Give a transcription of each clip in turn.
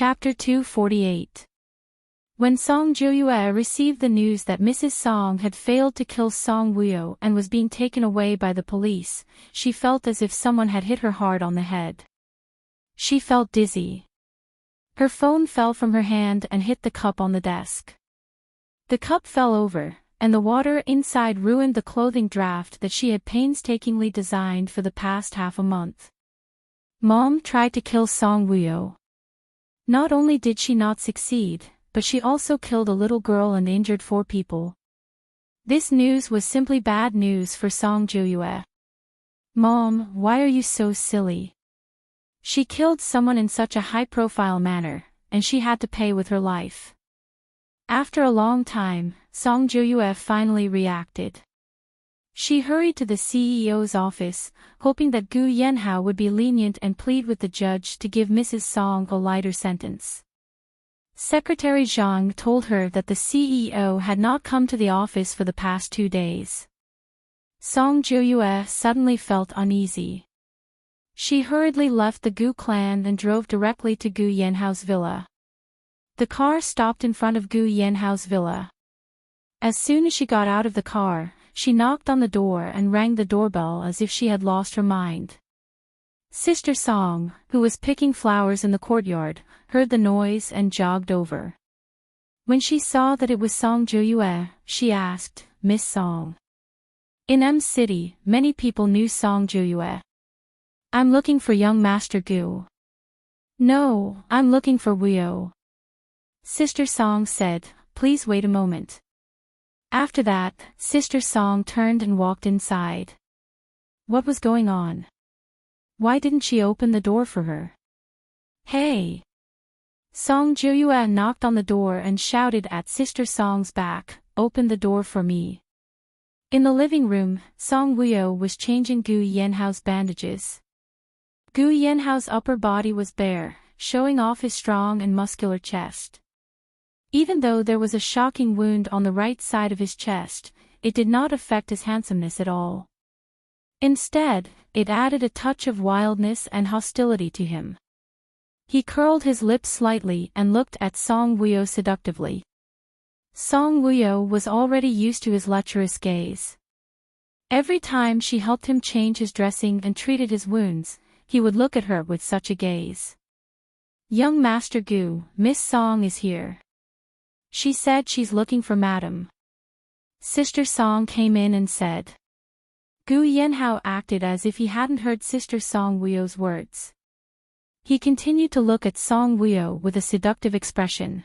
Chapter 248. When Song Joyue received the news that Mrs. Song had failed to kill Song Wuyo and was being taken away by the police, she felt as if someone had hit her hard on the head. She felt dizzy. Her phone fell from her hand and hit the cup on the desk. The cup fell over, and the water inside ruined the clothing draft that she had painstakingly designed for the past half a month. Mom tried to kill Song Wuyo. Not only did she not succeed, but she also killed a little girl and injured 4 people. This news was simply bad news for Song Joyue. Mom, why are you so silly? She killed someone in such a high-profile manner, and she had to pay with her life. After a long time, Song Joyue finally reacted. She hurried to the CEO's office, hoping that Gu Yanhao would be lenient and plead with the judge to give Mrs. Song a lighter sentence. Secretary Zhang told her that the CEO had not come to the office for the past 2 days. Song Joyue suddenly felt uneasy. She hurriedly left the Gu clan and drove directly to Gu Yanhao's villa. The car stopped in front of Gu Yanhao's villa. As soon as she got out of the car, she knocked on the door and rang the doorbell as if she had lost her mind. Sister Song, who was picking flowers in the courtyard, heard the noise and jogged over. When she saw that it was Song Joyue, she asked, "Miss Song?" In M City, many people knew Song Joyue. "I'm looking for young Master Gu." "No, I'm looking for Wuyo." Sister Song said, "Please wait a moment." After that, Sister Song turned and walked inside. What was going on? Why didn't she open the door for her? "Hey!" Song Joyue knocked on the door and shouted at Sister Song's back, "Open the door for me." In the living room, Song Wuyo was changing Gu Yanhao's bandages. Gu Yanhao's upper body was bare, showing off his strong and muscular chest. Even though there was a shocking wound on the right side of his chest, it did not affect his handsomeness at all. Instead, it added a touch of wildness and hostility to him. He curled his lips slightly and looked at Song Wuyo seductively. Song Wuyo was already used to his lecherous gaze. Every time she helped him change his dressing and treated his wounds, he would look at her with such a gaze. "Young Master Gu, Miss Song is here. She said she's looking for Madam." Sister Song came in and said. Gu Yanhao acted as if he hadn't heard Sister Song Wuyo's words. He continued to look at Song Wuyo with a seductive expression.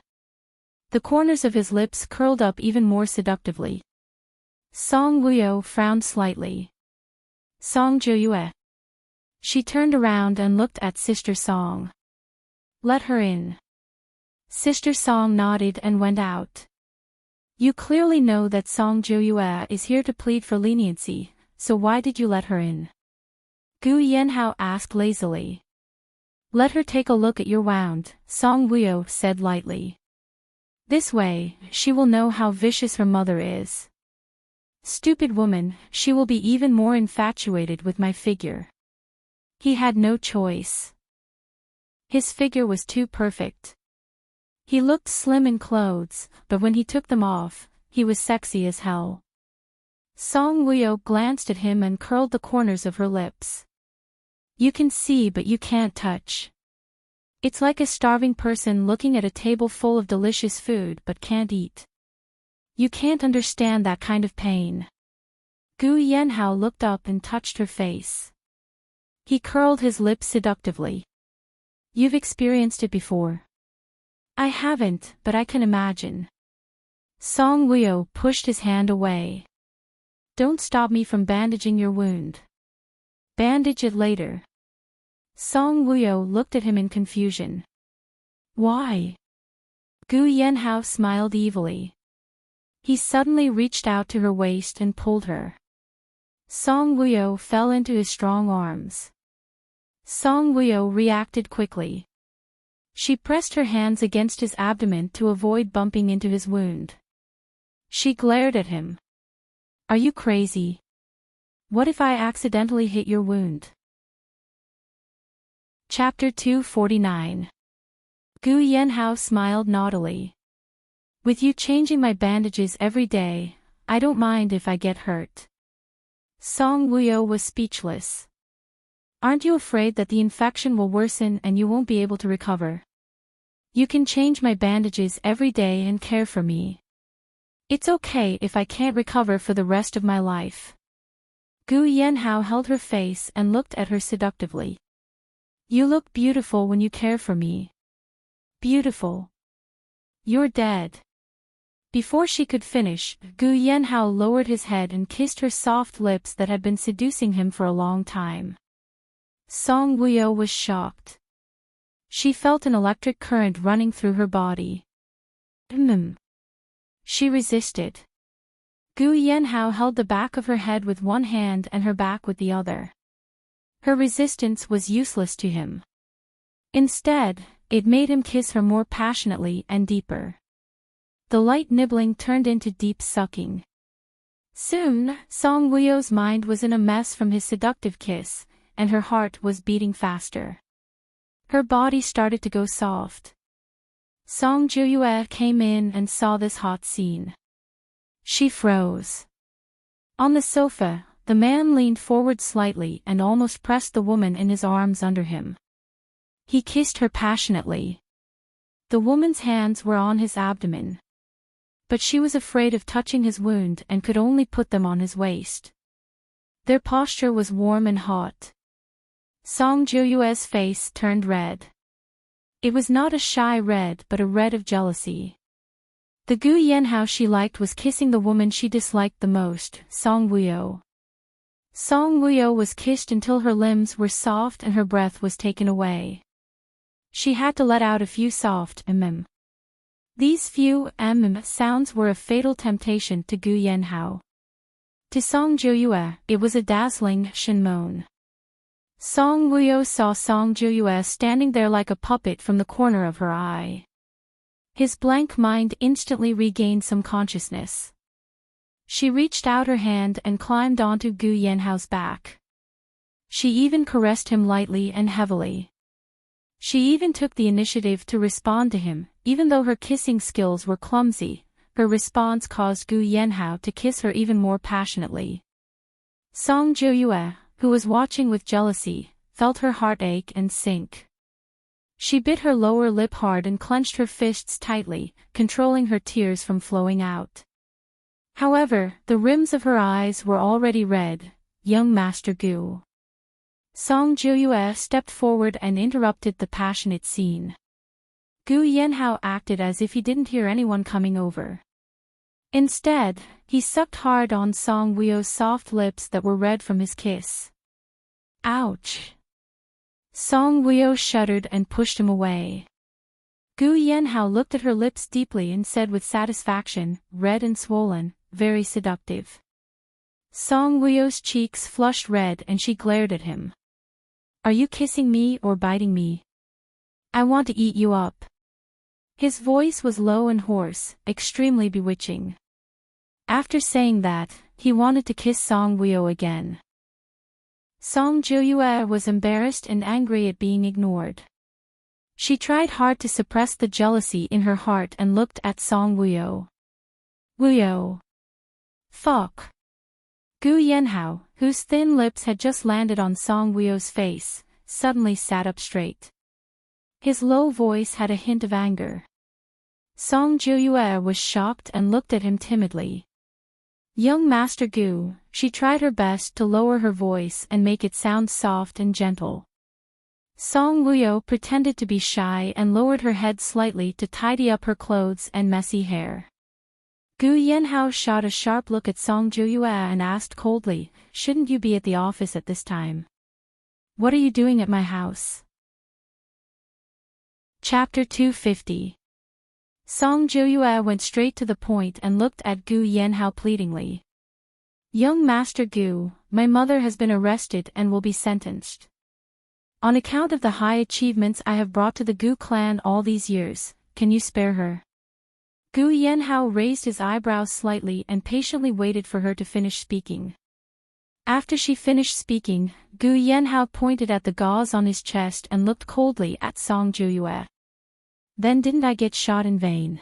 The corners of his lips curled up even more seductively. Song Wuyo frowned slightly. "Song Joyue." She turned around and looked at Sister Song. "Let her in." Sister Song nodded and went out. "You clearly know that Song Joyue is here to plead for leniency, so why did you let her in?" Gu Yanhao asked lazily. "Let her take a look at your wound," Song Wuyo said lightly. "This way, she will know how vicious her mother is. Stupid woman, she will be even more infatuated with my figure." He had no choice. His figure was too perfect. He looked slim in clothes, but when he took them off, he was sexy as hell. Song Wuyo glanced at him and curled the corners of her lips. "You can see but you can't touch. It's like a starving person looking at a table full of delicious food but can't eat. You can't understand that kind of pain." Gu Yanhao looked up and touched her face. He curled his lips seductively. "You've experienced it before." "I haven't, but I can imagine." Song Wuyo pushed his hand away. "Don't stop me from bandaging your wound. Bandage it later." Song Wuyo looked at him in confusion. "Why?" Gu Yanhao smiled evilly. He suddenly reached out to her waist and pulled her. Song Wuyo fell into his strong arms. Song Wuyo reacted quickly. She pressed her hands against his abdomen to avoid bumping into his wound. She glared at him. "Are you crazy? What if I accidentally hit your wound?" Chapter 249. Gu Yanhao smiled naughtily. With you changing my bandages every day, I don't mind if I get hurt. Song Wuyo was speechless. Aren't you afraid that the infection will worsen and you won't be able to recover? You can change my bandages every day and care for me. It's okay if I can't recover for the rest of my life. Gu Yanhao held her face and looked at her seductively. You look beautiful when you care for me. Beautiful. You're dead. Before she could finish, Gu Yanhao lowered his head and kissed her soft lips that had been seducing him for a long time. Song Wuyo was shocked. She felt an electric current running through her body. She resisted. Gu Yanhao held the back of her head with one hand and her back with the other. Her resistance was useless to him. Instead, it made him kiss her more passionately and deeper. The light nibbling turned into deep sucking. Soon, Song Wuyo's mind was in a mess from his seductive kiss, and her heart was beating faster. Her body started to go soft. Song Juyue came in and saw this hot scene. She froze. On the sofa, the man leaned forward slightly and almost pressed the woman in his arms under him. He kissed her passionately. The woman's hands were on his abdomen. But she was afraid of touching his wound and could only put them on his waist. Their posture was warm and hot. Song Juyue's face turned red. It was not a shy red but a red of jealousy. The Gu Yanhao she liked was kissing the woman she disliked the most, Song Wuyo. Song Wuyo was kissed until her limbs were soft and her breath was taken away. She had to let out a few soft mm. These few sounds were a fatal temptation to Gu Yanhao. To Song Juyue, it was a dazzling shinmon. Song Wuyo saw Song Juyue standing there like a puppet from the corner of her eye. His blank mind instantly regained some consciousness. She reached out her hand and climbed onto Gu Yanhao's back. She even caressed him lightly and heavily. She even took the initiative to respond to him, even though her kissing skills were clumsy. Her response caused Gu Yanhao to kiss her even more passionately. Song Juyue, who was watching with jealousy, felt her heart ache and sink. She bit her lower lip hard and clenched her fists tightly, controlling her tears from flowing out. However, the rims of her eyes were already red. Young Master Gu. Song Juyue stepped forward and interrupted the passionate scene. Gu Yanhao acted as if he didn't hear anyone coming over. Instead, he sucked hard on Song Wuyo's soft lips that were red from his kiss. Ouch! Song Wuyo shuddered and pushed him away. Gu Yanhao looked at her lips deeply and said with satisfaction, red and swollen, very seductive. Song Wuyo's cheeks flushed red and she glared at him. Are you kissing me or biting me? I want to eat you up. His voice was low and hoarse, extremely bewitching. After saying that, he wanted to kiss Song Wuyo again. Song Juyue was embarrassed and angry at being ignored. She tried hard to suppress the jealousy in her heart and looked at Song Wuyo. Wuyo. Fuck. Gu Yanhao, whose thin lips had just landed on Song Wuyo's face, suddenly sat up straight. His low voice had a hint of anger. Song Juyue was shocked and looked at him timidly. Young Master Gu, she tried her best to lower her voice and make it sound soft and gentle. Song Wuyo pretended to be shy and lowered her head slightly to tidy up her clothes and messy hair. Gu Yanhao shot a sharp look at Song Juyue and asked coldly, shouldn't you be at the office at this time? What are you doing at my house? Chapter 250. Song Juyue went straight to the point and looked at Gu Yanhao pleadingly. Young Master Gu, my mother has been arrested and will be sentenced. On account of the high achievements I have brought to the Gu clan all these years, can you spare her? Gu Yanhao raised his eyebrows slightly and patiently waited for her to finish speaking. After she finished speaking, Gu Yanhao pointed at the gauze on his chest and looked coldly at Song Juyue. Then didn't I get shot in vain?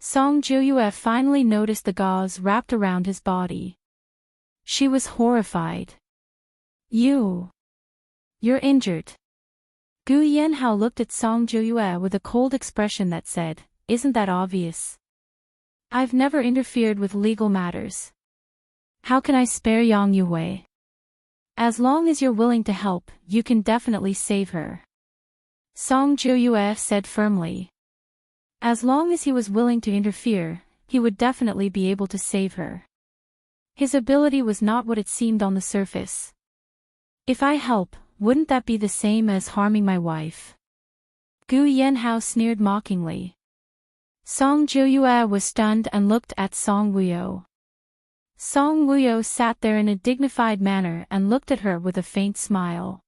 Song Jiuyue finally noticed the gauze wrapped around his body. She was horrified. You're injured. Gu Yanhao looked at Song Jiuyue with a cold expression that said, "Isn't that obvious? I've never interfered with legal matters. How can I spare Yang Yue? As long as you're willing to help, you can definitely save her." Song Jiuyue said firmly. As long as he was willing to interfere, he would definitely be able to save her. His ability was not what it seemed on the surface. If I help, wouldn't that be the same as harming my wife? Gu Yanhao sneered mockingly. Song Jiuyue was stunned and looked at Song Wuyo. Song Wuyo sat there in a dignified manner and looked at her with a faint smile.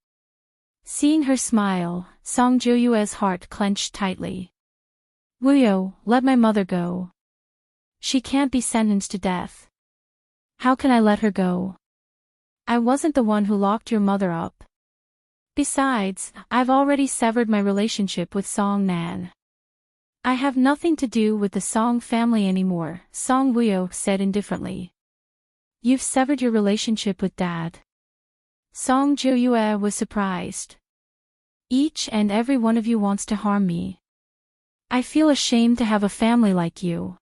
Seeing her smile, Song Jiuyue's heart clenched tightly. Wuyo, let my mother go. She can't be sentenced to death. How can I let her go? I wasn't the one who locked your mother up. Besides, I've already severed my relationship with Song Nan. I have nothing to do with the Song family anymore, Song Wuyo said indifferently. You've severed your relationship with Dad? Song Jiuyue was surprised. Each and every one of you wants to harm me. I feel ashamed to have a family like you.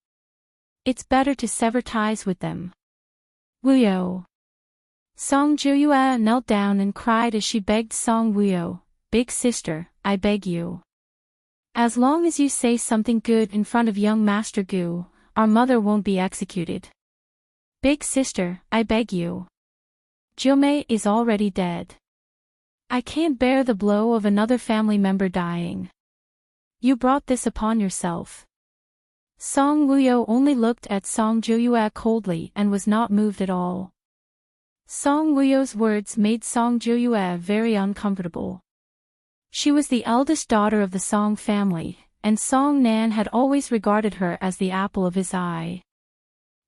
It's better to sever ties with them. Wuyo. Song Jiuyue knelt down and cried as she begged Song Wuyo, "Big sister, I beg you. As long as you say something good in front of young Master Gu, our mother won't be executed. Big sister, I beg you. Jiumei is already dead. I can't bear the blow of another family member dying. You brought this upon yourself." Song Wuyo only looked at Song Jiuyue coldly and was not moved at all. Song Wuyo's words made Song Jiuyue very uncomfortable. She was the eldest daughter of the Song family, and Song Nan had always regarded her as the apple of his eye.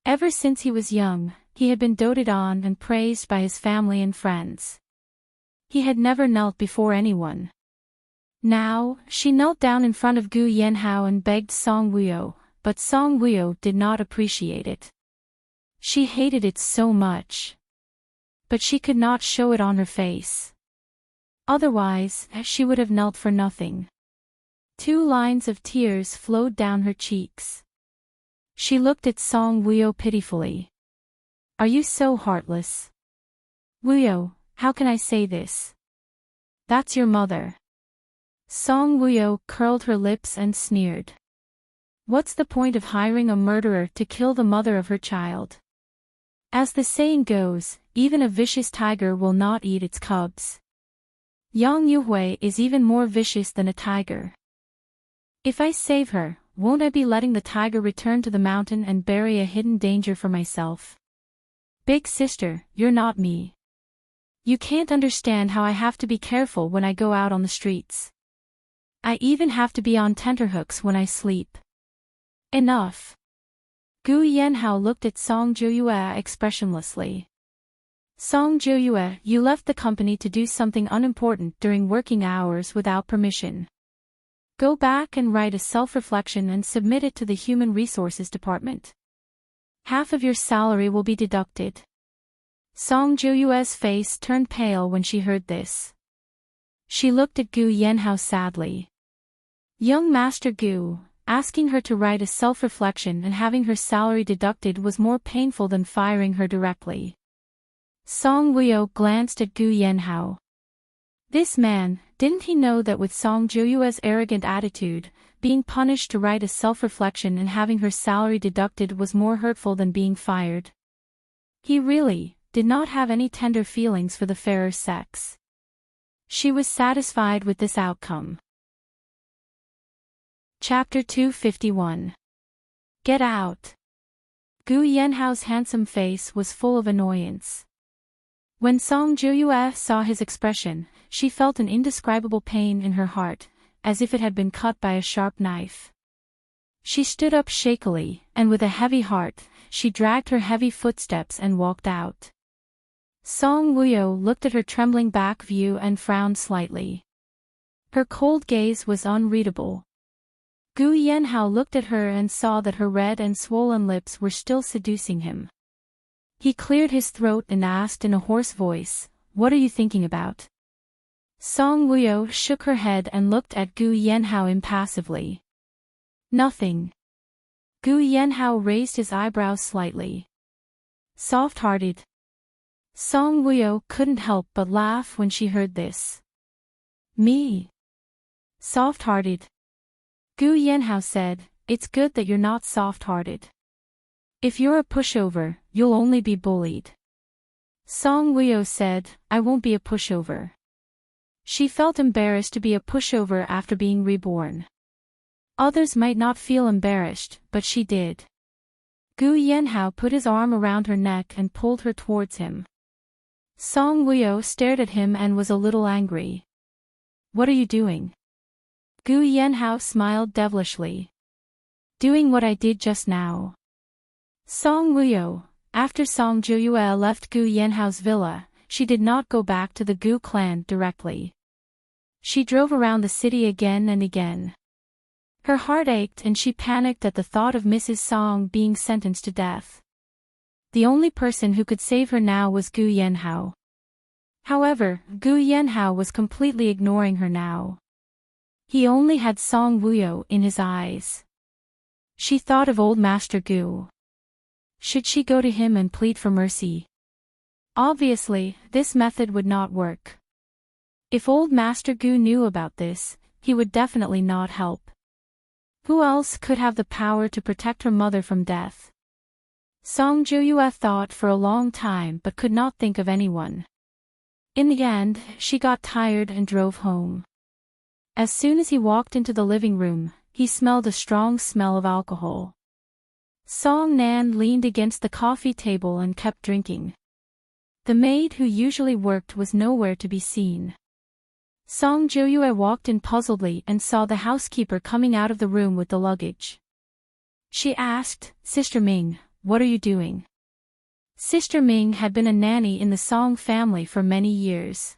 Ever since he was young, he had been doted on and praised by his family and friends. He had never knelt before anyone. Now, she knelt down in front of Gu Yanhao and begged Song Wuyo, but Song Wuyo did not appreciate it. She hated it so much. But she could not show it on her face. Otherwise, she would have knelt for nothing. 2 lines of tears flowed down her cheeks. She looked at Song Wuyo pitifully. Are you so heartless? Wuyo, how can I say this? That's your mother. Song Wuyo curled her lips and sneered. What's the point of hiring a murderer to kill the mother of her child? As the saying goes, even a vicious tiger will not eat its cubs. Yang Yuhui is even more vicious than a tiger. If I save her, won't I be letting the tiger return to the mountain and bury a hidden danger for myself? Big sister, you're not me. You can't understand how I have to be careful when I go out on the streets. I even have to be on tenterhooks when I sleep. Enough. Gu Yanhao looked at Song Jiuyue expressionlessly. Song Jiuyue, you left the company to do something unimportant during working hours without permission. Go back and write a self-reflection and submit it to the Human Resources Department. Half of your salary will be deducted. Song Jiuyue's face turned pale when she heard this. She looked at Gu Yanhao sadly. Young Master Gu, asking her to write a self-reflection and having her salary deducted was more painful than firing her directly. Song Wuyo glanced at Gu Yanhao. This man, didn't he know that with Song Jiuyue's arrogant attitude, being punished to write a self-reflection and having her salary deducted was more hurtful than being fired? He really did not have any tender feelings for the fairer sex. She was satisfied with this outcome. Chapter 251. Get out. Gu Yanhao's handsome face was full of annoyance. When Song Jiuyue saw his expression, she felt an indescribable pain in her heart, as if it had been cut by a sharp knife. She stood up shakily, and with a heavy heart, she dragged her heavy footsteps and walked out. Song Wuyo looked at her trembling back view and frowned slightly. Her cold gaze was unreadable. Gu Yanhao looked at her and saw that her red and swollen lips were still seducing him. He cleared his throat and asked in a hoarse voice, "What are you thinking about?" Song Wuyo shook her head and looked at Gu Yanhao impassively. "Nothing." Gu Yanhao raised his eyebrows slightly. "Soft-hearted." Song Wuyo couldn't help but laugh when she heard this. "Me? Soft-hearted?" Gu Yanhao said, "It's good that you're not soft-hearted. If you're a pushover, you'll only be bullied." Song Wuyo said, "I won't be a pushover." She felt embarrassed to be a pushover after being reborn. Others might not feel embarrassed, but she did. Gu Yanhao put his arm around her neck and pulled her towards him. Song Wuyo stared at him and was a little angry. "What are you doing?" Gu Yanhao smiled devilishly. "Doing what I did just now." Song Wuyo, after Song Jiuyue left Gu Yanhao's villa, she did not go back to the Gu clan directly. She drove around the city again and again. Her heart ached and she panicked at the thought of Mrs. Song being sentenced to death. The only person who could save her now was Gu Yanhao. However, Gu Yanhao was completely ignoring her now. He only had Song Wuyo in his eyes. She thought of old Master Gu. Should she go to him and plead for mercy? Obviously, this method would not work. If old Master Gu knew about this, he would definitely not help. Who else could have the power to protect her mother from death? Song Jiuyue thought for a long time but could not think of anyone. In the end, she got tired and drove home. As soon as he walked into the living room, he smelled a strong smell of alcohol. Song Nan leaned against the coffee table and kept drinking. The maid who usually worked was nowhere to be seen. Song Jiuyue walked in puzzledly and saw the housekeeper coming out of the room with the luggage. She asked, "Sister Ming, what are you doing?" Sister Ming had been a nanny in the Song family for many years.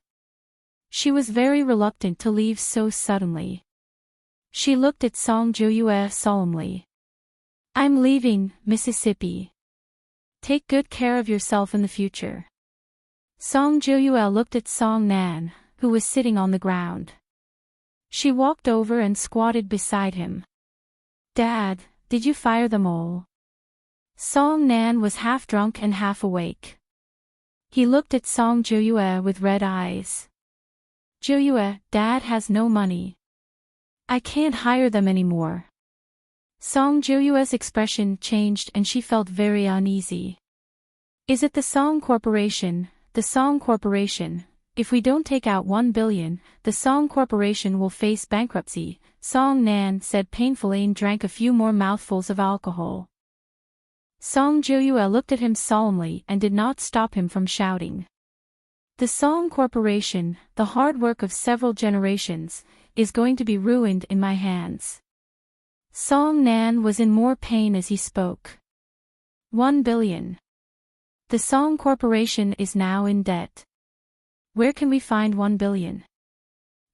She was very reluctant to leave so suddenly. She looked at Song Jiuyue solemnly. "I'm leaving, Mississippi. Take good care of yourself in the future." Song Jiuyue looked at Song Nan, who was sitting on the ground. She walked over and squatted beside him. "Dad, did you fire them all?" Song Nan was half drunk and half awake. He looked at Song Jiuyue with red eyes. "Jiuyue, Dad has no money. I can't hire them anymore." Song Jiuyue's expression changed and she felt very uneasy. "Is it the Song Corporation? The Song Corporation. If we don't take out 1 billion, the Song Corporation will face bankruptcy," Song Nan said painfully and drank a few more mouthfuls of alcohol. Song Jiuyue looked at him solemnly and did not stop him from shouting. "The Song Corporation, the hard work of several generations, is going to be ruined in my hands." Song Nan was in more pain as he spoke. 1 billion. The Song Corporation is now in debt. Where can we find 1 billion?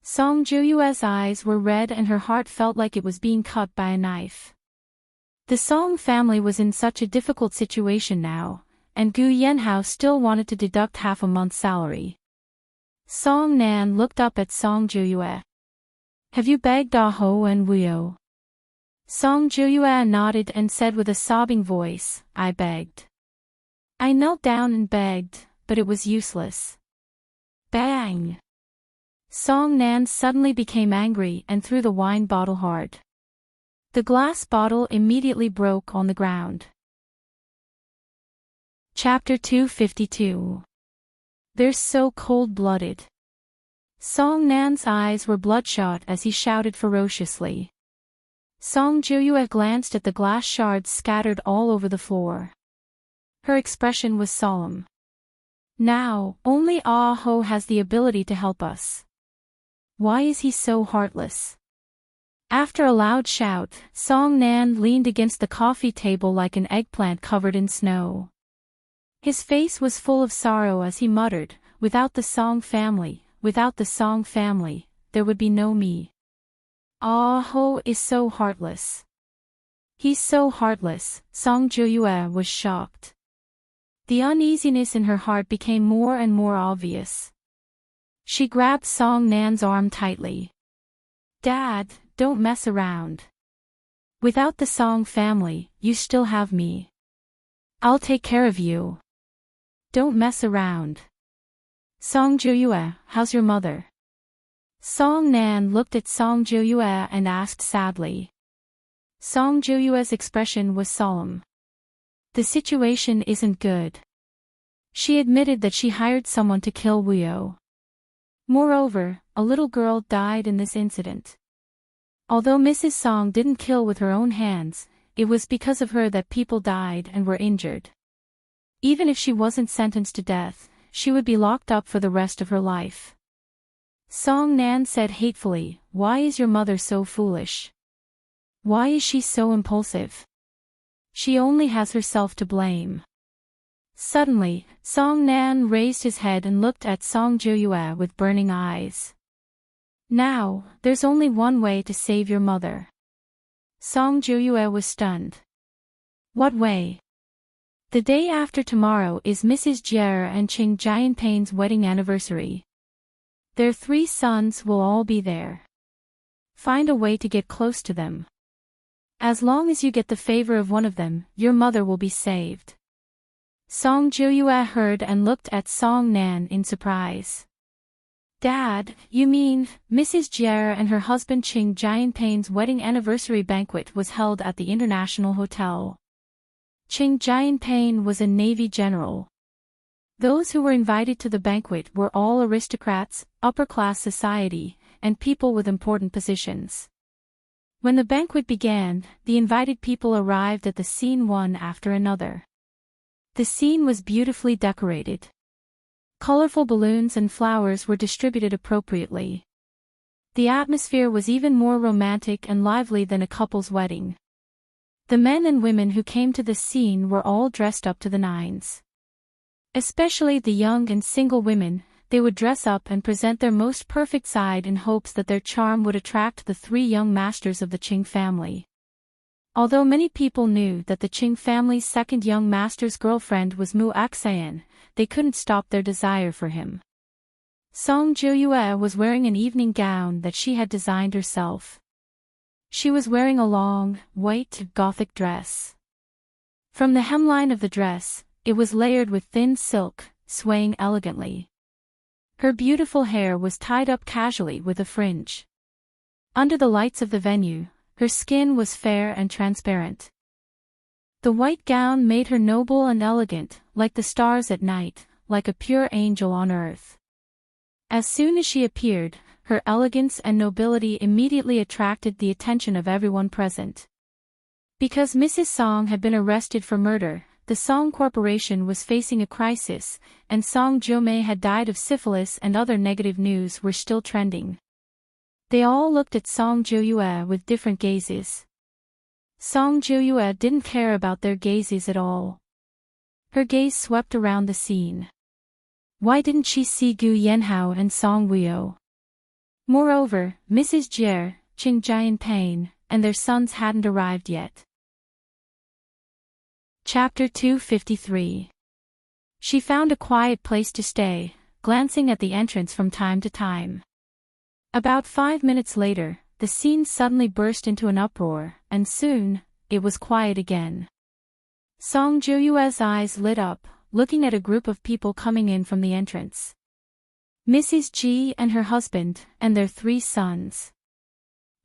Song Jiuyue's eyes were red and her heart felt like it was being cut by a knife. The Song family was in such a difficult situation now, and Gu Yanhao still wanted to deduct half a month's salary. Song Nan looked up at Song Jiuyue. "Have you begged Ah Ho and Wuyo?" Song Jiuyue nodded and said with a sobbing voice, "I begged. I knelt down and begged, but it was useless." Bang! Song Nan suddenly became angry and threw the wine bottle hard. The glass bottle immediately broke on the ground. Chapter 252. They're so cold-blooded. Song Nan's eyes were bloodshot as he shouted ferociously. Song Jiuyue glanced at the glass shards scattered all over the floor. Her expression was solemn. "Now, only Ah Ho has the ability to help us. Why is he so heartless?" After a loud shout, Song Nan leaned against the coffee table like an eggplant covered in snow. His face was full of sorrow as he muttered, "Without the Song family, there would be no me." Ah Ho is so heartless. He's so heartless, Song Jiuyue was shocked. The uneasiness in her heart became more and more obvious. She grabbed Song Nan's arm tightly. Dad, don't mess around. Without the Song family, you still have me. I'll take care of you. Don't mess around. Song Jiuyue, how's your mother? Song Nan looked at Song Jiuyue and asked sadly. Song Jiuyue's expression was solemn. The situation isn't good. She admitted that she hired someone to kill Wuyo. Moreover, a little girl died in this incident. Although Mrs. Song didn't kill with her own hands, it was because of her that people died and were injured. Even if she wasn't sentenced to death, she would be locked up for the rest of her life. Song Nan said hatefully, "Why is your mother so foolish? Why is she so impulsive? She only has herself to blame." Suddenly, Song Nan raised his head and looked at Song Jiuyue with burning eyes. Now, there's only one way to save your mother. Song Jiuyue was stunned. What way? The day after tomorrow is Mrs. Jie and Qing Jianping's wedding anniversary. Their 3 sons will all be there. Find a way to get close to them. As long as you get the favor of one of them, your mother will be saved. Song Jiuyue heard and looked at Song Nan in surprise. Dad, you mean, Mrs. Jie and her husband Qing Jianping's wedding anniversary banquet was held at the International Hotel. Qing Jianping was a Navy general. Those who were invited to the banquet were all aristocrats, upper-class society, and people with important positions. When the banquet began, the invited people arrived at the scene one after another. The scene was beautifully decorated. Colorful balloons and flowers were distributed appropriately. The atmosphere was even more romantic and lively than a couple's wedding. The men and women who came to the scene were all dressed up to the nines. Especially the young and single women, they would dress up and present their most perfect side in hopes that their charm would attract the 3 young masters of the Qing family. Although many people knew that the Qing family's second young master's girlfriend was Mu Axayan, they couldn't stop their desire for him. Song Jiuyue was wearing an evening gown that she had designed herself. She was wearing a long, white, Gothic dress. From the hemline of the dress, it was layered with thin silk, swaying elegantly. Her beautiful hair was tied up casually with a fringe. Under the lights of the venue, her skin was fair and transparent. The white gown made her noble and elegant, like the stars at night, like a pure angel on earth. As soon as she appeared, her elegance and nobility immediately attracted the attention of everyone present. Because Mrs. Song had been arrested for murder, the Song Corporation was facing a crisis, and Song Jiumei had died of syphilis and other negative news were still trending. They all looked at Song Jiuyue with different gazes. Song Jiuyue didn't care about their gazes at all. Her gaze swept around the scene. Why didn't she see Gu Yanhao and Song Wuyo? Moreover, Mrs. Jie, Qing Jianping, and their sons hadn't arrived yet. Chapter 253. She found a quiet place to stay, glancing at the entrance from time to time. About 5 minutes later, the scene suddenly burst into an uproar, and soon, it was quiet again. Song Jiuyue's eyes lit up, looking at a group of people coming in from the entrance. Mrs. Ji and her husband, and their 3 sons.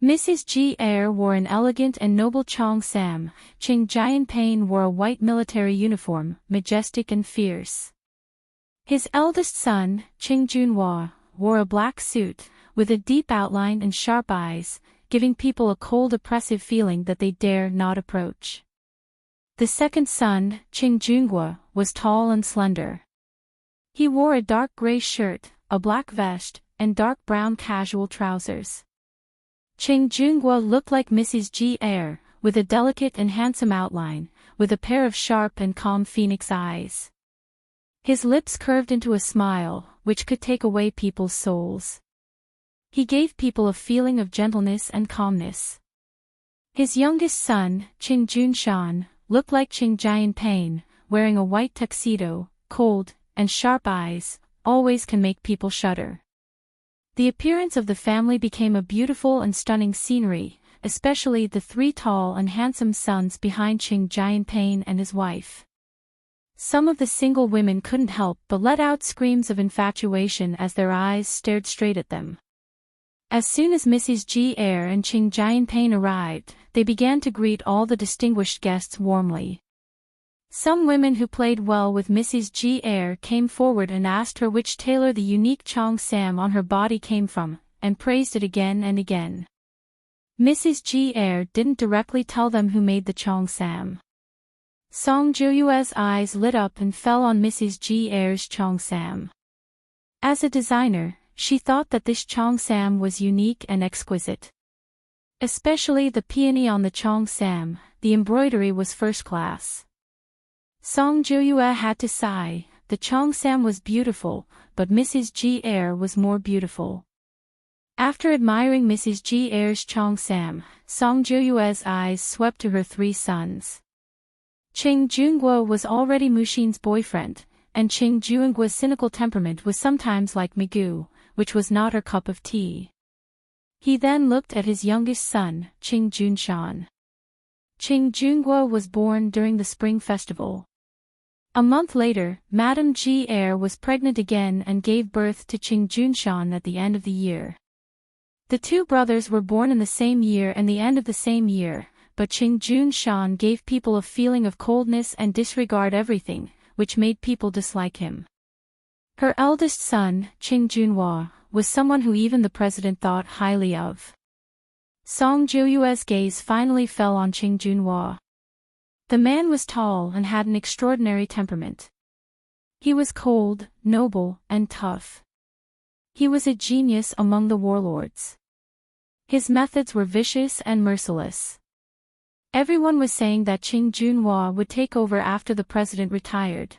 Mrs. Ji wore an elegant and noble cheongsam, Qing Jianping wore a white military uniform, majestic and fierce. His eldest son, Qing Junhua, wore a black suit, with a deep outline and sharp eyes, giving people a cold oppressive feeling that they dare not approach. The second son, Qing Junhua, was tall and slender. He wore a dark gray shirt, a black vest, and dark brown casual trousers. Qing Junhua looked like Mrs. Ji with a delicate and handsome outline, with a pair of sharp and calm phoenix eyes. His lips curved into a smile, which could take away people's souls. He gave people a feeling of gentleness and calmness. His youngest son, Ching Junshan, looked like Ching Jianping, wearing a white tuxedo, cold, and sharp eyes, always can make people shudder. The appearance of the family became a beautiful and stunning scenery, especially the three tall and handsome sons behind Ching Jianping and his wife. Some of the single women couldn't help but let out screams of infatuation as their eyes stared straight at them. As soon as Mrs. G. Eyre and Ching Jianping arrived, they began to greet all the distinguished guests warmly. Some women who played well with Mrs. G. Eyre came forward and asked her which tailor the unique cheongsam on her body came from, and praised it again and again. Mrs. G. Eyre didn't directly tell them who made the cheongsam. Song Jiuyue's eyes lit up and fell on Mrs. G. Eyre's cheongsam. As a designer, she thought that this cheongsam was unique and exquisite. Especially the peony on the cheongsam, the embroidery was first class. Song Jiuyue had to sigh. The cheongsam was beautiful, but Mrs. G. Eyre was more beautiful. After admiring Mrs. G. Eyre's cheongsam, Song Jiuyue's eyes swept to her three sons. Ching Junguo was already Muxin's boyfriend, and Ching Junguo's cynical temperament was sometimes like Migu, which was not her cup of tea. He then looked at his youngest son, Ching Junshan. Ching Junguo was born during the Spring Festival. A month later, Madame G. Eyre was pregnant again and gave birth to Ching Junshan at the end of the year. The two brothers were born in the same year and the end of the same year, but Ching Junshan gave people a feeling of coldness and disregard everything, which made people dislike him. Her eldest son, Ching Junhua, was someone who even the president thought highly of. Song Jiuyue's gaze finally fell on Ching Junhua. The man was tall and had an extraordinary temperament. He was cold, noble, and tough. He was a genius among the warlords. His methods were vicious and merciless. Everyone was saying that Ching Junhua would take over after the president retired.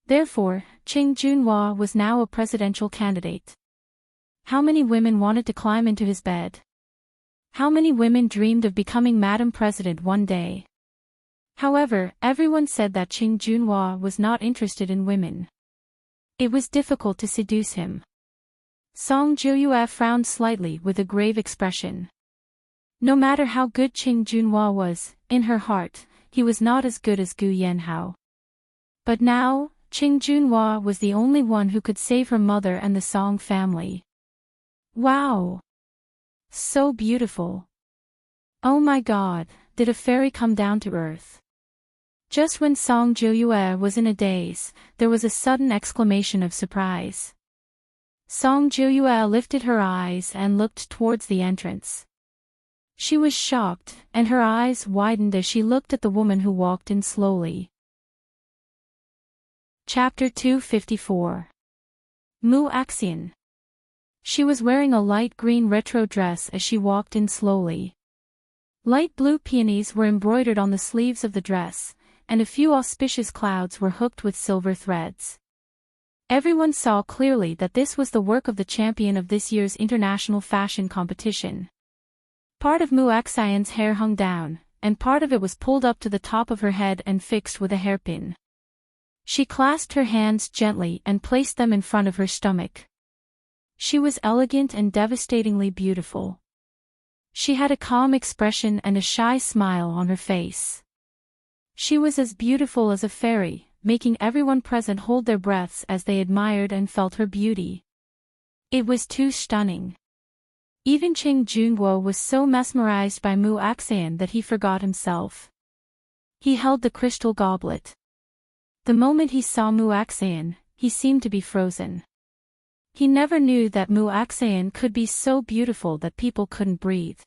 Therefore, Ching Junhua was now a presidential candidate. How many women wanted to climb into his bed? How many women dreamed of becoming Madam President one day? However, everyone said that Ching Junhua was not interested in women. It was difficult to seduce him. Song Jiuyue frowned slightly with a grave expression. No matter how good Ching Junhua was, in her heart, he was not as good as Gu Yanhao. But now, Ching Junhua was the only one who could save her mother and the Song family. Wow! So beautiful. Oh my God, did a fairy come down to earth? Just when Song Jiuyue was in a daze, there was a sudden exclamation of surprise. Song Jiuyue lifted her eyes and looked towards the entrance. She was shocked, and her eyes widened as she looked at the woman who walked in slowly. Chapter 254. Mu Axian. She was wearing a light green retro dress as she walked in slowly. Light blue peonies were embroidered on the sleeves of the dress, and a few auspicious clouds were hooked with silver threads. Everyone saw clearly that this was the work of the champion of this year's international fashion competition. Part of Mu Axian's hair hung down, and part of it was pulled up to the top of her head and fixed with a hairpin. She clasped her hands gently and placed them in front of her stomach. She was elegant and devastatingly beautiful. She had a calm expression and a shy smile on her face. She was as beautiful as a fairy, making everyone present hold their breaths as they admired and felt her beauty. It was too stunning. Even Ching Junguo was so mesmerized by Mu Axian that he forgot himself. He held the crystal goblet. The moment he saw Mu Axian, he seemed to be frozen. He never knew that Mu Axian could be so beautiful that people couldn't breathe.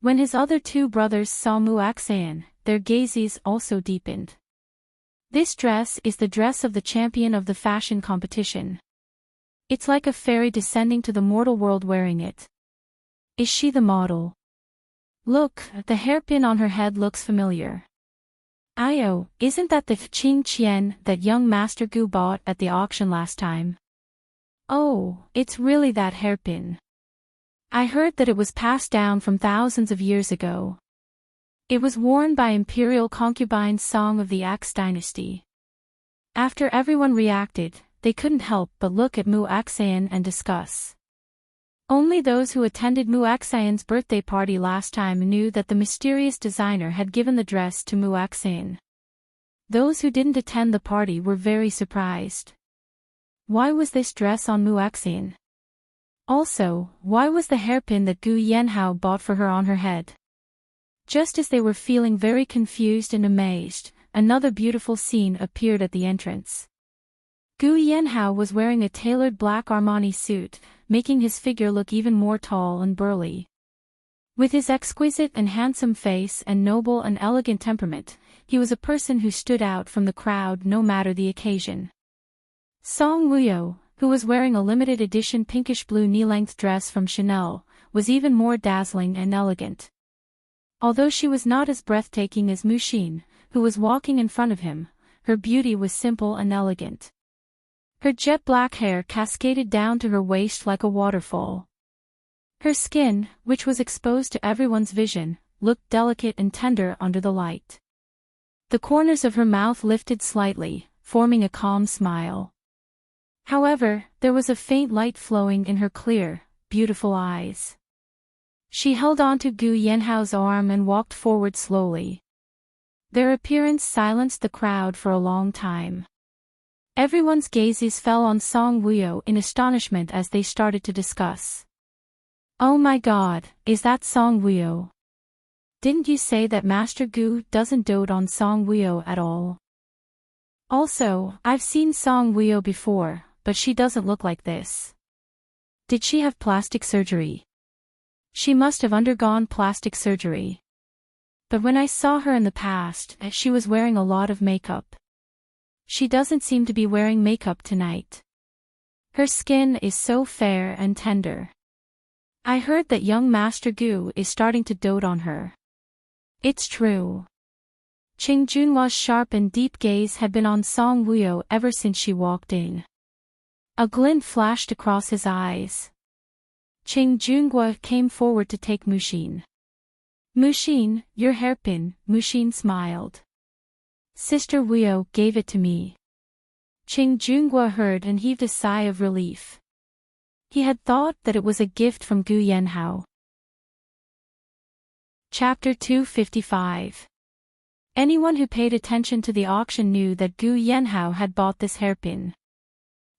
When his other two brothers saw Mu Axian, their gazes also deepened. This dress is the dress of the champion of the fashion competition. It's like a fairy descending to the mortal world wearing it. Is she the model? Look, the hairpin on her head looks familiar. Ayo, isn't that the Qing Qian that young Master Gu bought at the auction last time? Oh, it's really that hairpin. I heard that it was passed down from thousands of years ago. It was worn by imperial concubines Song of the Axe dynasty. After everyone reacted, they couldn't help but look at Muaxayan and discuss. Only those who attended Muaxayan's birthday party last time knew that the mysterious designer had given the dress to Muaxayan. Those who didn't attend the party were very surprised. Why was this dress on Muaxayan? Also, why was the hairpin that Gu Yanhao bought for her on her head? Just as they were feeling very confused and amazed, another beautiful scene appeared at the entrance. Gu Yanhao was wearing a tailored black Armani suit, making his figure look even more tall and burly. With his exquisite and handsome face and noble and elegant temperament, he was a person who stood out from the crowd no matter the occasion. Song Wuyo, who was wearing a limited edition pinkish-blue knee-length dress from Chanel, was even more dazzling and elegant. Although she was not as breathtaking as Muxin, who was walking in front of him, her beauty was simple and elegant. Her jet-black hair cascaded down to her waist like a waterfall. Her skin, which was exposed to everyone's vision, looked delicate and tender under the light. The corners of her mouth lifted slightly, forming a calm smile. However, there was a faint light flowing in her clear, beautiful eyes. She held on to Gu Yanhao's arm and walked forward slowly. Their appearance silenced the crowd for a long time. Everyone's gazes fell on Song Wuyo in astonishment as they started to discuss. "Oh my god, is that Song Wuyo? Didn't you say that Master Gu doesn't dote on Song Wuyo at all? Also, I've seen Song Wuyo before, but she doesn't look like this. Did she have plastic surgery? She must have undergone plastic surgery. But when I saw her in the past, she was wearing a lot of makeup. She doesn't seem to be wearing makeup tonight. Her skin is so fair and tender. I heard that young Master Gu is starting to dote on her." It's true. Qing Junhua's sharp and deep gaze had been on Song Wuyo ever since she walked in. A glint flashed across his eyes. Qing Junhua came forward to take Muxin. "Muxin, your hairpin," Muxin smiled. "Sister Wuyo gave it to me." Qing Junhua heard and heaved a sigh of relief. He had thought that it was a gift from Gu Yanhao. Chapter 255. Anyone who paid attention to the auction knew that Gu Yanhao had bought this hairpin.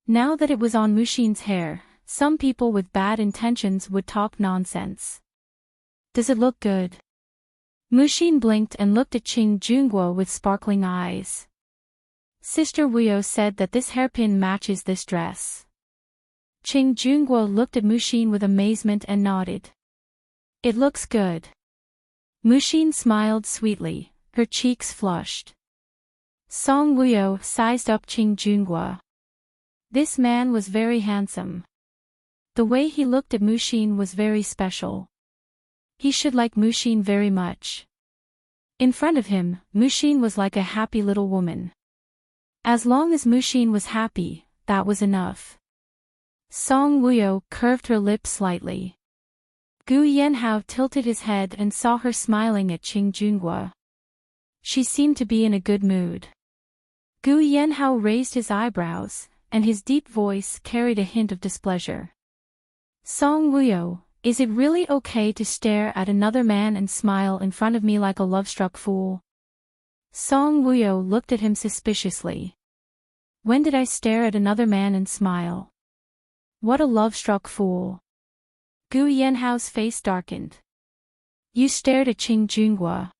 Now that it was on Muxin's hair, some people with bad intentions would talk nonsense. "Does it look good?" Muxin blinked and looked at Qing Junhua with sparkling eyes. Sister Wuyo said that this hairpin matches this dress. Qing Junhua looked at Muxin with amazement and nodded. "It looks good." Muxin smiled sweetly, her cheeks flushed. Song Wuyo sized up Qing Junhua. This man was very handsome. The way he looked at Muxin was very special. He should like Muxin very much. In front of him, Muxin was like a happy little woman. As long as Muxin was happy, that was enough. Song Wuyo curved her lips slightly. Gu Yanhao tilted his head and saw her smiling at Qing Junhua. She seemed to be in a good mood. Gu Yanhao raised his eyebrows, and his deep voice carried a hint of displeasure. "Song Wuyo, is it really okay to stare at another man and smile in front of me like a love-struck fool?" Song Wuyo looked at him suspiciously. "When did I stare at another man and smile? What a love-struck fool." Gu Yanhao's face darkened. "You stared at Qing Junhua.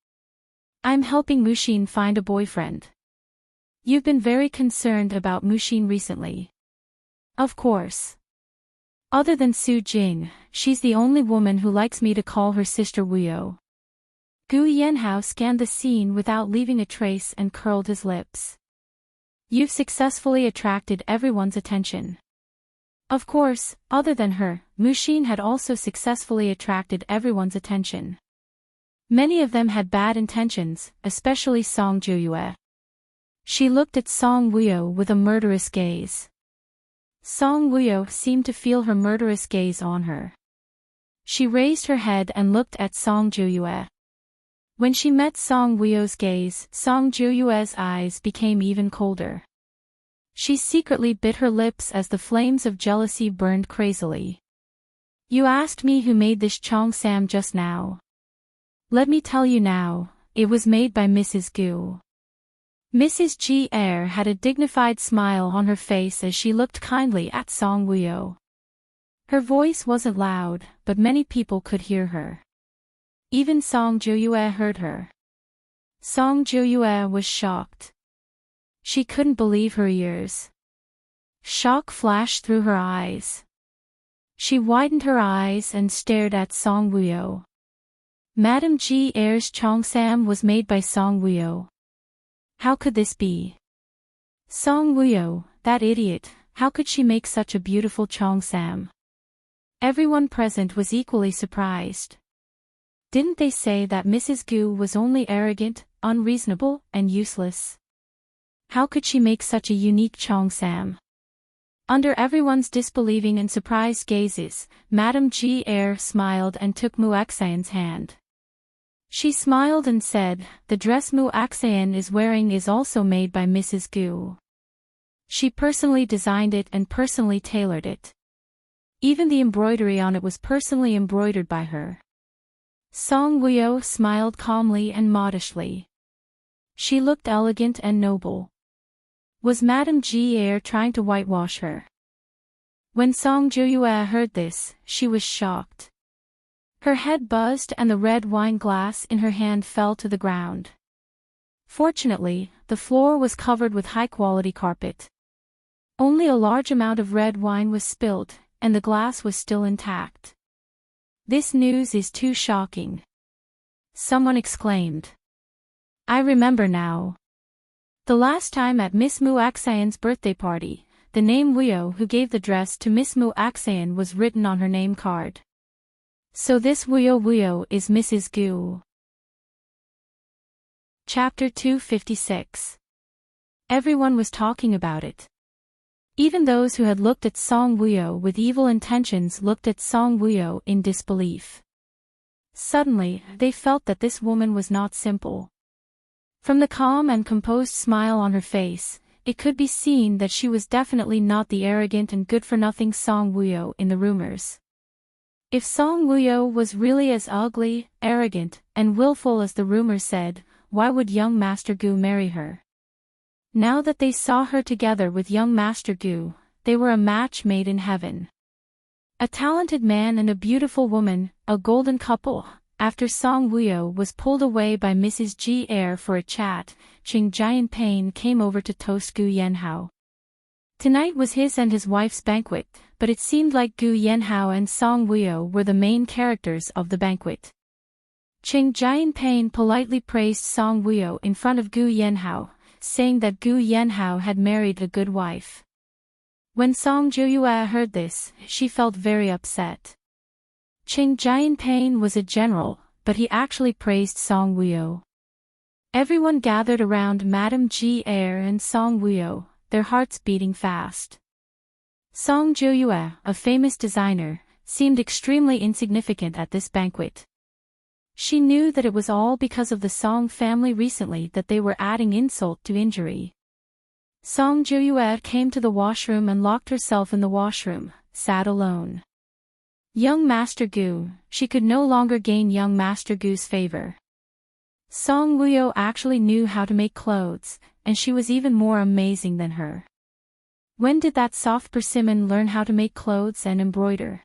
I'm helping Muxin find a boyfriend. You've been very concerned about Muxin recently." "Of course. Other than Su Jing, she's the only woman who likes me to call her Sister Wuyo." Gu Yanhao scanned the scene without leaving a trace and curled his lips. "You've successfully attracted everyone's attention." Of course, other than her, Muxin had also successfully attracted everyone's attention. Many of them had bad intentions, especially Song Jiuyue. She looked at Song Wuyo with a murderous gaze. Song Wuyo seemed to feel her murderous gaze on her. She raised her head and looked at Song Jiuyue. When she met Song Wuyo's gaze, Song Jiuyue's eyes became even colder. She secretly bit her lips as the flames of jealousy burned crazily. You asked me who made this cheongsam just now. Let me tell you now, it was made by Mrs. Gu. Mrs. G. had a dignified smile on her face as she looked kindly at Song Wuyo. Her voice wasn't loud, but many people could hear her. Even Song Jiuyue heard her. Song Jiuyue was shocked. She couldn't believe her ears. Shock flashed through her eyes. She widened her eyes and stared at Song Wuyo. Madame G. cheongsam was made by Song Wuyo. How could this be? Song Wuyo, that idiot, how could she make such a beautiful cheongsam? Everyone present was equally surprised. Didn't they say that Mrs. Gu was only arrogant, unreasonable, and useless? How could she make such a unique cheongsam? Under everyone's disbelieving and surprised gazes, Madame G. smiled and took Muaxian's hand. She smiled and said, the dress Muaxian is wearing is also made by Mrs. Gu. She personally designed it and personally tailored it. Even the embroidery on it was personally embroidered by her. Song Wuyo smiled calmly and modestly. She looked elegant and noble. Was Madame G. trying to whitewash her? When Song Jiuyue heard this, she was shocked. Her head buzzed and the red wine glass in her hand fell to the ground. Fortunately, the floor was covered with high-quality carpet. Only a large amount of red wine was spilled, and the glass was still intact. This news is too shocking. Someone exclaimed. I remember now. The last time at Miss Muaxian's birthday party, the name Wuyo who gave the dress to Miss Muaxian was written on her name card. So this Wuyo is Mrs. Gu. Chapter 256. Everyone was talking about it. Even those who had looked at Song Wuyo with evil intentions looked at Song Wuyo in disbelief. Suddenly, they felt that this woman was not simple. From the calm and composed smile on her face, it could be seen that she was definitely not the arrogant and good-for-nothing Song Wuyo in the rumors. If Song Wuyo was really as ugly, arrogant, and willful as the rumors said, why would young Master Gu marry her? Now that they saw her together with young Master Gu, they were a match made in heaven. A talented man and a beautiful woman, a golden couple. After Song Wuyo was pulled away by Mrs. G. for a chat, Qing Jianping came over to toast Gu Yanhao. Tonight was his and his wife's banquet, but it seemed like Gu Yanhao and Song Wuyo were the main characters of the banquet. Qing Jianping politely praised Song Wuyo in front of Gu Yanhao, saying that Gu Yanhao had married a good wife. When Song Jiuyue heard this, she felt very upset. Qing Jianping was a general, but he actually praised Song Wuyo. Everyone gathered around Madame G. and Song Wuyo, their hearts beating fast. Song Jiuyue, a famous designer, seemed extremely insignificant at this banquet. She knew that it was all because of the Song family recently that they were adding insult to injury. Song Jiuyue came to the washroom and locked herself in the washroom, sat alone. Young Master Gu, she could no longer gain young Master Gu's favor. Song Wuyo actually knew how to make clothes, and she was even more amazing than her. When did that soft persimmon learn how to make clothes and embroider?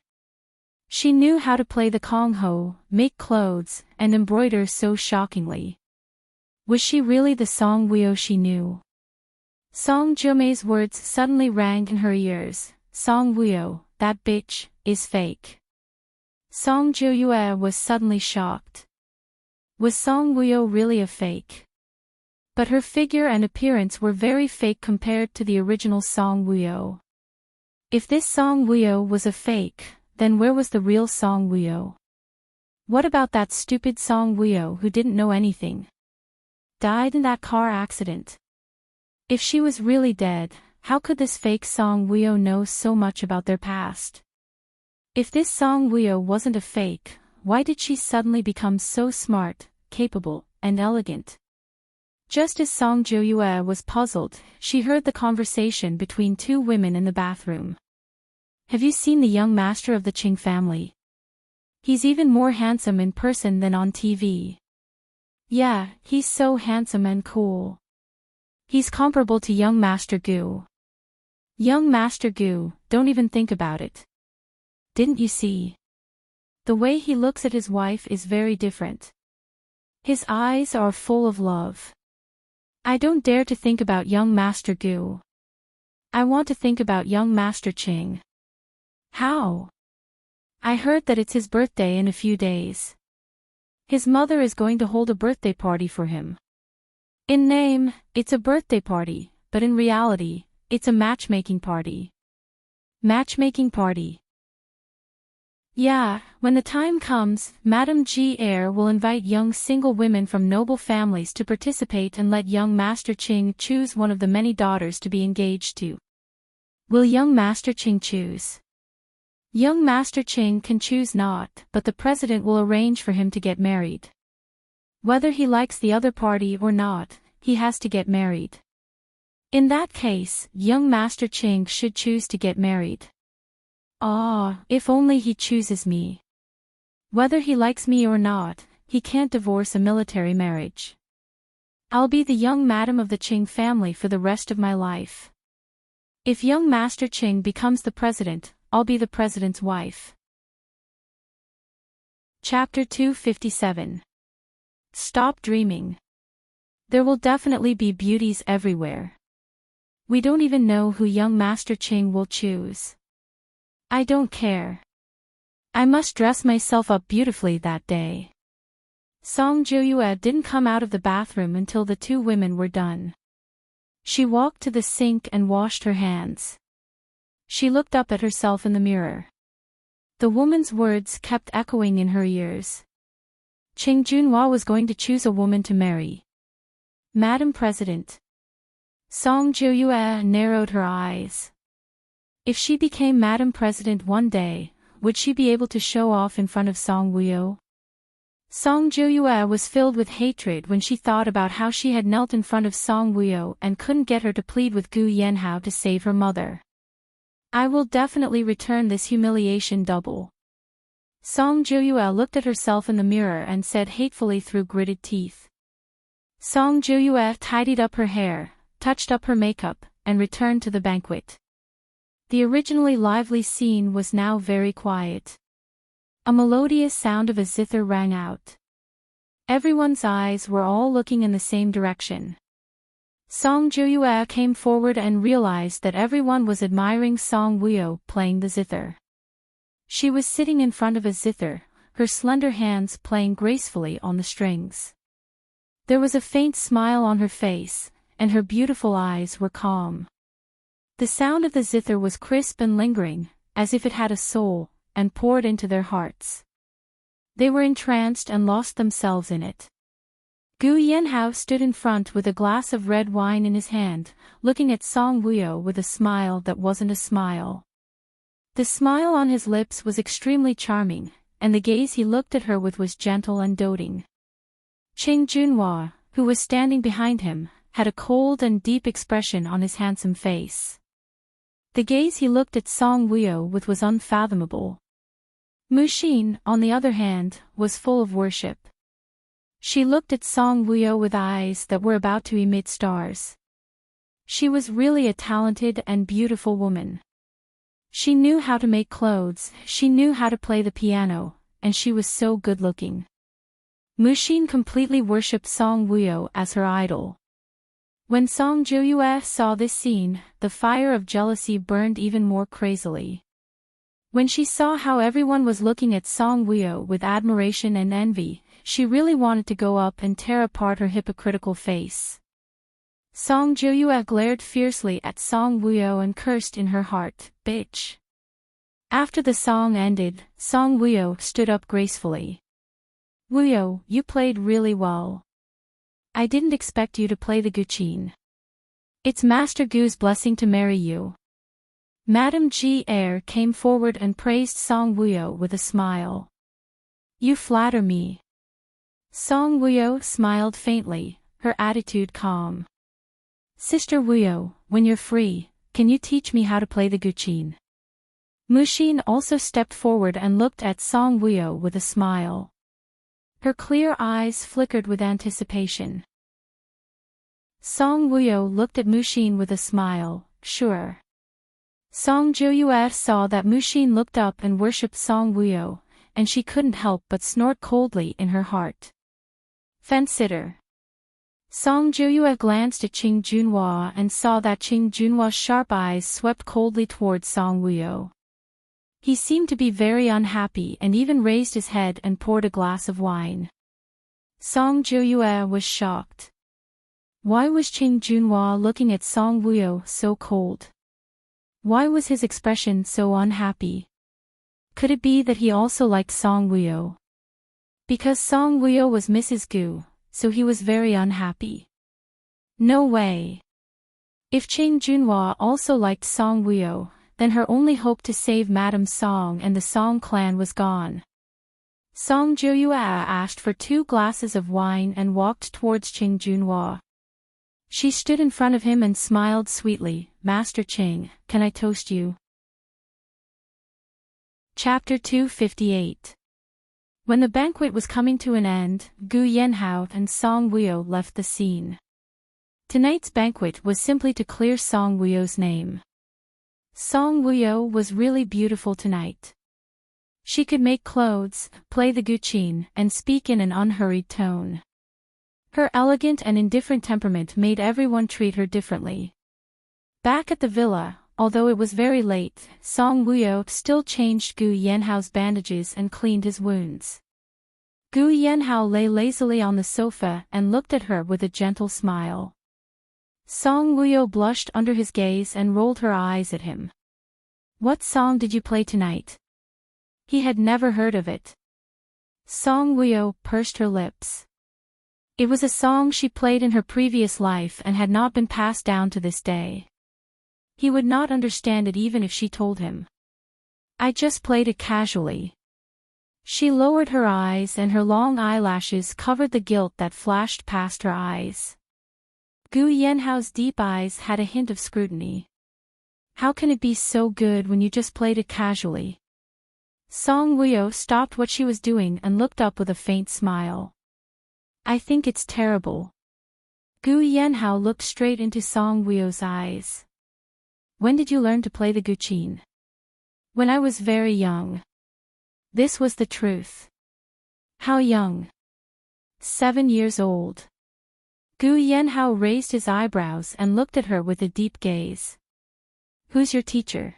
She knew how to play the kongho, make clothes, and embroider so shockingly. Was she really the Song Wuyo she knew? Song Jiumei's words suddenly rang in her ears. Song Wuyo, that bitch, is fake. Song Jiuyue was suddenly shocked. Was Song Wuyo really a fake? But her figure and appearance were very fake compared to the original Song Wuyo. If this Song Wuyo was a fake, then where was the real Song Wuyo? What about that stupid Song Wuyo who didn't know anything? Died in that car accident. If she was really dead, how could this fake Song Wuyo know so much about their past? If this Song Woo wasn't a fake, why did she suddenly become so smart, capable, and elegant? Just as Song Joyue was puzzled, she heard the conversation between two women in the bathroom. Have you seen the young master of the Qing family? He's even more handsome in person than on TV. Yeah, he's so handsome and cool. He's comparable to young Master Gu. Young Master Gu, don't even think about it. Didn't you see? The way he looks at his wife is very different. His eyes are full of love. I don't dare to think about young Master Gu. I want to think about young Master Qing. How? I heard that it's his birthday in a few days. His mother is going to hold a birthday party for him. In name, it's a birthday party, but in reality, it's a matchmaking party. Matchmaking party. Yeah, when the time comes, Madame G Heir will invite young single women from noble families to participate and let young Master Qing choose one of the many daughters to be engaged to. Will young Master Qing choose? Young Master Qing can choose not, but the president will arrange for him to get married. Whether he likes the other party or not, he has to get married. In that case, young Master Qing should choose to get married. Ah, if only he chooses me. Whether he likes me or not, he can't divorce a military marriage. I'll be the young madam of the Qing family for the rest of my life. If young Master Qing becomes the president, I'll be the president's wife. Chapter 257. Stop dreaming. There will definitely be beauties everywhere. We don't even know who young Master Qing will choose. I don't care. I must dress myself up beautifully that day. Song Joyue didn't come out of the bathroom until the two women were done. She walked to the sink and washed her hands. She looked up at herself in the mirror. The woman's words kept echoing in her ears. Qing Junhua was going to choose a woman to marry. Madam President. Song Joyue narrowed her eyes. If she became Madam President one day, would she be able to show off in front of Song Woo? Song Joyue was filled with hatred when she thought about how she had knelt in front of Song Woo and couldn't get her to plead with Gu Yanhao to save her mother. I will definitely return this humiliation double. Song Joyue looked at herself in the mirror and said hatefully through gritted teeth. Song Joyue tidied up her hair, touched up her makeup, and returned to the banquet. The originally lively scene was now very quiet. A melodious sound of a zither rang out. Everyone's eyes were all looking in the same direction. Song Joyue came forward and realized that everyone was admiring Song Woo playing the zither. She was sitting in front of a zither, her slender hands playing gracefully on the strings. There was a faint smile on her face, and her beautiful eyes were calm. The sound of the zither was crisp and lingering, as if it had a soul, and poured into their hearts. They were entranced and lost themselves in it. Gu Yanhao stood in front with a glass of red wine in his hand, looking at Song Woo with a smile that wasn't a smile. The smile on his lips was extremely charming, and the gaze he looked at her with was gentle and doting. Qing Junhua, who was standing behind him, had a cold and deep expression on his handsome face. The gaze he looked at Song Woo with was unfathomable. Mu Xin, on the other hand, was full of worship. She looked at Song Woo with eyes that were about to emit stars. She was really a talented and beautiful woman. She knew how to make clothes, she knew how to play the piano, and she was so good-looking. Mu Xin completely worshipped Song Woo as her idol. When Song Joyue saw this scene, the fire of jealousy burned even more crazily. When she saw how everyone was looking at Song Woo with admiration and envy, she really wanted to go up and tear apart her hypocritical face. Song Joyue glared fiercely at Song Woo and cursed in her heart, "Bitch." After the song ended, Song Woo stood up gracefully. "Woo, you played really well. I didn't expect you to play the guqin. It's Master Gu's blessing to marry you. Madame G. Air came forward and praised Song Wuyo with a smile. You flatter me. Song Wuyo smiled faintly, her attitude calm. Sister Wuyo, when you're free, can you teach me how to play the guqin? Mushin also stepped forward and looked at Song Wuyo with a smile. Her clear eyes flickered with anticipation. Song Wuyo looked at Mushin with a smile, sure. Song Joyue saw that Mushin looked up and worshipped Song Wuyo, and she couldn't help but snort coldly in her heart. Fence-sitter. Song Joyue glanced at Qing Junhua and saw that Qing Junhua's sharp eyes swept coldly towards Song Wuyo. He seemed to be very unhappy and even raised his head and poured a glass of wine. Song Joyue was shocked. Why was Qing Junhua looking at Song Wuyo so cold? Why was his expression so unhappy? Could it be that he also liked Song Wuyo? Because Song Wuyo was Mrs. Gu, so he was very unhappy. No way. If Qing Junhua also liked Song Wuyo, then her only hope to save Madame Song and the Song clan was gone. Song Joyue asked for 2 glasses of wine and walked towards Qing Junhua. She stood in front of him and smiled sweetly. Master Qing, can I toast you? Chapter 258. When the banquet was coming to an end, Gu Yanhao and Song Wuyo left the scene. Tonight's banquet was simply to clear Song Wuyo's name. Song Wuyo was really beautiful tonight. She could make clothes, play the guqin, and speak in an unhurried tone. Her elegant and indifferent temperament made everyone treat her differently. Back at the villa, although it was very late, Song Wuyo still changed Gu Yanhao's bandages and cleaned his wounds. Gu Yanhao lay lazily on the sofa and looked at her with a gentle smile. Song Wuyo blushed under his gaze and rolled her eyes at him. What song did you play tonight? He had never heard of it. Song Wuyo pursed her lips. It was a song she played in her previous life and had not been passed down to this day. He would not understand it even if she told him. I just played it casually. She lowered her eyes and her long eyelashes covered the guilt that flashed past her eyes. Gu Yanhao's deep eyes had a hint of scrutiny. How can it be so good when you just played it casually? Song Wuyo stopped what she was doing and looked up with a faint smile. I think it's terrible. Gu Yanhao looked straight into Song Wuyo's eyes. When did you learn to play the guqin? When I was very young. This was the truth. How young? 7 years old. Gu Yanhao raised his eyebrows and looked at her with a deep gaze. Who's your teacher?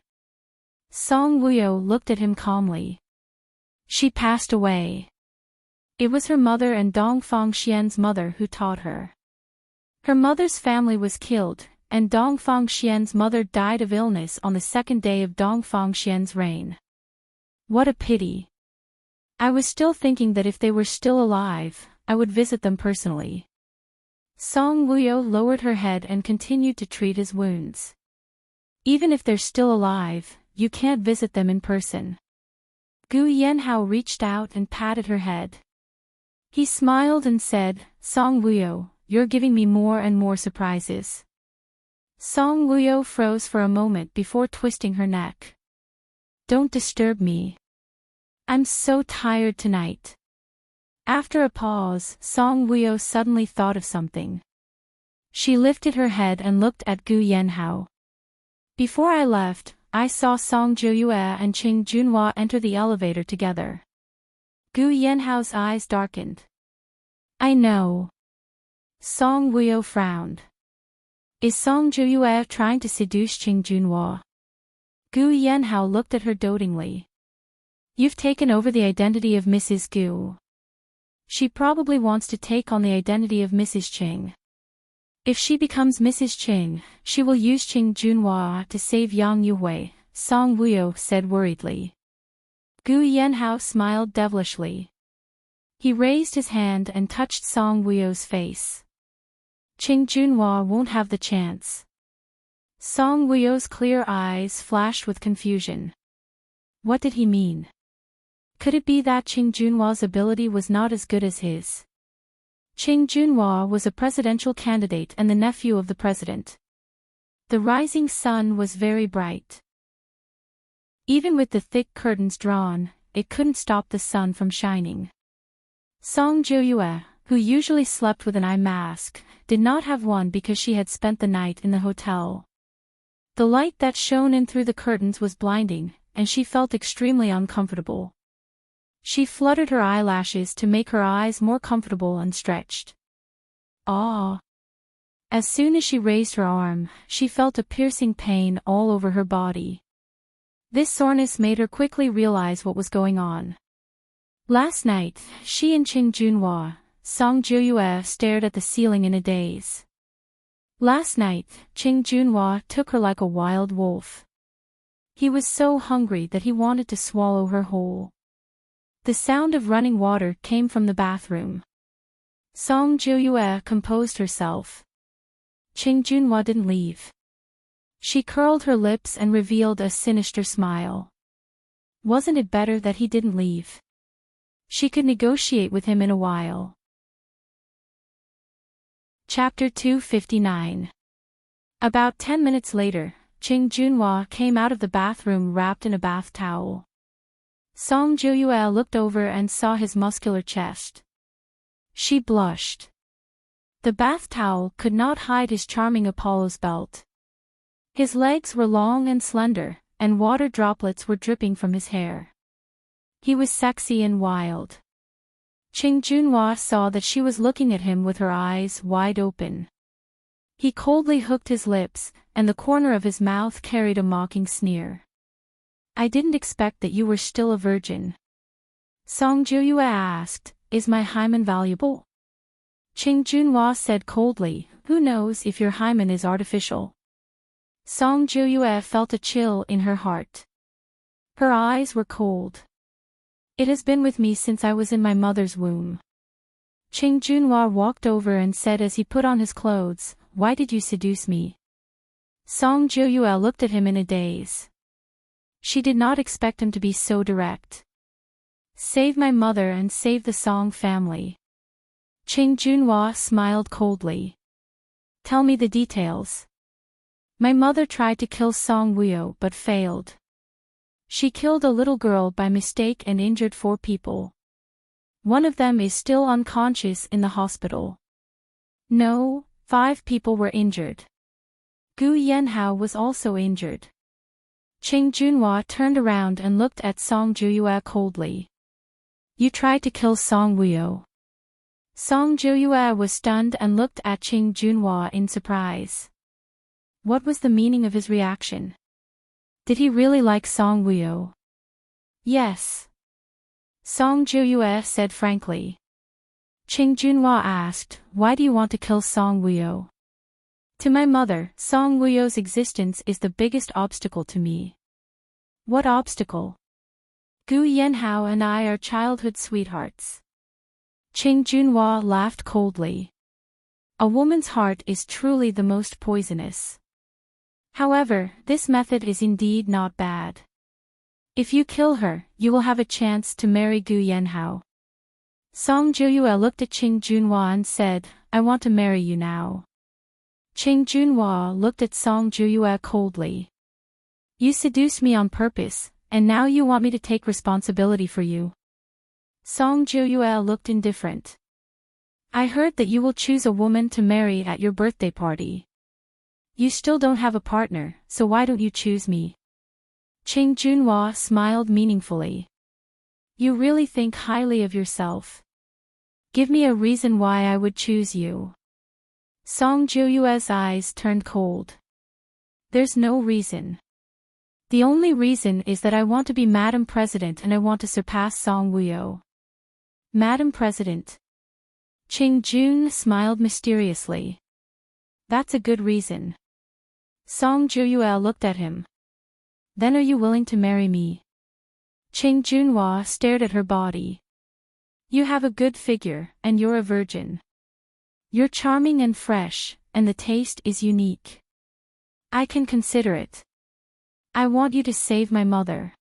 Song Wuyo looked at him calmly. She passed away. It was her mother and Dong Fangxian's mother who taught her. Her mother's family was killed, and Dong Fangxian's mother died of illness on the 2nd day of Dong Fangxian's reign. What a pity. I was still thinking that if they were still alive, I would visit them personally. Song Wuyo lowered her head and continued to treat his wounds. Even if they're still alive, you can't visit them in person. Gu Yanhao reached out and patted her head. He smiled and said, Song Wuyo, you're giving me more and more surprises. Song Wuyo froze for a moment before twisting her neck. Don't disturb me. I'm so tired tonight. After a pause, Song Wuyo suddenly thought of something. She lifted her head and looked at Gu Yanhao. Before I left, I saw Song Joyue and Qing Junhua enter the elevator together. Gu Yanhao's eyes darkened. I know. Song Wuyo frowned. Is Song Joyue trying to seduce Qing Junhua? Gu Yanhao looked at her dotingly. You've taken over the identity of Mrs. Gu. She probably wants to take on the identity of Mrs. Qing. If she becomes Mrs. Qing, she will use Qing Junhua to save Yang Yuhui, Song Wuyo said worriedly. Gu Yanhao smiled devilishly. He raised his hand and touched Song Wuyo's face. Qing Junhua won't have the chance. Song Wuyo's clear eyes flashed with confusion. What did he mean? Could it be that Ching Junhua's ability was not as good as his? Ching Junhua was a presidential candidate and the nephew of the president. The rising sun was very bright. Even with the thick curtains drawn, it couldn't stop the sun from shining. Song Jiuyue, who usually slept with an eye mask, did not have one because she had spent the night in the hotel. The light that shone in through the curtains was blinding, and she felt extremely uncomfortable. She fluttered her eyelashes to make her eyes more comfortable and stretched. Ah! As soon as she raised her arm, she felt a piercing pain all over her body. This soreness made her quickly realize what was going on. Last night, she and Ching Junhua, Song Jiuyue stared at the ceiling in a daze. Last night, Ching Junhua took her like a wild wolf. He was so hungry that he wanted to swallow her whole. The sound of running water came from the bathroom. Song Jiuyue composed herself. Ching Junhua didn't leave. She curled her lips and revealed a sinister smile. Wasn't it better that he didn't leave? She could negotiate with him in a while. Chapter 259. About 10 minutes later, Ching Junhua came out of the bathroom wrapped in a bath towel. Song Jiuyue looked over and saw his muscular chest. She blushed. The bath towel could not hide his charming Apollo's belt. His legs were long and slender, and water droplets were dripping from his hair. He was sexy and wild. Ching Junhua saw that she was looking at him with her eyes wide open. He coldly hooked his lips, and the corner of his mouth carried a mocking sneer. I didn't expect that you were still a virgin. Song Jiuyue asked, Is my hymen valuable? Ching Junhua said coldly, Who knows if your hymen is artificial? Song Jiuyue felt a chill in her heart. Her eyes were cold. It has been with me since I was in my mother's womb. Ching Junhua walked over and said as he put on his clothes, Why did you seduce me? Song Jiuyue looked at him in a daze. She did not expect him to be so direct. Save my mother and save the Song family. Ching Junhua smiled coldly. Tell me the details. My mother tried to kill Song Wuyo but failed. She killed a little girl by mistake and injured 4 people. One of them is still unconscious in the hospital. No, 5 people were injured. Gu Yanhao was also injured. Ching Junhua turned around and looked at Song Jiuyue coldly. You tried to kill Song Wuyo. Song Jiuyue was stunned and looked at Ching Junhua in surprise. What was the meaning of his reaction? Did he really like Song Wuyo? Yes. Song Jiuyue said frankly. Ching Junhua asked, Why do you want to kill Song Wuyo? To my mother, Song Wuyo's existence is the biggest obstacle to me. What obstacle? Gu Yanhao and I are childhood sweethearts. Ching Junhua laughed coldly. A woman's heart is truly the most poisonous. However, this method is indeed not bad. If you kill her, you will have a chance to marry Gu Yanhao. Song Jiuyue looked at Ching Junhua and said, I want to marry you now. Ching Junhua looked at Song Jiuyue coldly. You seduced me on purpose, and now you want me to take responsibility for you. Song Jiuyue looked indifferent. I heard that you will choose a woman to marry at your birthday party. You still don't have a partner, so why don't you choose me? Ching Junhua smiled meaningfully. You really think highly of yourself. Give me a reason why I would choose you. Song Jiuyue's eyes turned cold. There's no reason. The only reason is that I want to be Madam President and I want to surpass Song Wuyo. Madam President. Ching Jun smiled mysteriously. That's a good reason. Song Jiuyue looked at him. Then are you willing to marry me? Ching Junhua stared at her body. You have a good figure, and you're a virgin. You're charming and fresh, and the taste is unique. I can consider it. I want you to save my mother.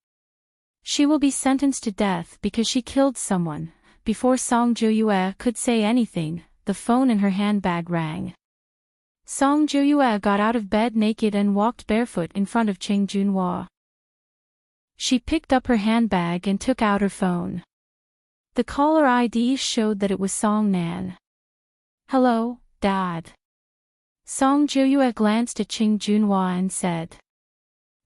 She will be sentenced to death because she killed someone. Before Song Joyue could say anything, the phone in her handbag rang. Song Joyue got out of bed naked and walked barefoot in front of Cheng Junhua. She picked up her handbag and took out her phone. The caller ID showed that it was Song Nan. Hello, Dad. Song Joyue glanced at Cheng Junhua and said.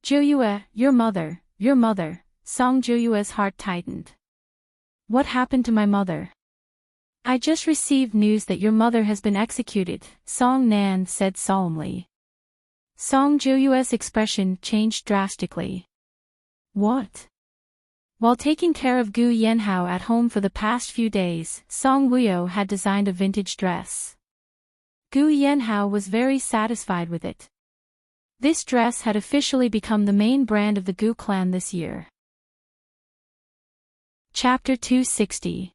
Joyue, your mother. Song Joyue's heart tightened. What happened to my mother? I just received news that your mother has been executed, Song Nan said solemnly. Song Joyue's expression changed drastically. What? While taking care of Gu Yanhao at home for the past few days, Song Wuyo had designed a vintage dress. Gu Yanhao was very satisfied with it. This dress had officially become the main brand of the Gu clan this year. Chapter 260.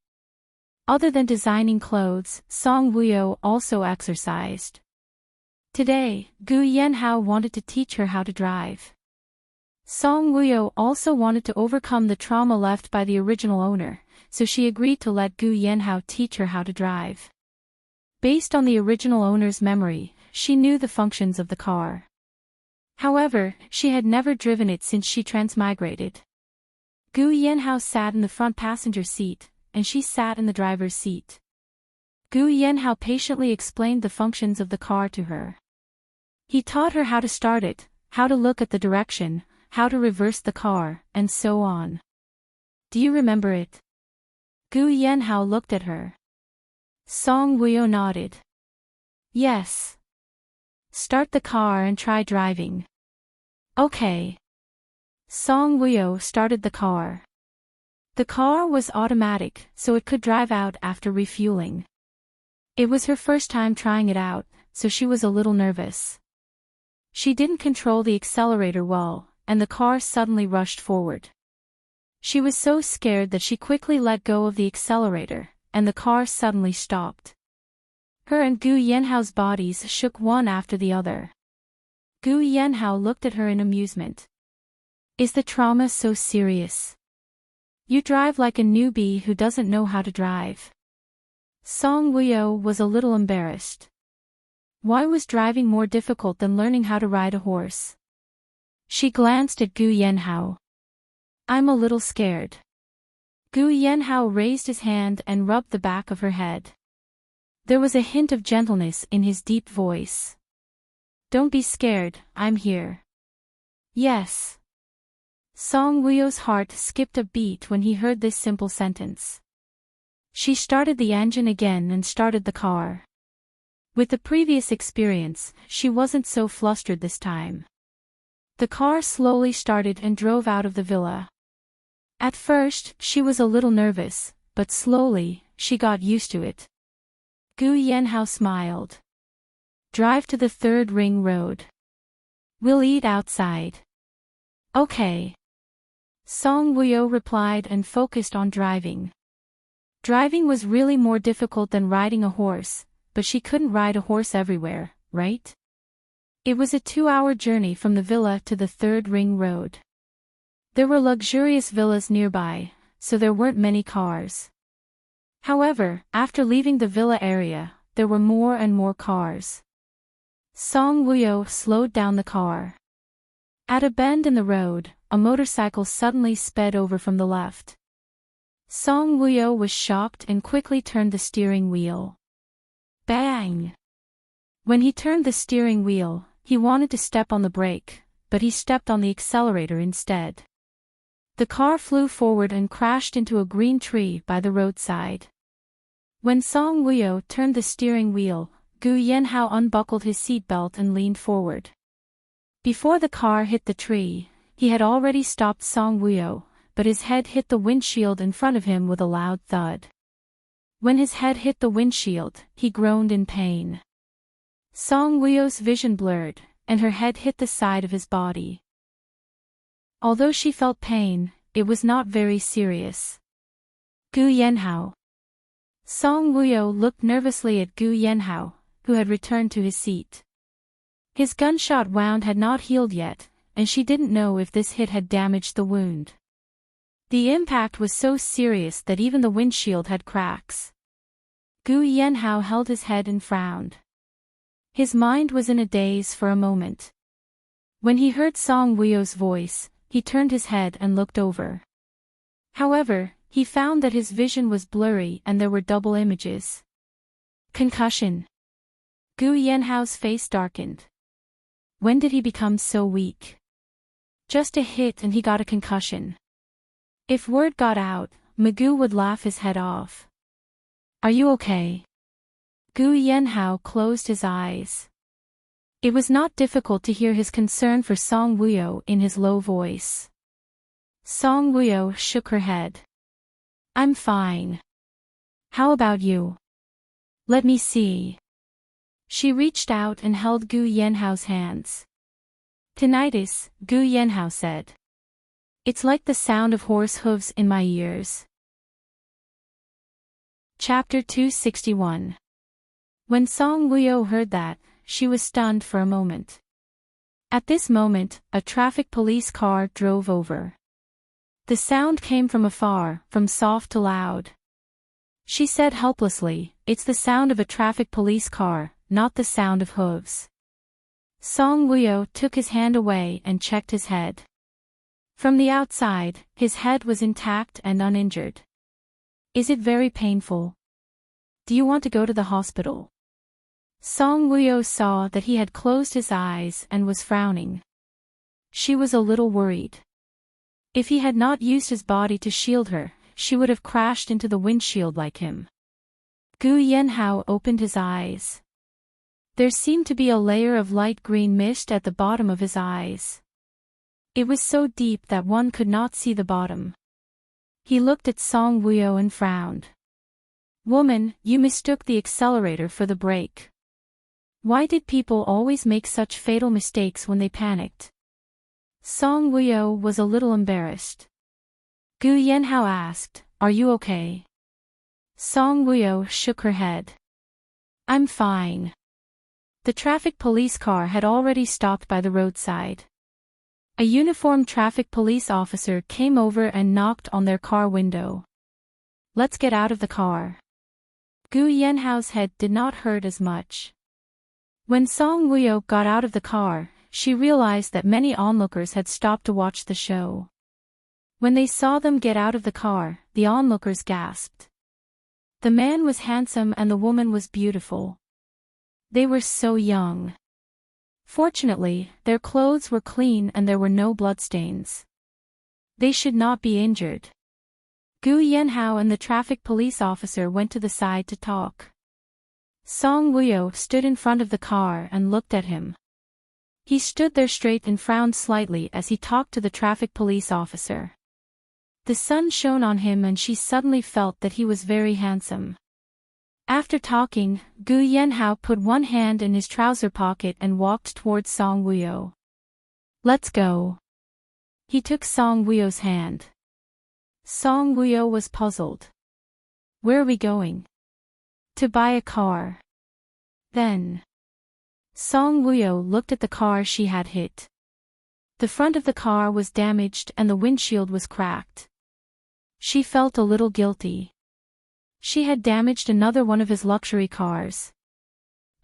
Other than designing clothes, Song Wuyo also exercised. Today, Gu Yanhao wanted to teach her how to drive. Song Wuyo also wanted to overcome the trauma left by the original owner, so she agreed to let Gu Yanhao teach her how to drive. Based on the original owner's memory, she knew the functions of the car. However, she had never driven it since she transmigrated. Gu Yanhao sat in the front passenger seat, and she sat in the driver's seat. Gu Yanhao patiently explained the functions of the car to her. He taught her how to start it, how to look at the direction, how to reverse the car, and so on. Do you remember it? Gu Yanhao looked at her. Song Wuyo nodded. Yes. Start the car and try driving. Okay. Song Wuyo started the car. The car was automatic, so it could drive out after refueling. It was her first time trying it out, so she was a little nervous. She didn't control the accelerator well, and the car suddenly rushed forward. She was so scared that she quickly let go of the accelerator, and the car suddenly stopped. Her and Gu Yanhao's bodies shook one after the other. Gu Yanhao looked at her in amusement. Is the trauma so serious? You drive like a newbie who doesn't know how to drive. Song Wuyo was a little embarrassed. Why was driving more difficult than learning how to ride a horse? She glanced at Gu Yanhao. I'm a little scared. Gu Yanhao raised his hand and rubbed the back of her head. There was a hint of gentleness in his deep voice. Don't be scared, I'm here. Yes. Song Wuyo's heart skipped a beat when he heard this simple sentence. She started the engine again and started the car. With the previous experience, she wasn't so flustered this time. The car slowly started and drove out of the villa. At first, she was a little nervous, but slowly, she got used to it. Gu Yanhao smiled. Drive to the 3rd ring road. We'll eat outside. Okay. Song Wuyo replied and focused on driving. Driving was really more difficult than riding a horse, but she couldn't ride a horse everywhere, right? It was a 2-hour journey from the villa to the 3rd ring road. There were luxurious villas nearby, so there weren't many cars. However, after leaving the villa area, there were more and more cars. Song Wuyo slowed down the car. At a bend in the road, a motorcycle suddenly sped over from the left. Song Wuyo was shocked and quickly turned the steering wheel. Bang! When he turned the steering wheel, he wanted to step on the brake, but he stepped on the accelerator instead. The car flew forward and crashed into a green tree by the roadside. When Song Wuyo turned the steering wheel, Gu Yanhao unbuckled his seatbelt and leaned forward. Before the car hit the tree, he had already stopped Song Wuyo, but his head hit the windshield in front of him with a loud thud. When his head hit the windshield, he groaned in pain. Song Wuyo's vision blurred, and her head hit the side of his body. Although she felt pain, it was not very serious. Gu Yanhao. Song Wuyo looked nervously at Gu Yanhao, who had returned to his seat. His gunshot wound had not healed yet, and she didn't know if this hit had damaged the wound. The impact was so serious that even the windshield had cracks. Gu Yanhao held his head and frowned. His mind was in a daze for a moment. When he heard Song Wuyo's voice, he turned his head and looked over. However, he found that his vision was blurry and there were double images. Concussion. Gu Yanhao's face darkened. When did he become so weak? Just a hit and he got a concussion. If word got out, Magoo would laugh his head off. Are you okay? Gu Yanhao closed his eyes. It was not difficult to hear his concern for Song Wuyo in his low voice. Song Wuyo shook her head. I'm fine. How about you? Let me see. She reached out and held Gu Yanhao's hands. Tinnitus, Gu Yanhao said. It's like the sound of horse hooves in my ears. Chapter 261. When Song Wuyo heard that, she was stunned for a moment. At this moment, a traffic police car drove over. The sound came from afar, from soft to loud. She said helplessly, "It's the sound of a traffic police car, not the sound of hooves." Song Wuyo took his hand away and checked his head. From the outside, his head was intact and uninjured. Is it very painful? Do you want to go to the hospital? Song Wuyo saw that he had closed his eyes and was frowning. She was a little worried. If he had not used his body to shield her, she would have crashed into the windshield like him. Gu Yanhao opened his eyes. There seemed to be a layer of light green mist at the bottom of his eyes. It was so deep that one could not see the bottom. He looked at Song Wuyo and frowned. Woman, you mistook the accelerator for the brake. Why did people always make such fatal mistakes when they panicked? Song Wuyo was a little embarrassed. Gu Yanhao asked, "Are you okay?" Song Wuyo shook her head. I'm fine. The traffic police car had already stopped by the roadside. A uniformed traffic police officer came over and knocked on their car window. Let's get out of the car. Gu Yanhao's head did not hurt as much. When Song Wuyo got out of the car, she realized that many onlookers had stopped to watch the show. When they saw them get out of the car, the onlookers gasped. The man was handsome and the woman was beautiful. They were so young. Fortunately, their clothes were clean and there were no bloodstains. They should not be injured. Gu Yanhao and the traffic police officer went to the side to talk. Song Wuyo stood in front of the car and looked at him. He stood there straight and frowned slightly as he talked to the traffic police officer. The sun shone on him and she suddenly felt that he was very handsome. After talking, Gu Yanhao put one hand in his trouser pocket and walked towards Song Wuyo. Let's go. He took Song Wuyo's hand. Song Wuyo was puzzled. Where are we going? To buy a car. Then. Song Wuyo looked at the car she had hit. The front of the car was damaged and the windshield was cracked. She felt a little guilty. She had damaged another one of his luxury cars.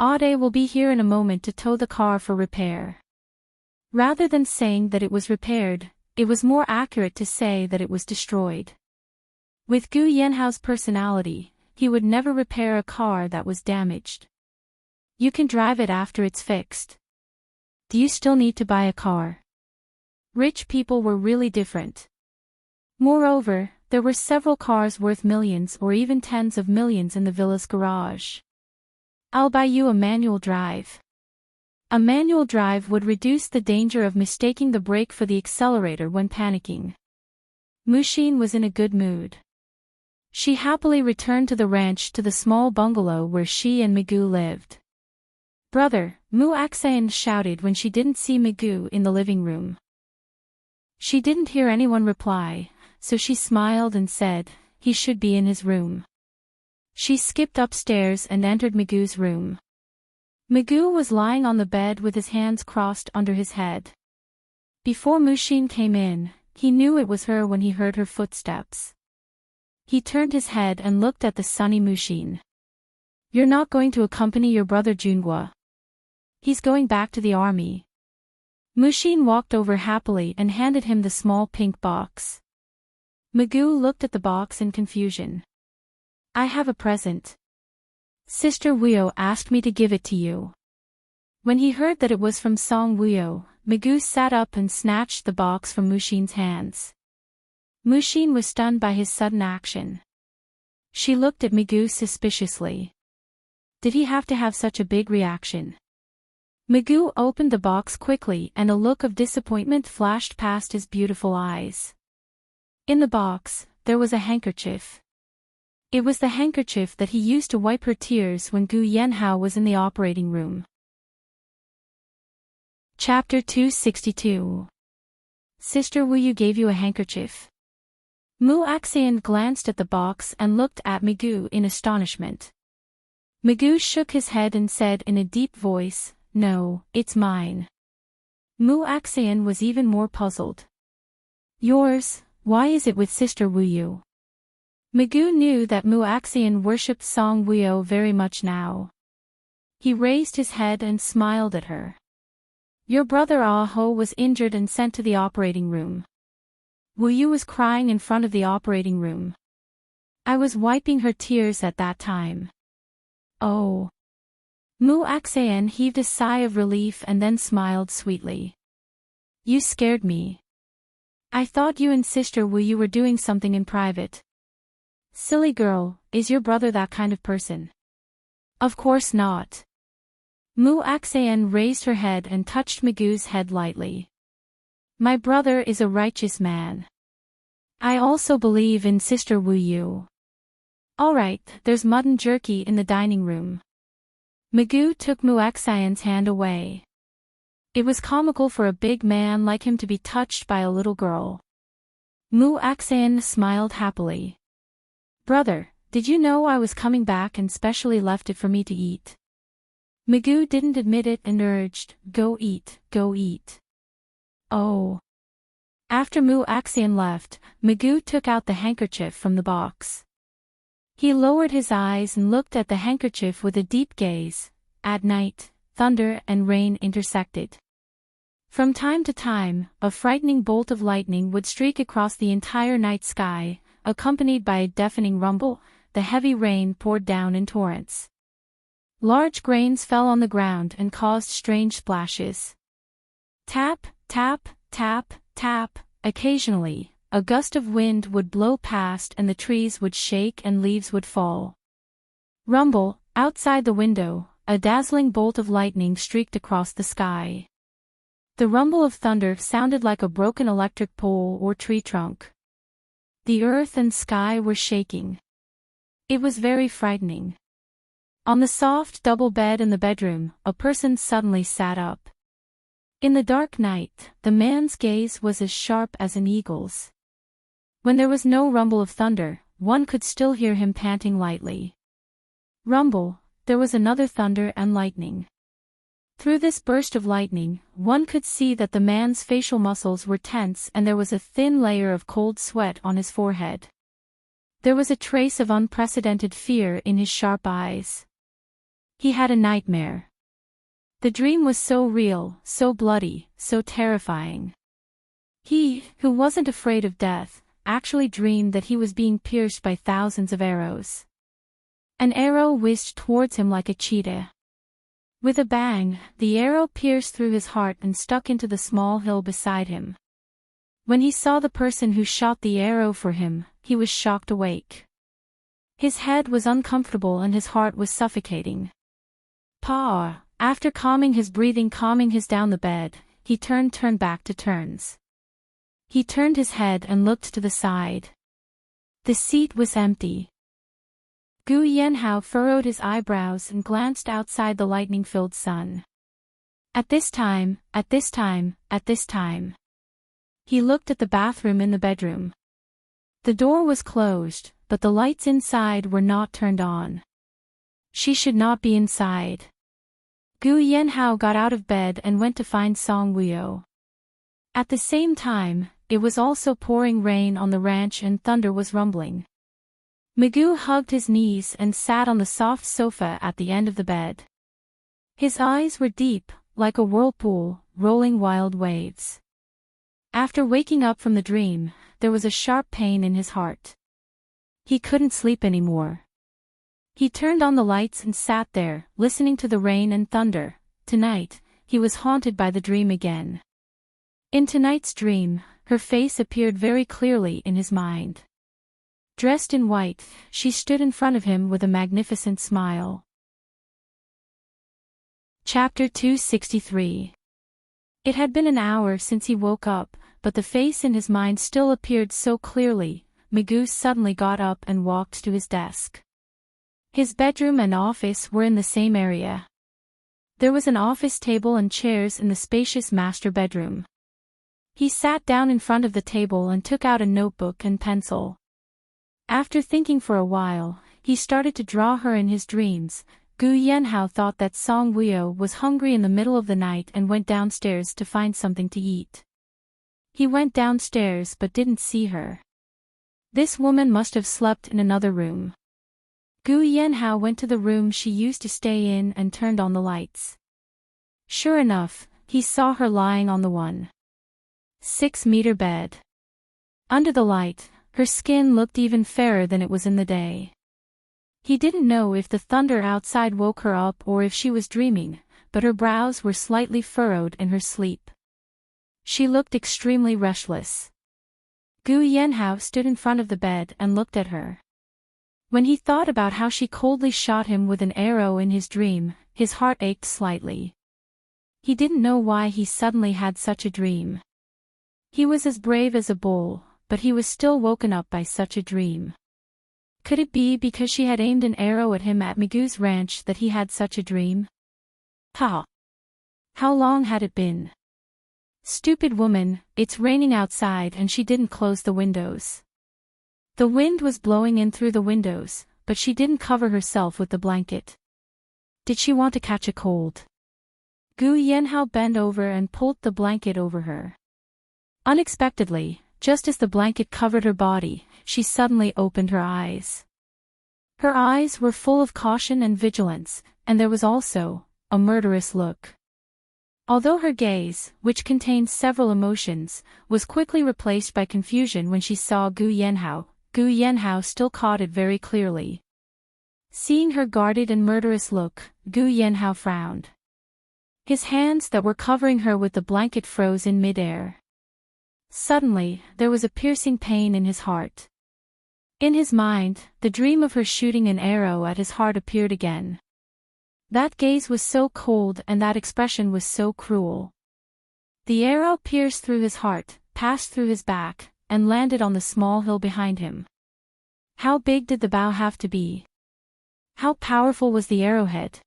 Ade will be here in a moment to tow the car for repair. Rather than saying that it was repaired, it was more accurate to say that it was destroyed. With Gu Yanhao's personality, he would never repair a car that was damaged. You can drive it after it's fixed. Do you still need to buy a car? Rich people were really different. Moreover, there were several cars worth millions or even tens of millions in the villa's garage. I'll buy you a manual drive. A manual drive would reduce the danger of mistaking the brake for the accelerator when panicking. Mushin was in a good mood. She happily returned to the ranch to the small bungalow where she and Magoo lived. Brother, Mu Aksayan shouted when she didn't see Magoo in the living room. She didn't hear anyone reply, so she smiled and said, he should be in his room. She skipped upstairs and entered Magoo's room. Magoo was lying on the bed with his hands crossed under his head. Before Mushin came in, he knew it was her when he heard her footsteps. He turned his head and looked at the sunny Mushin. "You're not going to accompany your brother Junhwa. He's going back to the army." Mushin walked over happily and handed him the small pink box. Magoo looked at the box in confusion. "I have a present. Sister Wuyo asked me to give it to you." When he heard that it was from Song Wuyo, Magoo sat up and snatched the box from Mushin's hands. Mushin was stunned by his sudden action. She looked at Magoo suspiciously. Did he have to have such a big reaction? Magoo opened the box quickly and a look of disappointment flashed past his beautiful eyes. In the box, there was a handkerchief. It was the handkerchief that he used to wipe her tears when Gu Yanhao was in the operating room. Chapter 262. Sister Wuyu gave you a handkerchief. Mu Axian glanced at the box and looked at Magoo in astonishment. Magoo shook his head and said in a deep voice, "No, it's mine." Mu Axian was even more puzzled. "Yours? Why is it with Sister Wuyu?" Magoo knew that Mu Axian worshipped Song Wuyo very much now. He raised his head and smiled at her. "Your brother Ah-ho was injured and sent to the operating room. Wuyu was crying in front of the operating room. I was wiping her tears at that time." "Oh." Mu Axian heaved a sigh of relief and then smiled sweetly. "You scared me. I thought you and Sister Wuyu were doing something in private." "Silly girl, is your brother that kind of person?" "Of course not." Mu Axian raised her head and touched Magoo's head lightly. "My brother is a righteous man. I also believe in Sister Wuyu." "Alright, there's mutton jerky in the dining room." Magoo took Mu Axian's hand away. It was comical for a big man like him to be touched by a little girl. Mu Axian smiled happily. "Brother, did you know I was coming back and specially left it for me to eat?" Magoo didn't admit it and urged, "Go eat, go eat." "Oh." After Mu Axian left, Magoo took out the handkerchief from the box. He lowered his eyes and looked at the handkerchief with a deep gaze. At night, thunder and rain intersected. From time to time, a frightening bolt of lightning would streak across the entire night sky, accompanied by a deafening rumble. The heavy rain poured down in torrents. Large grains fell on the ground and caused strange splashes. Tap, tap, tap, tap. Occasionally, a gust of wind would blow past and the trees would shake and leaves would fall. Rumble, outside the window, a dazzling bolt of lightning streaked across the sky. The rumble of thunder sounded like a broken electric pole or tree trunk. The earth and sky were shaking. It was very frightening. On the soft double bed in the bedroom, a person suddenly sat up. In the dark night, the man's gaze was as sharp as an eagle's. When there was no rumble of thunder, one could still hear him panting lightly. Rumble, there was another thunder and lightning. Through this burst of lightning, one could see that the man's facial muscles were tense and there was a thin layer of cold sweat on his forehead. There was a trace of unprecedented fear in his sharp eyes. He had a nightmare. The dream was so real, so bloody, so terrifying. He, who wasn't afraid of death, actually dreamed that he was being pierced by thousands of arrows. An arrow whizzed towards him like a cheetah. With a bang, the arrow pierced through his heart and stuck into the small hill beside him. When he saw the person who shot the arrow for him, he was shocked awake. His head was uncomfortable and his heart was suffocating. After calming his breathing, calming his down the bed, he turned back to turns. He turned his head and looked to the side. The seat was empty. Gu Yanhao furrowed his eyebrows and glanced outside the lightning-filled sun. At this time. He looked at the bathroom in the bedroom. The door was closed, but the lights inside were not turned on. She should not be inside. Gu Yanhao got out of bed and went to find Song Wuyo. At the same time, it was also pouring rain on the ranch and thunder was rumbling. Magoo hugged his knees and sat on the soft sofa at the end of the bed. His eyes were deep, like a whirlpool, rolling wild waves. After waking up from the dream, there was a sharp pain in his heart. He couldn't sleep anymore. He turned on the lights and sat there, listening to the rain and thunder. Tonight, he was haunted by the dream again. In tonight's dream, her face appeared very clearly in his mind. Dressed in white, she stood in front of him with a magnificent smile. Chapter 263. It had been an hour since he woke up, but the face in his mind still appeared so clearly. Magoo suddenly got up and walked to his desk. His bedroom and office were in the same area. There was an office table and chairs in the spacious master bedroom. He sat down in front of the table and took out a notebook and pencil. After thinking for a while, he started to draw her in his dreams. Gu Yanhao thought that Song Wuyo was hungry in the middle of the night and went downstairs to find something to eat. He went downstairs but didn't see her. This woman must have slept in another room. Gu Yanhao went to the room she used to stay in and turned on the lights. Sure enough, he saw her lying on the 1.6-meter bed. Under the light, her skin looked even fairer than it was in the day. He didn't know if the thunder outside woke her up or if she was dreaming, but her brows were slightly furrowed in her sleep. She looked extremely restless. Gu Yanhao stood in front of the bed and looked at her. When he thought about how she coldly shot him with an arrow in his dream, his heart ached slightly. He didn't know why he suddenly had such a dream. He was as brave as a bull, but he was still woken up by such a dream. Could it be because she had aimed an arrow at him at Magoo's ranch that he had such a dream? Ha! How long had it been? Stupid woman, it's raining outside and she didn't close the windows. The wind was blowing in through the windows, but she didn't cover herself with the blanket. Did she want to catch a cold? Gu Yanhao bent over and pulled the blanket over her. Unexpectedly, just as the blanket covered her body, she suddenly opened her eyes. Her eyes were full of caution and vigilance, and there was also a murderous look. Although her gaze, which contained several emotions, was quickly replaced by confusion when she saw Gu Yanhao still caught it very clearly. Seeing her guarded and murderous look, Gu Yanhao frowned. His hands that were covering her with the blanket froze in midair. Suddenly, there was a piercing pain in his heart. In his mind, the dream of her shooting an arrow at his heart appeared again. That gaze was so cold and that expression was so cruel. The arrow pierced through his heart, passed through his back, and landed on the small hill behind him. How big did the bow have to be? How powerful was the arrowhead?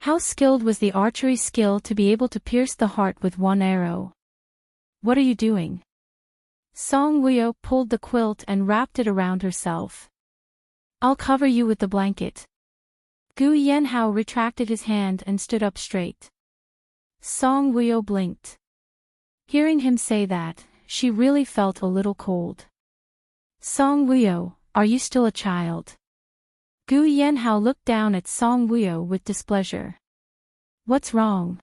How skilled was the archery skill to be able to pierce the heart with one arrow? What are you doing? Song Wuyo pulled the quilt and wrapped it around herself. I'll cover you with the blanket. Gu Yanhao retracted his hand and stood up straight. Song Wuyo blinked. Hearing him say that, she really felt a little cold. Song Wuyo, are you still a child? Gu Yanhao looked down at Song Wuyo with displeasure. What's wrong?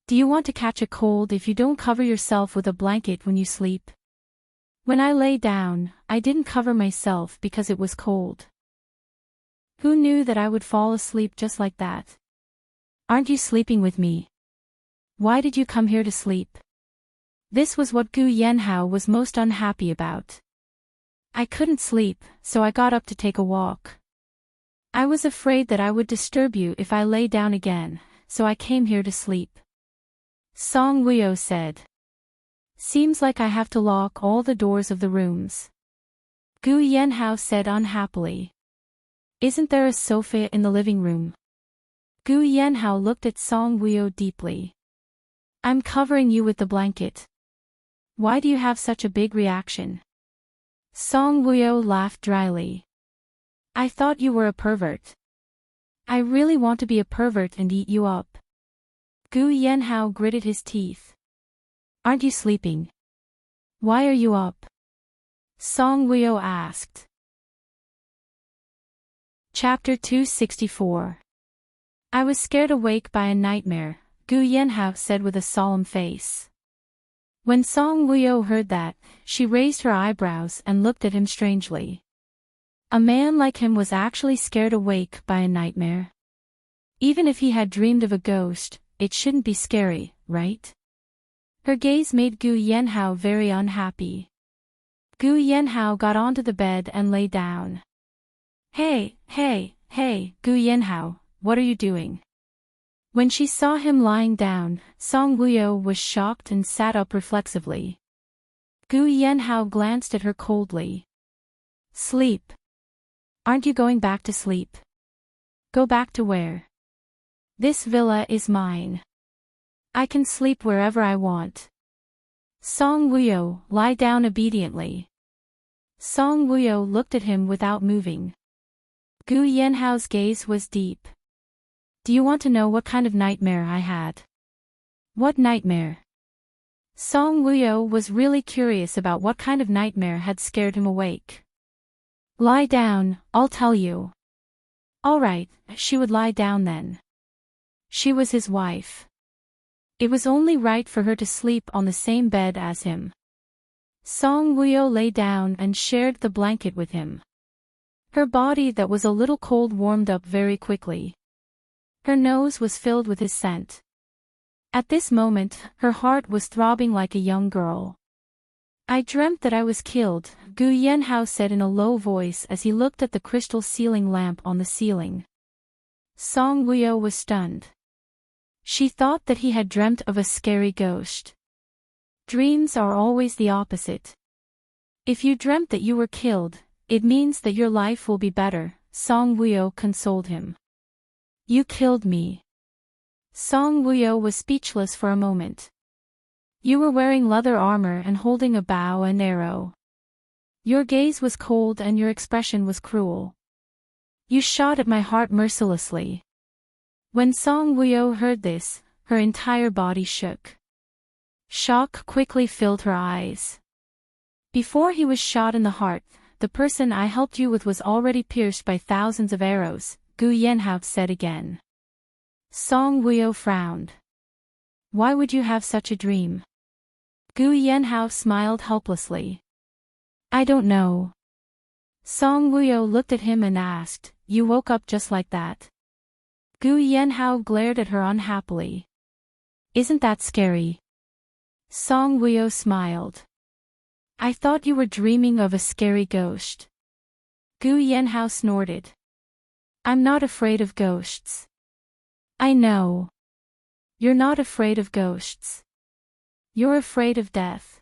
Do you want to catch a cold if you don't cover yourself with a blanket when you sleep? When I lay down, I didn't cover myself because it was cold. Who knew that I would fall asleep just like that? Aren't you sleeping with me? Why did you come here to sleep? This was what Gu Yanhao was most unhappy about. I couldn't sleep, so I got up to take a walk. I was afraid that I would disturb you if I lay down again, so I came here to sleep. Song Wuyo said. Seems like I have to lock all the doors of the rooms. Gu Yanhao said unhappily. Isn't there a sofa in the living room? Gu Yanhao looked at Song Wuyo deeply. I'm covering you with the blanket. Why do you have such a big reaction? Song Wuyo laughed dryly. I thought you were a pervert. I really want to be a pervert and eat you up. Gu Yanhao gritted his teeth. Aren't you sleeping? Why are you up? Song Wuyo asked. Chapter 264. I was scared awake by a nightmare, Gu Yanhao said with a solemn face. When Song Wuyo heard that, she raised her eyebrows and looked at him strangely. A man like him was actually scared awake by a nightmare. Even if he had dreamed of a ghost, it shouldn't be scary, right? Her gaze made Gu Yanhao very unhappy. Gu Yanhao got onto the bed and lay down. Hey, Gu Yanhao, what are you doing? When she saw him lying down, Song Wuyo was shocked and sat up reflexively. Gu Yanhao glanced at her coldly. Sleep. Aren't you going back to sleep? Go back to where? This villa is mine. I can sleep wherever I want. Song Wuyo, lie down obediently. Song Wuyo looked at him without moving. Gu Yanhao's gaze was deep. Do you want to know what kind of nightmare I had? What nightmare? Song Wuyo was really curious about what kind of nightmare had scared him awake. Lie down, I'll tell you. All right, she would lie down then. She was his wife. It was only right for her to sleep on the same bed as him. Song Wuyo lay down and shared the blanket with him. Her body that was a little cold warmed up very quickly. Her nose was filled with his scent. At this moment, her heart was throbbing like a young girl. I dreamt that I was killed, Gu Yanhao said in a low voice as he looked at the crystal ceiling lamp on the ceiling. Song Wuyo was stunned. She thought that he had dreamt of a scary ghost. Dreams are always the opposite. If you dreamt that you were killed, it means that your life will be better, Song Wuyo consoled him. You killed me. Song Wuyo was speechless for a moment. You were wearing leather armor and holding a bow and arrow. Your gaze was cold and your expression was cruel. You shot at my heart mercilessly. When Song Wuyo heard this, her entire body shook. Shock quickly filled her eyes. Before he was shot in the heart, the person I helped you with was already pierced by thousands of arrows, Gu Yanhao said again. Song Wuyo frowned. Why would you have such a dream? Gu Yanhao smiled helplessly. I don't know. Song Wuyo looked at him and asked, You woke up just like that? Gu Yanhao glared at her unhappily. Isn't that scary? Song Wuyo smiled. I thought you were dreaming of a scary ghost. Gu Yanhao snorted. I'm not afraid of ghosts. I know. You're not afraid of ghosts. You're afraid of death.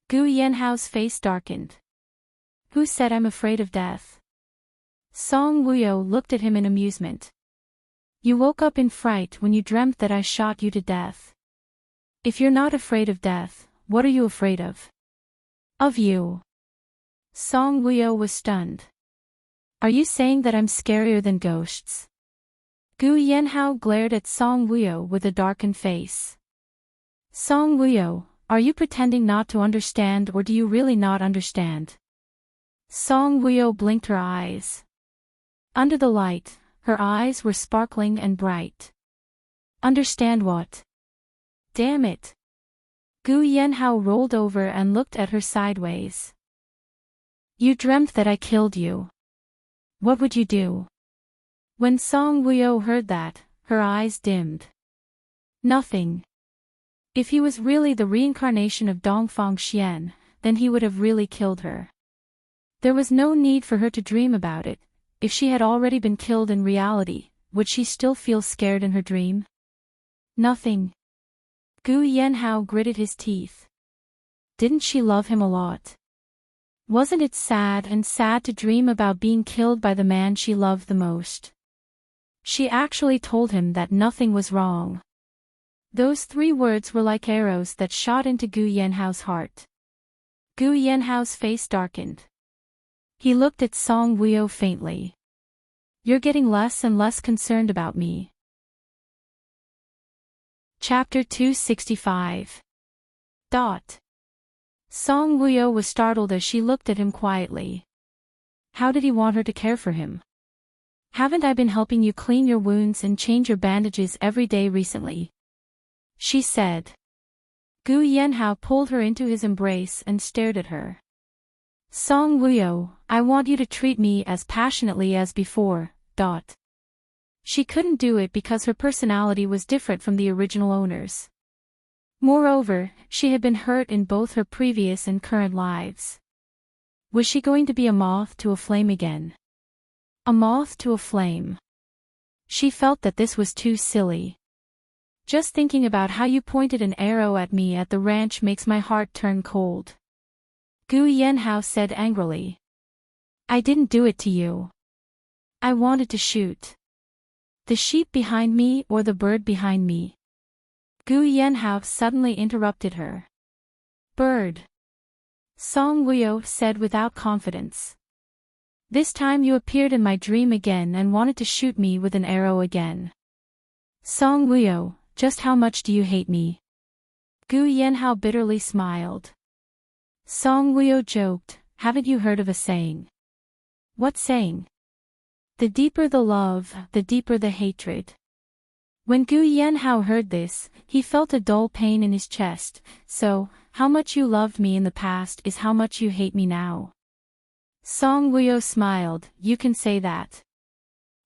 Gu Yanhao's face darkened. Who said I'm afraid of death? Song Wuyo looked at him in amusement. You woke up in fright when you dreamt that I shot you to death. If you're not afraid of death, what are you afraid of? Of you. Song Wuyo was stunned. Are you saying that I'm scarier than ghosts? Gu Yanhao glared at Song Wuyo with a darkened face. Song Wuyo, are you pretending not to understand or do you really not understand? Song Wuyo blinked her eyes. Under the light, her eyes were sparkling and bright. Understand what? Damn it. Gu Yanhao rolled over and looked at her sideways. You dreamt that I killed you. What would you do? When Song Wuyo heard that, her eyes dimmed. Nothing. If he was really the reincarnation of Dongfang Xian, then he would have really killed her. There was no need for her to dream about it. If she had already been killed in reality, would she still feel scared in her dream? Nothing. Gu Yanhao gritted his teeth. Didn't she love him a lot? Wasn't it sad to dream about being killed by the man she loved the most? She actually told him that nothing was wrong. Those 3 words were like arrows that shot into Gu Yanhao's heart. Gu Yanhao's face darkened. He looked at Song Wuyo faintly. You're getting less and less concerned about me. Chapter 265. Song Woo-yo was startled as she looked at him quietly. How did he want her to care for him? Haven't I been helping you clean your wounds and change your bandages every day recently? She said. Gu Yenhao pulled her into his embrace and stared at her. Song Woo-yo, I want you to treat me as passionately as before. She couldn't do it because her personality was different from the original owner's. Moreover, she had been hurt in both her previous and current lives. Was she going to be a moth to a flame again? A moth to a flame. She felt that this was too silly. Just thinking about how you pointed an arrow at me at the ranch makes my heart turn cold. Gu Yenhao said angrily. I didn't do it to you. I wanted to shoot. The sheep behind me or the bird behind me? Gu Yenhao suddenly interrupted her. Bird. Song Woo-yo said without confidence. This time you appeared in my dream again and wanted to shoot me with an arrow again. Song Woo-yo, just how much do you hate me? Gu Yenhao bitterly smiled. Song Woo-yo joked, haven't you heard of a saying? What saying? The deeper the love, the deeper the hatred. When Gu Yenhao heard this, he felt a dull pain in his chest. So, how much you loved me in the past is how much you hate me now. Song Woo-yo smiled, you can say that.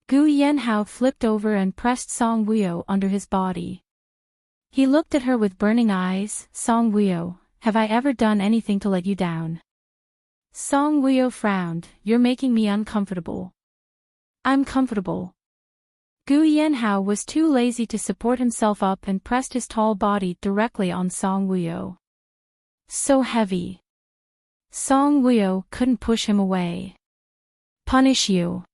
Gu Yenhao flipped over and pressed Song Woo-yo under his body. He looked at her with burning eyes. Song Woo-yo, have I ever done anything to let you down? Song Woo-yo frowned, you're making me uncomfortable. I'm comfortable. Gu Yenhao was too lazy to support himself up and pressed his tall body directly on Song Woo-yo. So heavy. Song Woo-yo couldn't push him away. Punish you.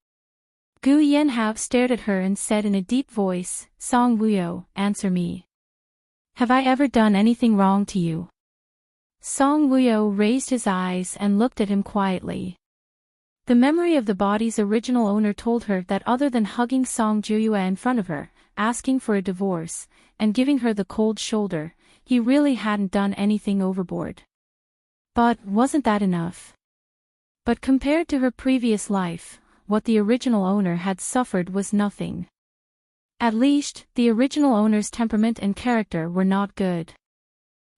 Gu Yenhao stared at her and said in a deep voice, Song Woo-yo, answer me. Have I ever done anything wrong to you? Song Woo-yo raised his eyes and looked at him quietly. The memory of the body's original owner told her that other than hugging Song Joo-yue in front of her, asking for a divorce, and giving her the cold shoulder, he really hadn't done anything overboard. But wasn't that enough? But compared to her previous life, what the original owner had suffered was nothing. At least, the original owner's temperament and character were not good.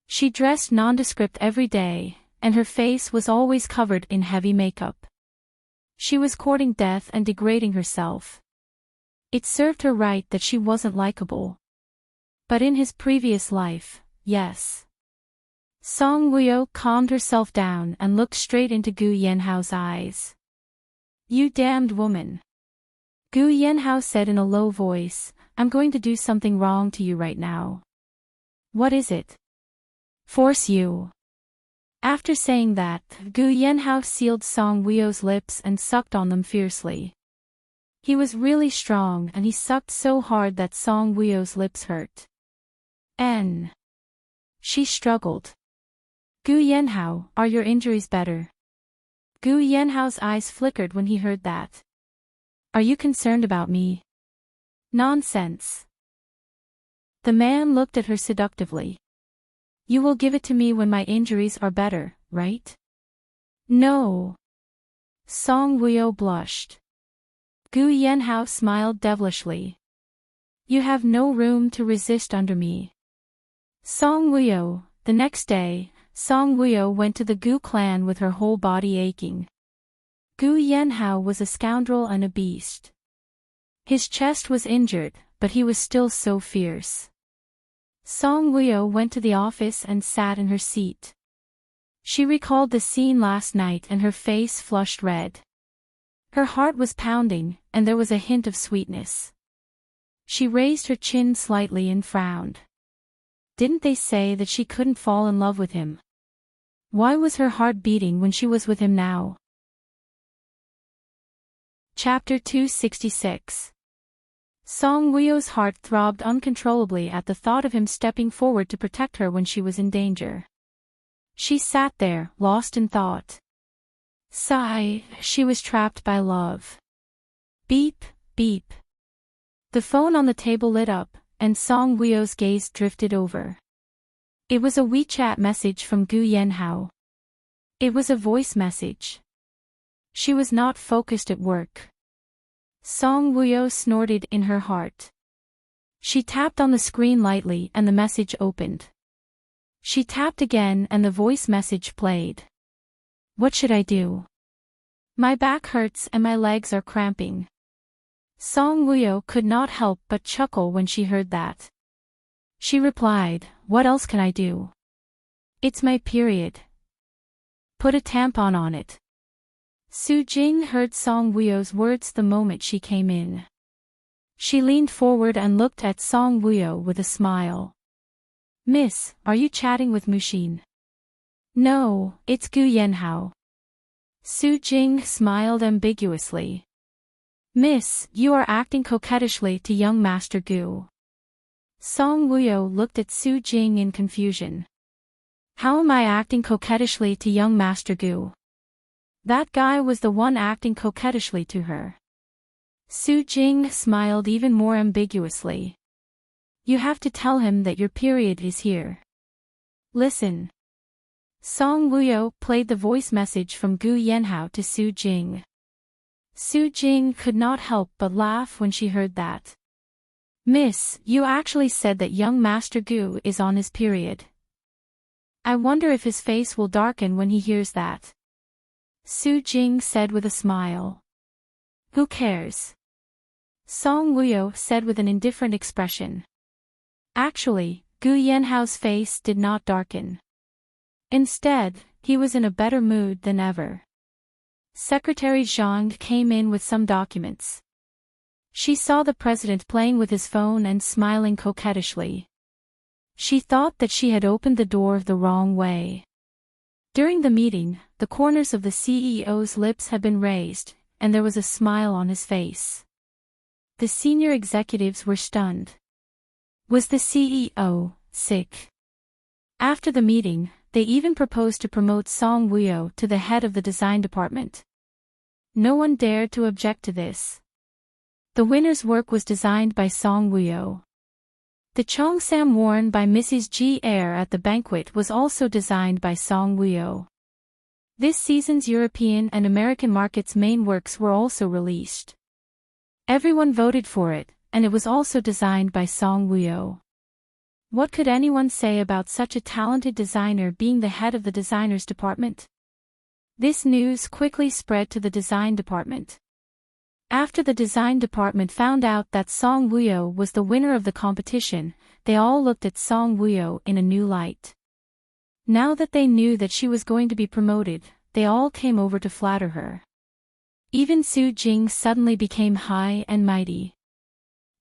She dressed nondescript every day, and her face was always covered in heavy makeup. She was courting death and degrading herself. It served her right that she wasn't likable. But in his previous life, yes. Song Woo-yo calmed herself down and looked straight into Gu Yenhao's eyes. You damned woman. Gu Yenhao said in a low voice, I'm going to do something wrong to you right now. What is it? Force you. After saying that, Gu Yenhao sealed Song Woo-yo's lips and sucked on them fiercely. He was really strong and he sucked so hard that Song Woo-yo's lips hurt. She struggled. Gu Yenhao, are your injuries better? Gu Yenhao's eyes flickered when he heard that. Are you concerned about me? Nonsense. The man looked at her seductively. You will give it to me when my injuries are better, right? No. Song Woo-yo blushed. Gu Yenhao smiled devilishly. You have no room to resist under me. Song Woo-yo, the next day, Song Woo-yo went to the Gu clan with her whole body aching. Gu Yenhao was a scoundrel and a beast. His chest was injured, but he was still so fierce. Song Woo-yo went to the office and sat in her seat. She recalled the scene last night and her face flushed red. Her heart was pounding, and there was a hint of sweetness. She raised her chin slightly and frowned. Didn't they say that she couldn't fall in love with him? Why was her heart beating when she was with him now? Chapter 266. Song Woo-yo's heart throbbed uncontrollably at the thought of him stepping forward to protect her when she was in danger. She sat there, lost in thought. Sigh, she was trapped by love. Beep, Beep. The phone on the table lit up, and Song Wuyo's gaze drifted over. It was a WeChat message from Gu Yenhao. It was a voice message. She was not focused at work. Song Wuyo snorted in her heart. She tapped on the screen lightly and the message opened. She tapped again and the voice message played. What should I do? My back hurts and my legs are cramping. Song Wuyo could not help but chuckle when she heard that. She replied, what else can I do? It's my period. Put a tampon on it. Su Jing heard Song Wuyo's words the moment she came in. She leaned forward and looked at Song Wuyo with a smile. Miss, are you chatting with Mushin? No, it's Gu Yenhao. Su Jing smiled ambiguously. Miss, you are acting coquettishly to young Master Gu. Song Wuyo looked at Su Jing in confusion. How am I acting coquettishly to young Master Gu? That guy was the one acting coquettishly to her. Su Jing smiled even more ambiguously. You have to tell him that your period is here. Listen. Song Wuyo played the voice message from Gu Yenhao to Su Jing. Su Jing could not help but laugh when she heard that. Miss, you actually said that young Master Gu is on his period. I wonder if his face will darken when he hears that. Su Jing said with a smile. Who cares? Song Wuyo said with an indifferent expression. Actually, Gu Yenhao's face did not darken. Instead, he was in a better mood than ever. Secretary Zhang came in with some documents. She saw the president playing with his phone and smiling coquettishly. She thought that she had opened the door the wrong way. During the meeting, the corners of the CEO's lips had been raised, and there was a smile on his face. The senior executives were stunned. Was the CEO sick? After the meeting, they even proposed to promote Song Wuyo to the head of the design department. No one dared to object to this. The winner's work was designed by Song Wuyo. The cheongsam worn by Mrs. G. Air at the banquet was also designed by Song Wuyo. This season's European and American markets' main works were also released. Everyone voted for it, and it was also designed by Song Wuyo. What could anyone say about such a talented designer being the head of the designers department? This news quickly spread to the design department. After the design department found out that Song Wuyo was the winner of the competition, they all looked at Song Wuyo in a new light. Now that they knew that she was going to be promoted, they all came over to flatter her. Even Su Jing suddenly became high and mighty.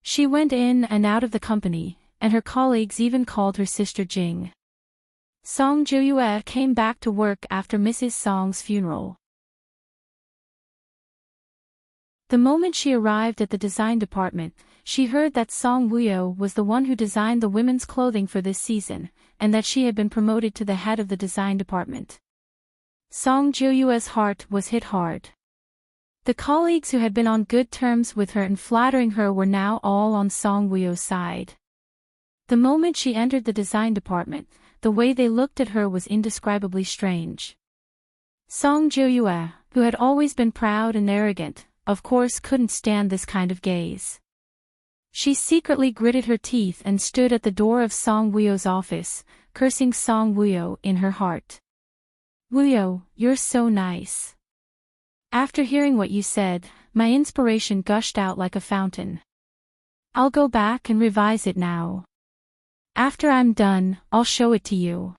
She went in and out of the company, and her colleagues even called her Sister Jing. Song Juyue came back to work after Mrs. Song's funeral. The moment she arrived at the design department, she heard that Song Wuyo was the one who designed the women's clothing for this season, and that she had been promoted to the head of the design department. Song Juyue's heart was hit hard. The colleagues who had been on good terms with her and flattering her were now all on Song Wuyo's side. The moment she entered the design department, the way they looked at her was indescribably strange. Song Juyue, who had always been proud and arrogant, of course couldn't stand this kind of gaze. She secretly gritted her teeth and stood at the door of Song Wuyo's office, cursing Song Wuyo in her heart. Wuyo, you're so nice. After hearing what you said, my inspiration gushed out like a fountain. I'll go back and revise it now. After I'm done, I'll show it to you.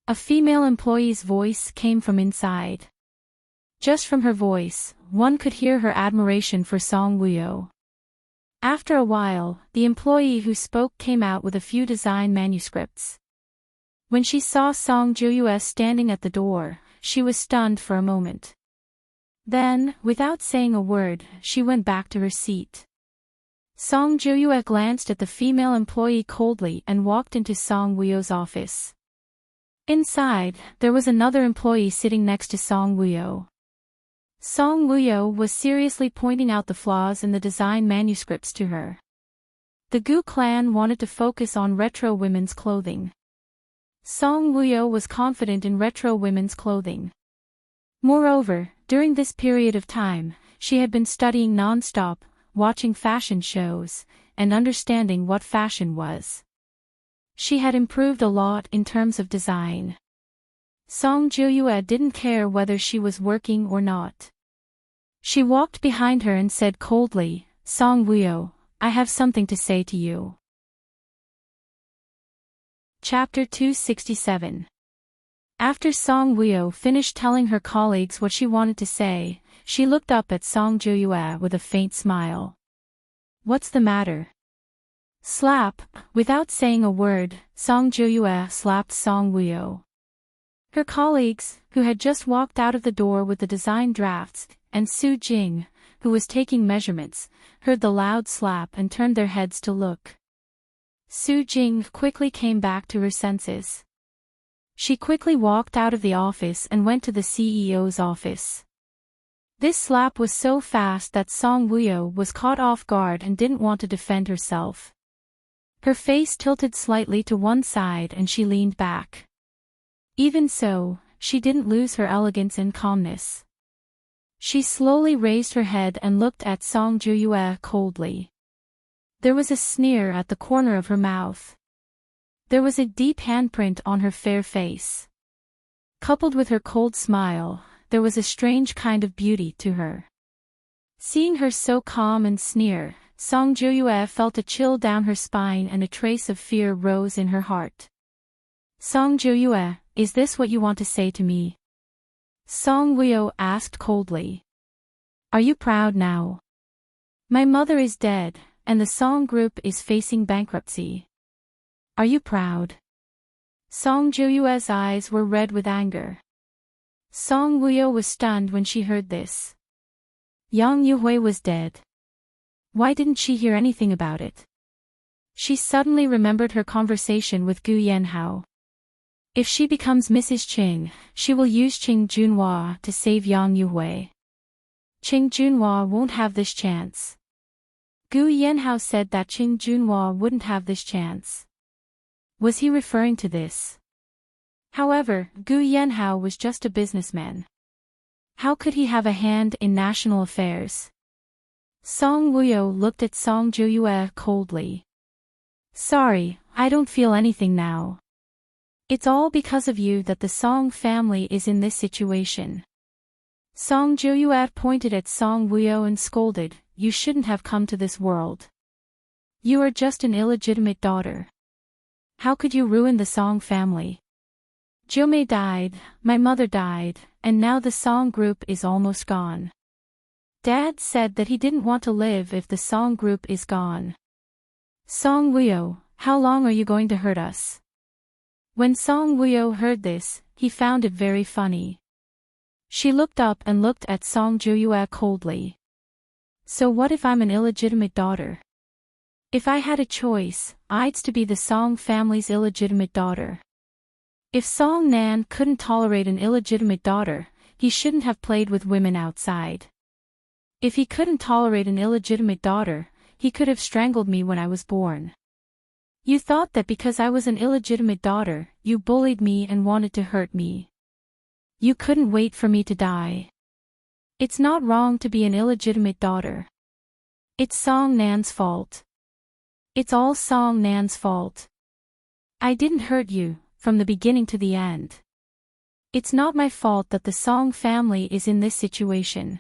A female employee's voice came from inside. Just from her voice, one could hear her admiration for Song Wuyo. After a while, the employee who spoke came out with a few design manuscripts. When she saw Song Juyue standing at the door, she was stunned for a moment. Then, without saying a word, she went back to her seat. Song Juyue glanced at the female employee coldly and walked into Song Wuyo's office. Inside, there was another employee sitting next to Song Wuyo. Song Woo-yo was seriously pointing out the flaws in the design manuscripts to her. The Gu clan wanted to focus on retro women's clothing. Song Woo-yo was confident in retro women's clothing. Moreover, during this period of time, she had been studying non-stop, watching fashion shows, and understanding what fashion was. She had improved a lot in terms of design. Song Jo-yue didn't care whether she was working or not. She walked behind her and said coldly, "Song Woo-yo, I have something to say to you." Chapter 267. After Song Woo-yo finished telling her colleagues what she wanted to say, she looked up at Song Jo-yue with a faint smile. "What's the matter?" Slap. Without saying a word, Song Jo-yue slapped Song Woo-yo. Her colleagues, who had just walked out of the door with the design drafts, and Su Jing, who was taking measurements, heard the loud slap and turned their heads to look. Su Jing quickly came back to her senses. She quickly walked out of the office and went to the CEO's office. This slap was so fast that Song Woo-yo was caught off guard and didn't want to defend herself. Her face tilted slightly to one side and she leaned back. Even so, she didn't lose her elegance and calmness. She slowly raised her head and looked at Song Jo-yue coldly. There was a sneer at the corner of her mouth. There was a deep handprint on her fair face. Coupled with her cold smile, there was a strange kind of beauty to her. Seeing her so calm and sneer, Song Jo-yue felt a chill down her spine and a trace of fear rose in her heart. "Song Jo-yue, is this what you want to say to me?" Song Woo-yo asked coldly. "Are you proud now? My mother is dead, and the Song group is facing bankruptcy. Are you proud?" Song Jo-yue's eyes were red with anger. Song Woo-yo was stunned when she heard this. Yang Yuhui was dead. Why didn't she hear anything about it? She suddenly remembered her conversation with Gu Yanhao. If she becomes Mrs. Qing, she will use Qing Junhua to save Yang Yuhui. Qing Junhua won't have this chance. Gu Yanhao said that Qing Junhua wouldn't have this chance. Was he referring to this? However, Gu Yanhao was just a businessman. How could he have a hand in national affairs? Song Woo-yo looked at Song Jo-yue coldly. "Sorry, I don't feel anything now. It's all because of you that the Song family is in this situation." Song Jo-yue pointed at Song Woo-yo and scolded, "You shouldn't have come to this world. You are just an illegitimate daughter. How could you ruin the Song family? Jiumei died, my mother died, and now the Song group is almost gone. Dad said that he didn't want to live if the Song group is gone. Song Woo-yo, how long are you going to hurt us?" When Song Woo-yo heard this, he found it very funny. She looked up and looked at Song Jo-yue coldly. "So what if I'm an illegitimate daughter? If I had a choice, I'd to be the Song family's illegitimate daughter. If Song Nan couldn't tolerate an illegitimate daughter, he shouldn't have played with women outside. If he couldn't tolerate an illegitimate daughter, he could have strangled me when I was born. You thought that because I was an illegitimate daughter, you bullied me and wanted to hurt me. You couldn't wait for me to die. It's not wrong to be an illegitimate daughter. It's Song Nan's fault. It's all Song Nan's fault. I didn't hurt you, from the beginning to the end. It's not my fault that the Song family is in this situation.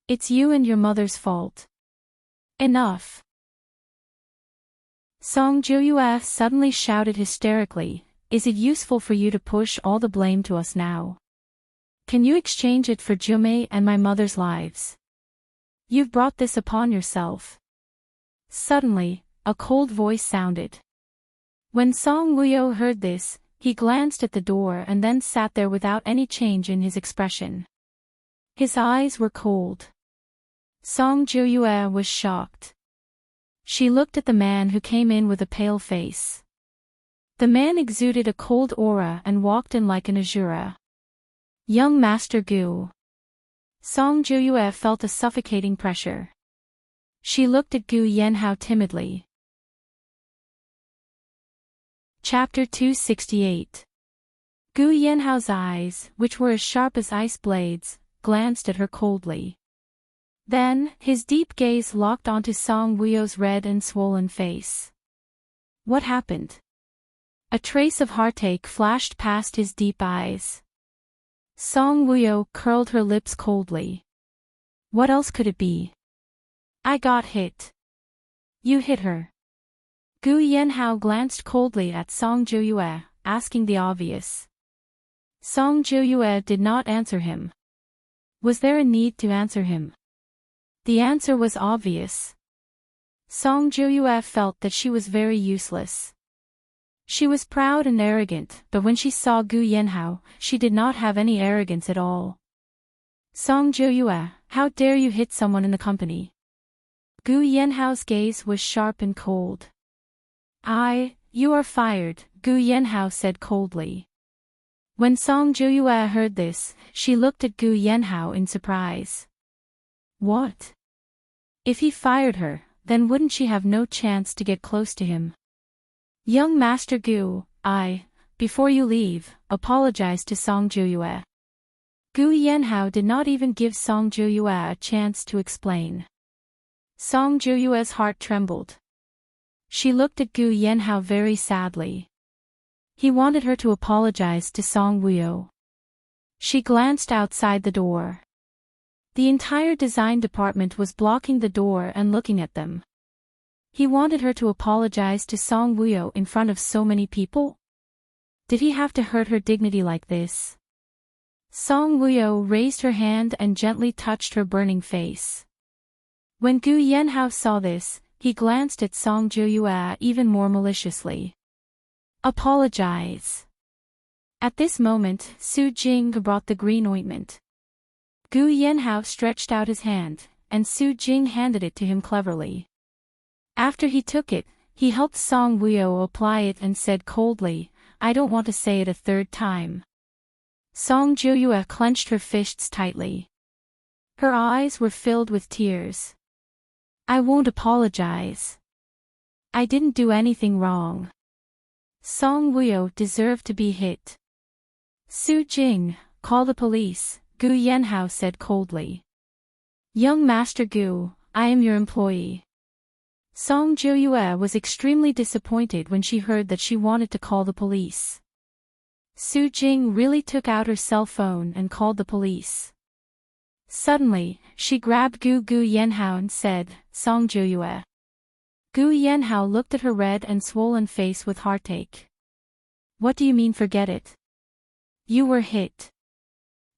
It's you and your mother's fault. Enough." Song Jo-yue suddenly shouted hysterically, "Is it useful for you to push all the blame to us now? Can you exchange it for Jiumei and my mother's lives? You've brought this upon yourself." Suddenly, a cold voice sounded. When Song Woo-yo heard this, he glanced at the door and then sat there without any change in his expression. His eyes were cold. Song Jo-yue was shocked. She looked at the man who came in with a pale face. The man exuded a cold aura and walked in like an asura. "Young Master Gu." Song Jiuyue felt a suffocating pressure. She looked at Gu Yanhao timidly. Chapter 268. Gu Yanhao's eyes, which were as sharp as ice blades, glanced at her coldly. Then, his deep gaze locked onto Song Wuyo's red and swollen face. What happened? A trace of heartache flashed past his deep eyes. Song Wuyo curled her lips coldly. What else could it be? I got hit. You hit her. Gu Yanhao glanced coldly at Song Jiuyue, asking the obvious. Song Jiuyue did not answer him. Was there a need to answer him? The answer was obvious. Song Jiuyue felt that she was very useless. She was proud and arrogant, but when she saw Gu Yanhao, she did not have any arrogance at all. Song Jiuyue, how dare you hit someone in the company? Gu Yanhao's gaze was sharp and cold. You are fired, Gu Yanhao said coldly. When Song Jiuyue heard this, she looked at Gu Yanhao in surprise. What? If he fired her, then wouldn't she have no chance to get close to him? Young Master Gu, before you leave, apologize to Song Jiuyue. Gu Yanhao did not even give Song Jiuyue a chance to explain. Song Jiuyue's heart trembled. She looked at Gu Yanhao very sadly. He wanted her to apologize to Song Wuyo. She glanced outside the door. The entire design department was blocking the door and looking at them. He wanted her to apologize to Song Wuyo in front of so many people? Did he have to hurt her dignity like this? Song Wuyo raised her hand and gently touched her burning face. When Gu Yanhao saw this, he glanced at Song Jiuyue even more maliciously. Apologize. At this moment, Su Jing brought the green ointment. Gu Yanhao stretched out his hand, and Su Jing handed it to him cleverly. After he took it, he helped Song Wuyo apply it and said coldly, I don't want to say it a third time. Song Jiuyue clenched her fists tightly. Her eyes were filled with tears. I won't apologize. I didn't do anything wrong. Song Wuyo deserved to be hit. Su Jing, call the police, Gu Yanhao said coldly. Young Master Gu, I am your employee. Song Jiuyue was extremely disappointed when she heard that she wanted to call the police. Su Jing really took out her cell phone and called the police. Suddenly, she grabbed Gu Yanhao and said, Song Jiuyue. Gu Yanhao looked at her red and swollen face with heartache. What do you mean forget it? You were hit.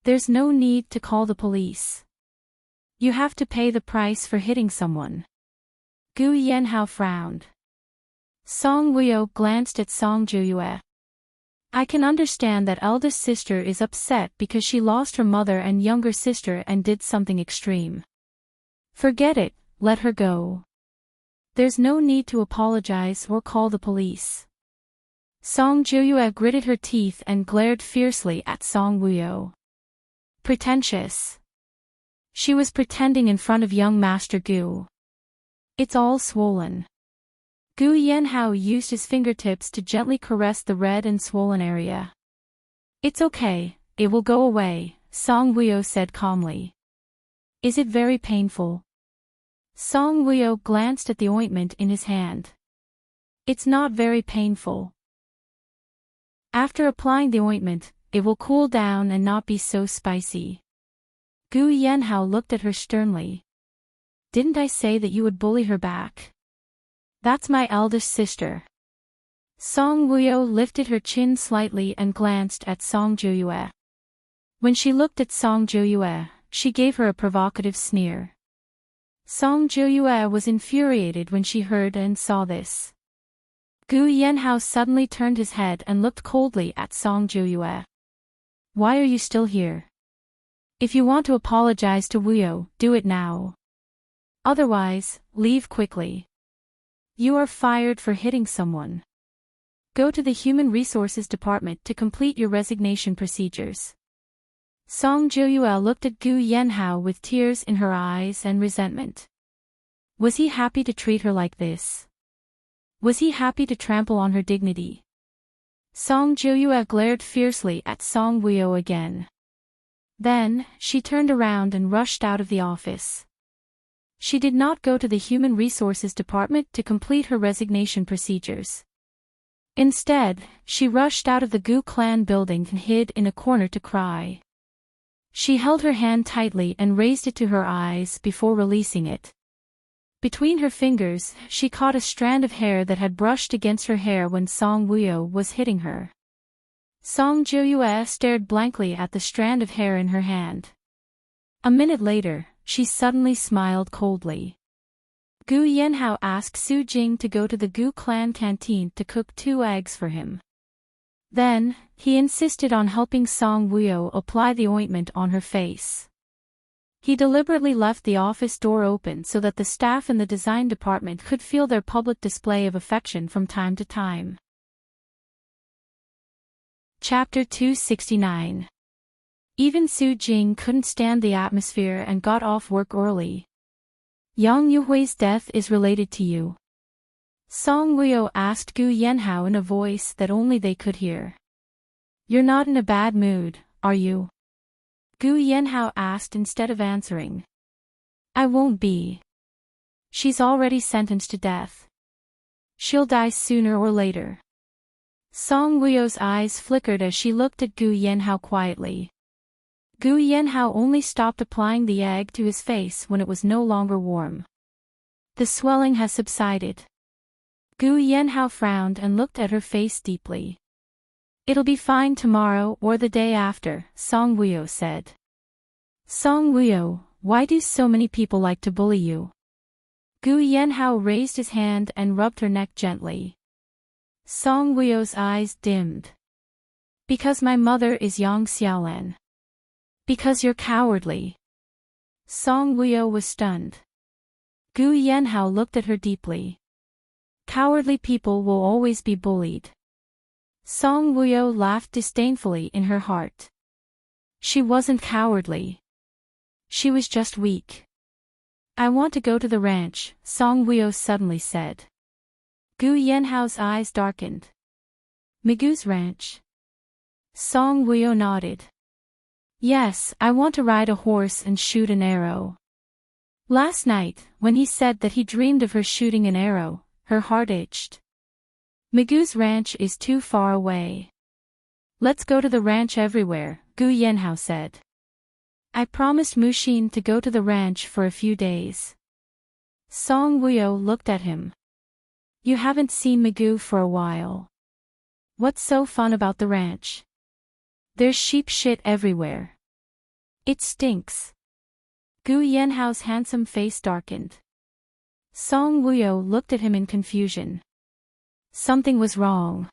There's no need to call the police. You have to pay the price for hitting someone. Gu Yanhao frowned. Song Wuyo glanced at Song Jiuyue. I can understand that eldest sister is upset because she lost her mother and younger sister and did something extreme. Forget it, let her go. There's no need to apologize or call the police. Song Jiuyue gritted her teeth and glared fiercely at Song Wuyo. Pretentious. She was pretending in front of young Master Gu. It's all swollen. Gu Yanhao used his fingertips to gently caress the red and swollen area. It's okay, it will go away, Song Wuyo said calmly. Is it very painful? Song Wuyo glanced at the ointment in his hand. It's not very painful. After applying the ointment, it will cool down and not be so spicy. Gu Yanhao looked at her sternly. Didn't I say that you would bully her back? That's my eldest sister. Song Wuyo lifted her chin slightly and glanced at Song Jiuyue. When she looked at Song Jiuyue, she gave her a provocative sneer. Song Jiuyue was infuriated when she heard and saw this. Gu Yanhao suddenly turned his head and looked coldly at Song Jiuyue. Why are you still here? If you want to apologize to Wuyo, do it now. Otherwise, leave quickly. You are fired for hitting someone. Go to the Human Resources Department to complete your resignation procedures. Song Jiuyue looked at Gu Yanhao with tears in her eyes and resentment. Was he happy to treat her like this? Was he happy to trample on her dignity? Song Jiuyue glared fiercely at Song Wuyo again. Then, she turned around and rushed out of the office. She did not go to the Human Resources Department to complete her resignation procedures. Instead, she rushed out of the Gu clan building and hid in a corner to cry. She held her hand tightly and raised it to her eyes before releasing it. Between her fingers, she caught a strand of hair that had brushed against her hair when Song Wuyo was hitting her. Song Jiuyue stared blankly at the strand of hair in her hand. A minute later, she suddenly smiled coldly. Gu Yanhao asked Su Jing to go to the Gu clan canteen to cook 2 eggs for him. Then, he insisted on helping Song Wuyo apply the ointment on her face. He deliberately left the office door open so that the staff in the design department could feel their public display of affection from time to time. Chapter 269. Even Su Jing couldn't stand the atmosphere and got off work early. Yang Yuhui's death is related to you. Song Wuyo asked Gu Yanhao in a voice that only they could hear. You're not in a bad mood, are you? Gu Yanhao asked instead of answering. I won't be. She's already sentenced to death. She'll die sooner or later. Song Wuyo's eyes flickered as she looked at Gu Yanhao quietly. Gu Yanhao only stopped applying the egg to his face when it was no longer warm. The swelling has subsided. Gu Yanhao frowned and looked at her face deeply. It'll be fine tomorrow or the day after, Song Wuyo said. Song Wuyo, why do so many people like to bully you? Gu Yanhao raised his hand and rubbed her neck gently. Song Wuyo's eyes dimmed. Because my mother is Yang Xiaolan. Because you're cowardly. Song Wuyo was stunned. Gu Yanhao looked at her deeply. Cowardly people will always be bullied. Song Wuyo laughed disdainfully in her heart. She wasn't cowardly. She was just weak. I want to go to the ranch, Song Wuyo suddenly said. Gu Yanhao's eyes darkened. Migu's ranch? Song Wuyo nodded. Yes, I want to ride a horse and shoot an arrow. Last night, when he said that he dreamed of her shooting an arrow, her heart itched. Migu's ranch is too far away. Let's go to the ranch everywhere, Gu Yanhao said. I promised Mushin to go to the ranch for a few days. Song Wuyo looked at him. You haven't seen Migu for a while. What's so fun about the ranch? There's sheep shit everywhere. It stinks. Gu Yanhao's handsome face darkened. Song Wuyo looked at him in confusion. Something was wrong.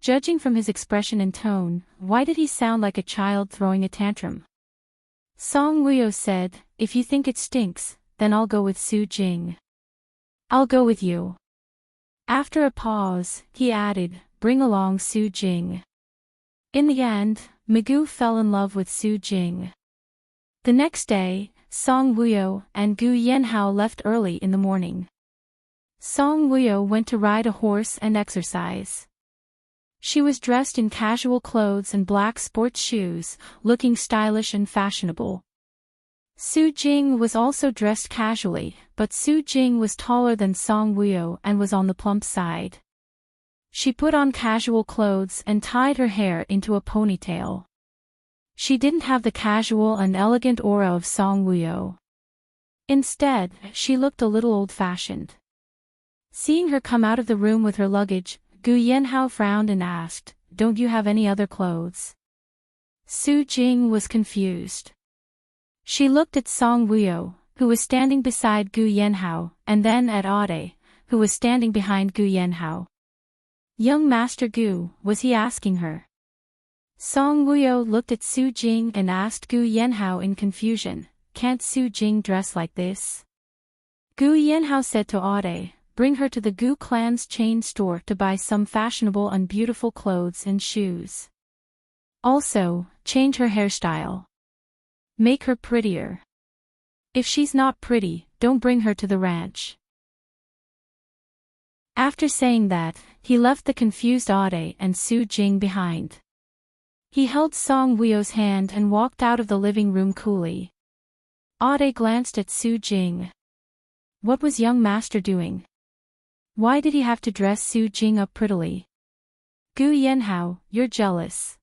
Judging from his expression and tone, why did he sound like a child throwing a tantrum? Song Wuyo said, if you think it stinks, then I'll go with Su Jing. I'll go with you. After a pause, he added, bring along Su Jing. In the end, Migu fell in love with Su Jing. The next day, Song Wuyo and Gu Yanhao left early in the morning. Song Wuyo went to ride a horse and exercise. She was dressed in casual clothes and black sports shoes, looking stylish and fashionable. Su Jing was also dressed casually, but Su Jing was taller than Song Wuyo and was on the plump side. She put on casual clothes and tied her hair into a ponytail. She didn't have the casual and elegant aura of Song Wuyo. Instead, she looked a little old-fashioned. Seeing her come out of the room with her luggage, Gu Yanhao frowned and asked, don't you have any other clothes? Su Jing was confused. She looked at Song Wuyo, who was standing beside Gu Yanhao, and then at Ade, who was standing behind Gu Yanhao. Young Master Gu, was he asking her? Song Wuyo looked at Su Jing and asked Gu Yanhao in confusion, can't Su Jing dress like this? Gu Yanhao said to Ade, bring her to the Gu clan's chain store to buy some fashionable and beautiful clothes and shoes. Also, change her hairstyle. Make her prettier. If she's not pretty, don't bring her to the ranch. After saying that, he left the confused Ade and Su Jing behind. He held Song Wuyo's hand and walked out of the living room coolly. Ade glanced at Su Jing. What was young master doing? Why did he have to dress Su Jing up prettily? Gu Yanhao, you're jealous.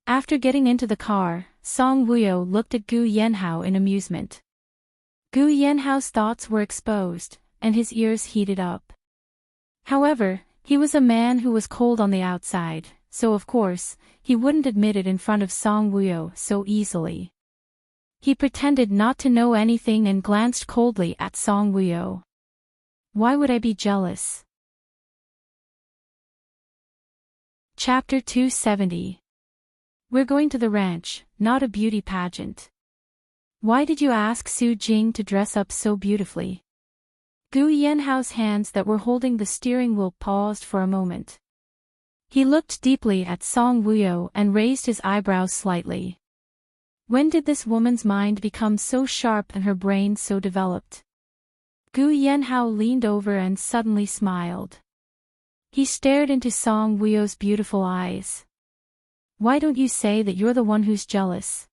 After getting into the car, Song Wuyo looked at Gu Yanhao in amusement. Gu Yanhao's thoughts were exposed, and his ears heated up. However, he was a man who was cold on the outside, so of course, he wouldn't admit it in front of Song Wuyo so easily. He pretended not to know anything and glanced coldly at Song Wuyo. Why would I be jealous? Chapter 270. We're going to the ranch, not a beauty pageant. Why did you ask Su Jing to dress up so beautifully? Gu Yanhao's hands that were holding the steering wheel paused for a moment. He looked deeply at Song Wuyo and raised his eyebrows slightly. When did this woman's mind become so sharp and her brain so developed? Gu Yanhao leaned over and suddenly smiled. He stared into Song Wuyo's beautiful eyes. Why don't you say that you're the one who's jealous?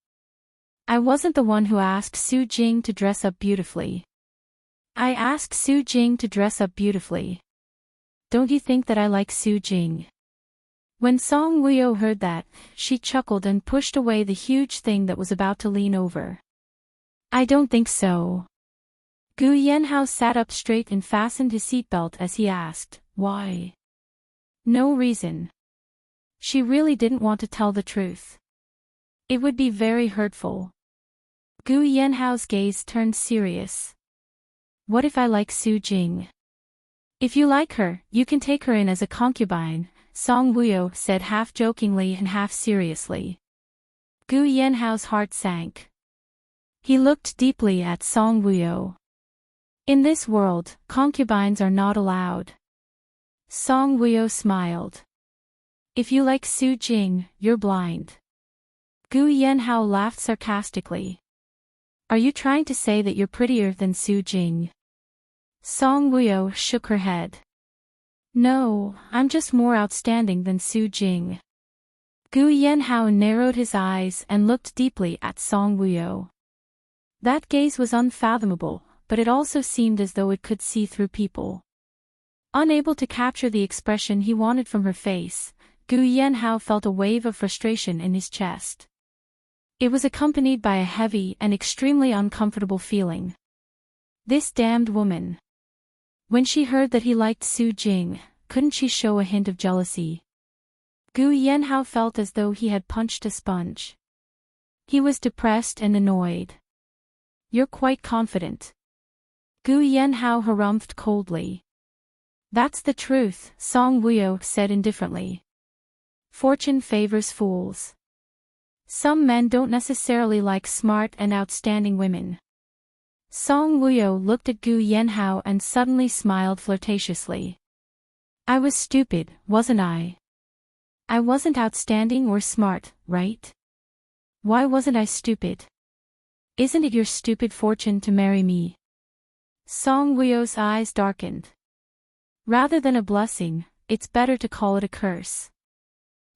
I wasn't the one who asked Su Jing to dress up beautifully. I asked Su Jing to dress up beautifully. Don't you think that I like Su Jing? When Song Wuyo heard that, she chuckled and pushed away the huge thing that was about to lean over. I don't think so. Gu Yanhao sat up straight and fastened his seatbelt as he asked, why? No reason. She really didn't want to tell the truth. It would be very hurtful. Gu Yanhao's gaze turned serious. What if I like Su Jing? If you like her, you can take her in as a concubine, Song Wuyo said half jokingly and half seriously. Gu Yanhao's heart sank. He looked deeply at Song Wuyo. In this world, concubines are not allowed. Song Wuyo smiled. If you like Su Jing, you're blind. Gu Yanhao laughed sarcastically. Are you trying to say that you're prettier than Su Jing? Song Wuyo shook her head. No, I'm just more outstanding than Su Jing. Gu Yanhao narrowed his eyes and looked deeply at Song Wuyo. That gaze was unfathomable, but it also seemed as though it could see through people. Unable to capture the expression he wanted from her face, Gu Yanhao felt a wave of frustration in his chest. It was accompanied by a heavy and extremely uncomfortable feeling. This damned woman. When she heard that he liked Su Jing, couldn't she show a hint of jealousy? Gu Yanhao felt as though he had punched a sponge. He was depressed and annoyed. You're quite confident. Gu Yanhao harumphed coldly. That's the truth, Song Wuyo said indifferently. Fortune favors fools. Some men don't necessarily like smart and outstanding women. Song Wuyo looked at Gu Yanhao and suddenly smiled flirtatiously. I was stupid, wasn't I? I wasn't outstanding or smart, right? Why wasn't I stupid? Isn't it your stupid fortune to marry me? Song Wuyo's eyes darkened. Rather than a blessing, it's better to call it a curse.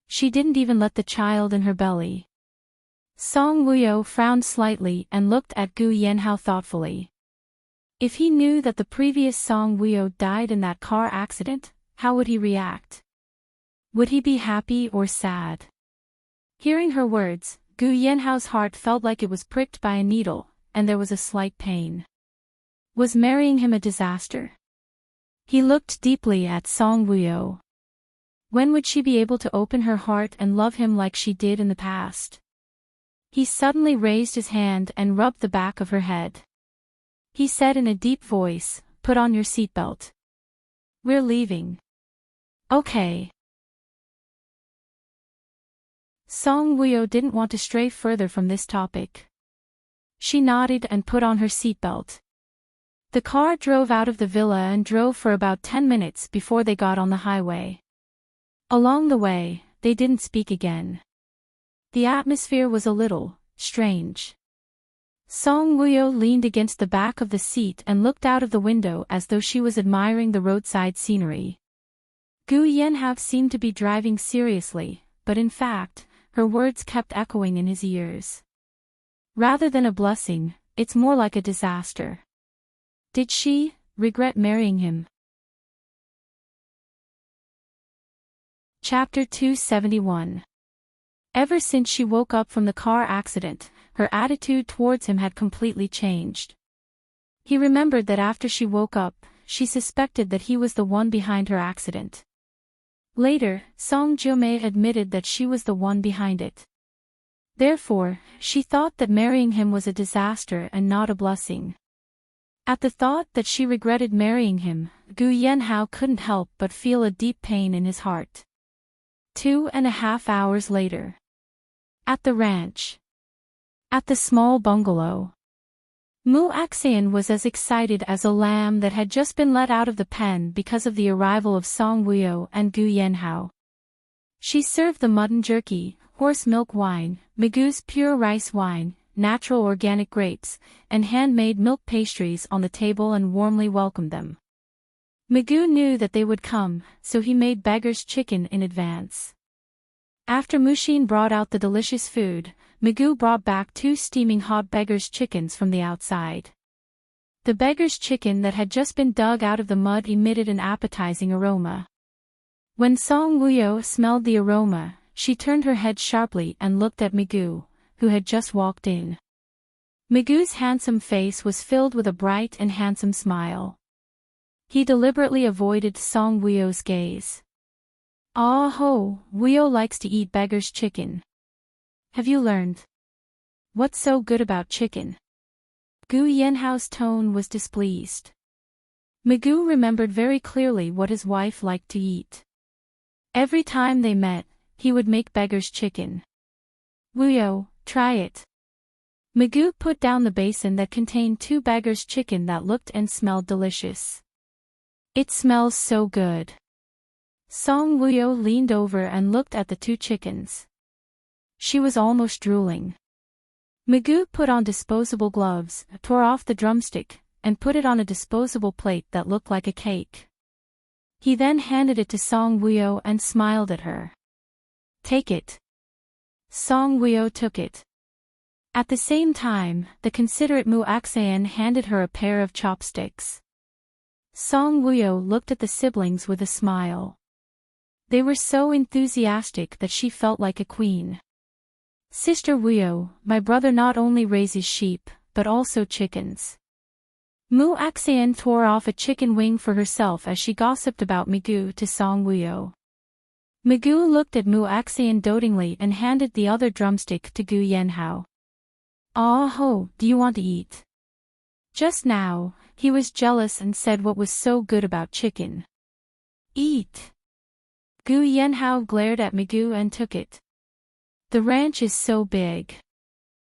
She didn't even let the child in her belly. Song Wuyo frowned slightly and looked at Gu Yanhao thoughtfully. If he knew that the previous Song Wuyo died in that car accident, how would he react? Would he be happy or sad? Hearing her words, Gu Yanhao's heart felt like it was pricked by a needle, and there was a slight pain. Was marrying him a disaster? He looked deeply at Song Wuyo. When would she be able to open her heart and love him like she did in the past? He suddenly raised his hand and rubbed the back of her head. He said in a deep voice, "Put on your seatbelt. We're leaving." Okay. Song Wuyo didn't want to stray further from this topic. She nodded and put on her seatbelt. The car drove out of the villa and drove for about 10 minutes before they got on the highway. Along the way, they didn't speak again. The atmosphere was a little strange. Song Wuyo leaned against the back of the seat and looked out of the window as though she was admiring the roadside scenery. Gu Yanhao seemed to be driving seriously, but in fact, her words kept echoing in his ears. Rather than a blessing, it's more like a disaster. Did she regret marrying him? Chapter 271. Ever since she woke up from the car accident, her attitude towards him had completely changed. He remembered that after she woke up, she suspected that he was the one behind her accident. Later, Song Jiumei admitted that she was the one behind it. Therefore, she thought that marrying him was a disaster and not a blessing. At the thought that she regretted marrying him, Gu Yanhao couldn't help but feel a deep pain in his heart. 2.5 hours later. At the ranch. At the small bungalow. Mu Axian was as excited as a lamb that had just been let out of the pen because of the arrival of Song Wuyo and Gu Yanhao. She served the mutton jerky, horse milk wine, Migu's pure rice wine, natural organic grapes, and handmade milk pastries on the table and warmly welcomed them. Migu knew that they would come, so he made beggar's chicken in advance. After Mushin brought out the delicious food, Migu brought back 2 steaming hot beggar's chickens from the outside. The beggar's chicken that had just been dug out of the mud emitted an appetizing aroma. When Song Wuyo smelled the aroma, she turned her head sharply and looked at Migu, who had just walked in. Migu's handsome face was filled with a bright and handsome smile. He deliberately avoided Song Wuyo's gaze. Ah ho, Wuyo likes to eat beggar's chicken. Have you learned? What's so good about chicken? Gu Yanhao's tone was displeased. Migu remembered very clearly what his wife liked to eat. Every time they met, he would make beggar's chicken. Wuyo, try it. Migu put down the basin that contained 2 beggar's chicken that looked and smelled delicious. It smells so good. Song Wuyo leaned over and looked at the 2 chickens. She was almost drooling. Migu put on disposable gloves, tore off the drumstick, and put it on a disposable plate that looked like a cake. He then handed it to Song Wuyo and smiled at her. Take it. Song Wuyo took it. At the same time, the considerate Mu Axian handed her a pair of chopsticks. Song Wuyo looked at the siblings with a smile. They were so enthusiastic that she felt like a queen. Sister Wuyo, my brother not only raises sheep, but also chickens. Mu Axian tore off a chicken wing for herself as she gossiped about Migu to Song Wuyo. Migu looked at Mu Axian dotingly and handed the other drumstick to Gu Yanhao. Ah ho, do you want to eat? Just now, he was jealous and said what was so good about chicken. Eat. Gu Yanhao glared at Migu and took it. The ranch is so big.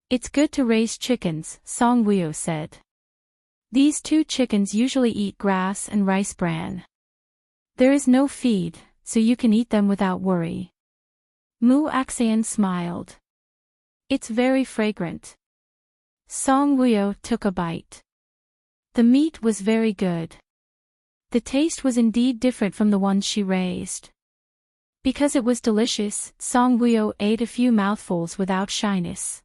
It's good to raise chickens, Song Wuyo said. These 2 chickens usually eat grass and rice bran. There is no feed, so you can eat them without worry. Mu Axian smiled. It's very fragrant. Song Wuyo took a bite. The meat was very good. The taste was indeed different from the ones she raised. Because it was delicious, Song Wuyo ate a few mouthfuls without shyness.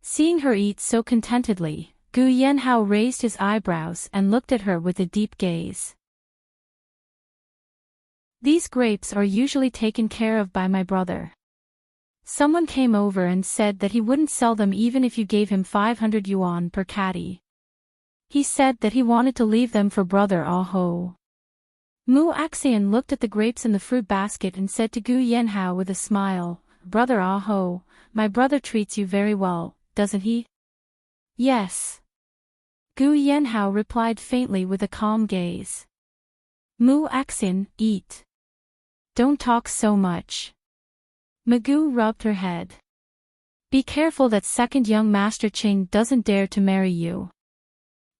Seeing her eat so contentedly, Gu Yanhao raised his eyebrows and looked at her with a deep gaze. These grapes are usually taken care of by my brother. Someone came over and said that he wouldn't sell them even if you gave him 500 yuan per caddy. He said that he wanted to leave them for brother Aho. Mu Axian looked at the grapes in the fruit basket and said to Gu Yanhao with a smile, Brother Aho, my brother treats you very well, doesn't he? Yes. Gu Yanhao replied faintly with a calm gaze. Mu Axian, eat. Don't talk so much. Migu rubbed her head. Be careful that second young Master Ching doesn't dare to marry you.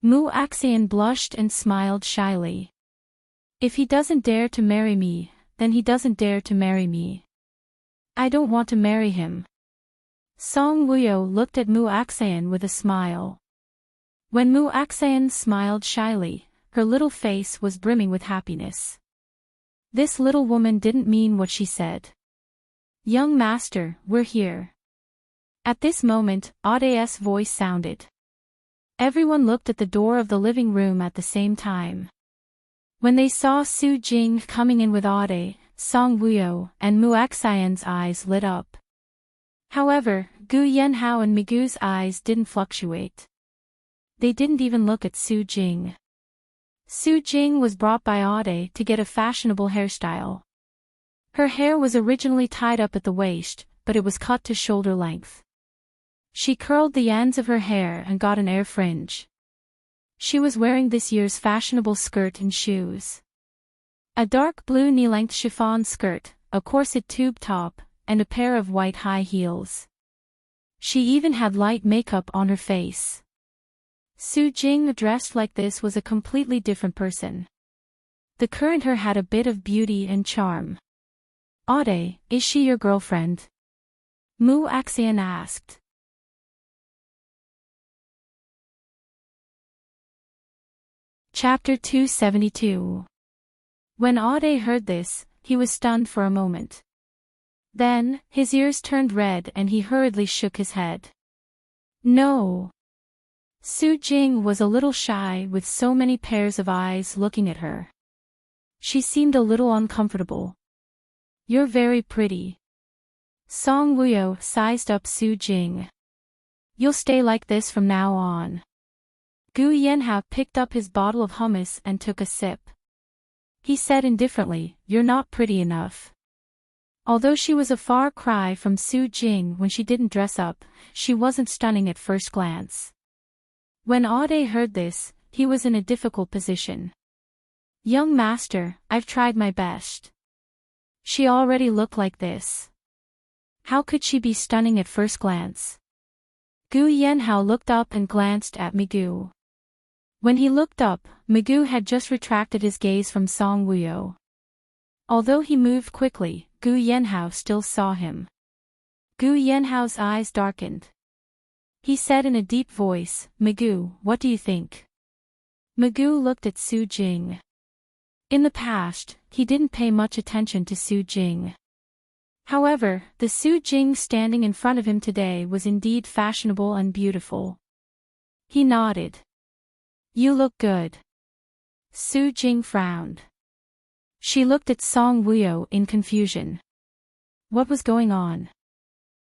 Mu Axian blushed and smiled shyly. If he doesn't dare to marry me, then he doesn't dare to marry me. I don't want to marry him. Song Woo-yo looked at Mu Aksayan with a smile. When Mu Aksayan smiled shyly, her little face was brimming with happiness. This little woman didn't mean what she said. "Young master, we're here." At this moment, Auday's voice sounded. Everyone looked at the door of the living room at the same time. When they saw Su Jing coming in with Auday, Song Woo-yo and Mu Aksayan's eyes lit up. However, Gu Yenhao and Migu's eyes didn't fluctuate. They didn't even look at Su Jing. Su Jing was brought by Auday to get a fashionable hairstyle. Her hair was originally tied up at the waist, but it was cut to shoulder length. She curled the ends of her hair and got an air fringe. She was wearing this year's fashionable skirt and shoes. A dark blue knee-length chiffon skirt, a corset tube top, and a pair of white high heels. She even had light makeup on her face. Su Jing dressed like this was a completely different person. The current her had a bit of beauty and charm. "Auday, is she your girlfriend?" Mu Aksayan asked. Chapter 272. When Auday heard this, he was stunned for a moment. Then, his ears turned red and he hurriedly shook his head. No. Su Jing was a little shy with so many pairs of eyes looking at her. She seemed a little uncomfortable. "You're very pretty." Song Woo-yo sized up Su Jing. "You'll stay like this from now on." Gu Yenhao picked up his bottle of hummus and took a sip. He said indifferently, "You're not pretty enough." Although she was a far cry from Su Jing when she didn't dress up, she wasn't stunning at first glance. When Auday heard this, he was in a difficult position. "Young master, I've tried my best. She already looked like this. How could she be stunning at first glance?" Gu Yenhao looked up and glanced at Migu. When he looked up, Migu had just retracted his gaze from Song Woo-yo. Although he moved quickly, Gu Yenhao still saw him. Gu Yenhao's eyes darkened. He said in a deep voice, "Migu, what do you think?" Migu looked at Su Jing. In the past, he didn't pay much attention to Su Jing. However, the Su Jing standing in front of him today was indeed fashionable and beautiful. He nodded. "You look good." Su Jing frowned. She looked at Song Woo-yo in confusion. What was going on?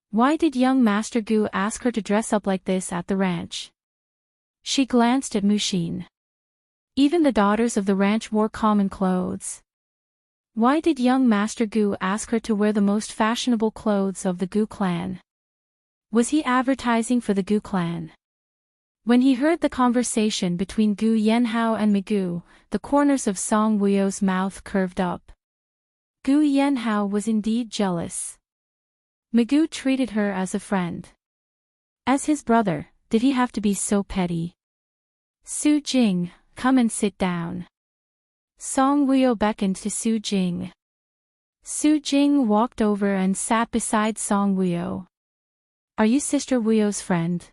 Why did young Master Gu ask her to dress up like this at the ranch? She glanced at Mushin. Even the daughters of the ranch wore common clothes. Why did young Master Gu ask her to wear the most fashionable clothes of the Gu clan? Was he advertising for the Gu clan? When he heard the conversation between Gu Yenhao and Migu, the corners of Song Woo-yo's mouth curved up. Gu Yenhao was indeed jealous. Migu treated her as a friend. As his brother, did he have to be so petty? "Su Jing, come and sit down." Song Woo-yo beckoned to Su Jing. Su Jing walked over and sat beside Song Woo-yo. "Are you Sister Woo-yo's friend?"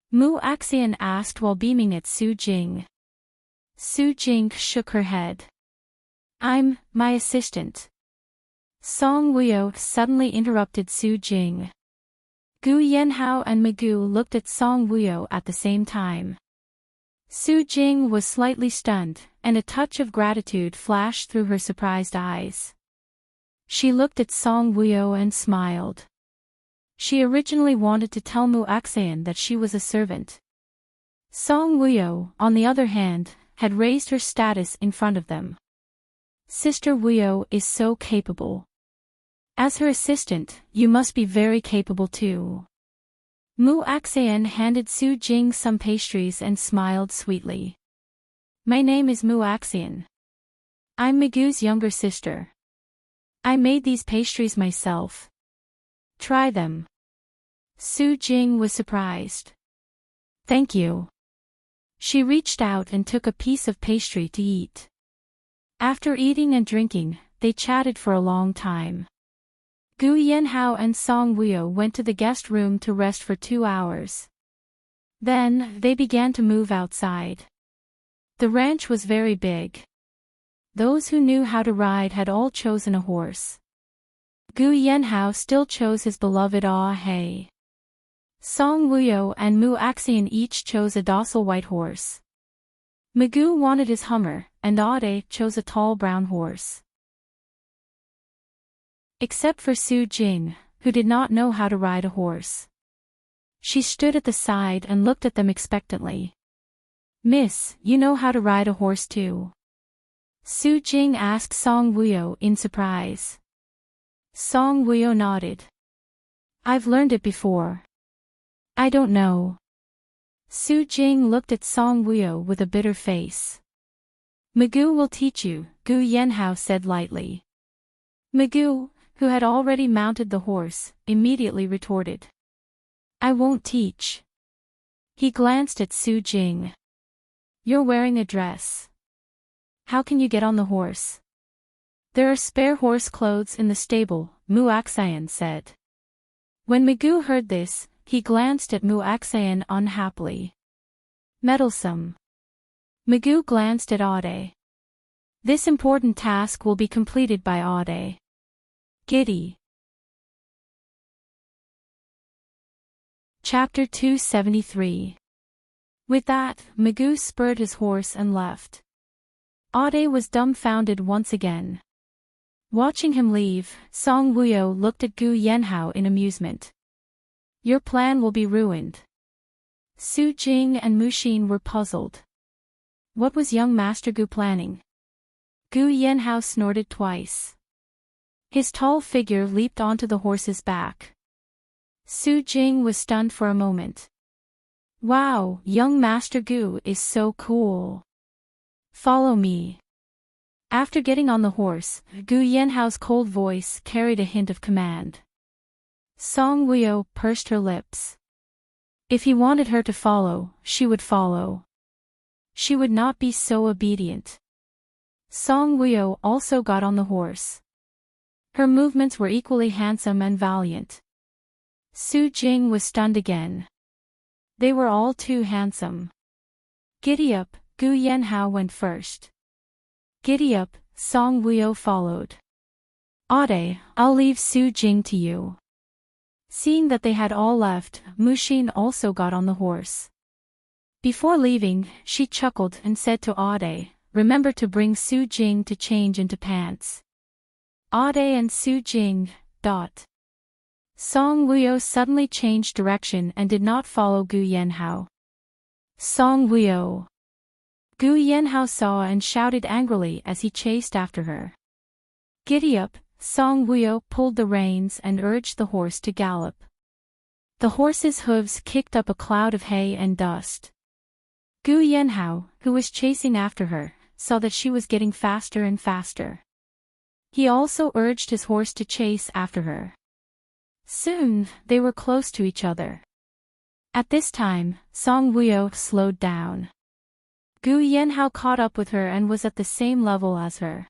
Mu Aksayan asked while beaming at Su Jing. Su Jing shook her head. "I'm my assistant." Song Woo-yo suddenly interrupted Su Jing. Gu Yenhao and Migu looked at Song Woo-yo at the same time. Su Jing was slightly stunned, and a touch of gratitude flashed through her surprised eyes. She looked at Song Woo-yo and smiled. She originally wanted to tell Mu Aksayan that she was a servant. Song Woo-yo, on the other hand, had raised her status in front of them. Sister Woo-yo is so capable. As her assistant, you must be very capable too. Mu Aksayan handed Su Jing some pastries and smiled sweetly. "My name is Mu Aksayan. I'm Migu's younger sister. I made these pastries myself. Try them." Su Jing was surprised. "Thank you." She reached out and took a piece of pastry to eat. After eating and drinking, they chatted for a long time. Gu Yanhao and Song Wuyo went to the guest room to rest for 2 hours. Then, they began to move outside. The ranch was very big. Those who knew how to ride had all chosen a horse. Gu Yanhao still chose his beloved Ah Hei. Song Wuyo and Mu Axian each chose a docile white horse. Magoo wanted his Hummer, and Ade chose a tall brown horse. Except for Su Jing, who did not know how to ride a horse. She stood at the side and looked at them expectantly. "Miss, you know how to ride a horse too?" Su Jing asked Song Wuyo in surprise. Song Wuyo nodded. "I've learned it before." "I don't know." Su Jing looked at Song Wuyo with a bitter face. "Magoo will teach you," Gu Yanhao said lightly. Magoo, who had already mounted the horse, immediately retorted. "I won't teach." He glanced at Su Jing. "You're wearing a dress. How can you get on the horse?" "There are spare horse clothes in the stable," Mu Axian said. When Magoo heard this, he glanced at Mu Axian unhappily. "Meddlesome." Magoo glanced at Ade. "This important task will be completed by Ade." Giddy. Chapter 273. With that, Magoo spurred his horse and left. Ade was dumbfounded once again. Watching him leave, Song Wuyo looked at Gu Yanhao in amusement. "Your plan will be ruined." Su Jing and Mu Xin were puzzled. What was young Master Gu planning? Gu Yanhao snorted twice. His tall figure leaped onto the horse's back. Su Jing was stunned for a moment. "Wow, young Master Gu is so cool. Follow me." After getting on the horse, Gu Yanhao's cold voice carried a hint of command. Song Wuyo pursed her lips. If he wanted her to follow, she would follow. She would not be so obedient. Song Wuyo also got on the horse. Her movements were equally handsome and valiant. Su Jing was stunned again. They were all too handsome. "Giddy up," Gu Yanhao went first. "Giddy up," Song Wuyo followed. "Ade, I'll leave Su Jing to you." Seeing that they had all left, Mu Xin also got on the horse. Before leaving, she chuckled and said to Ade, "Remember to bring Su Jing to change into pants." Ade and Su Jing. Song Wuyo suddenly changed direction and did not follow Gu Yanhao. Song Wuyo. Gu Yanhao saw and shouted angrily as he chased after her. "Giddy up," Song Wuyo pulled the reins and urged the horse to gallop. The horse's hooves kicked up a cloud of hay and dust. Gu Yanhao, who was chasing after her, saw that she was getting faster and faster. He also urged his horse to chase after her. Soon, they were close to each other. At this time, Song Wuyo slowed down. Gu Yanhao caught up with her and was at the same level as her.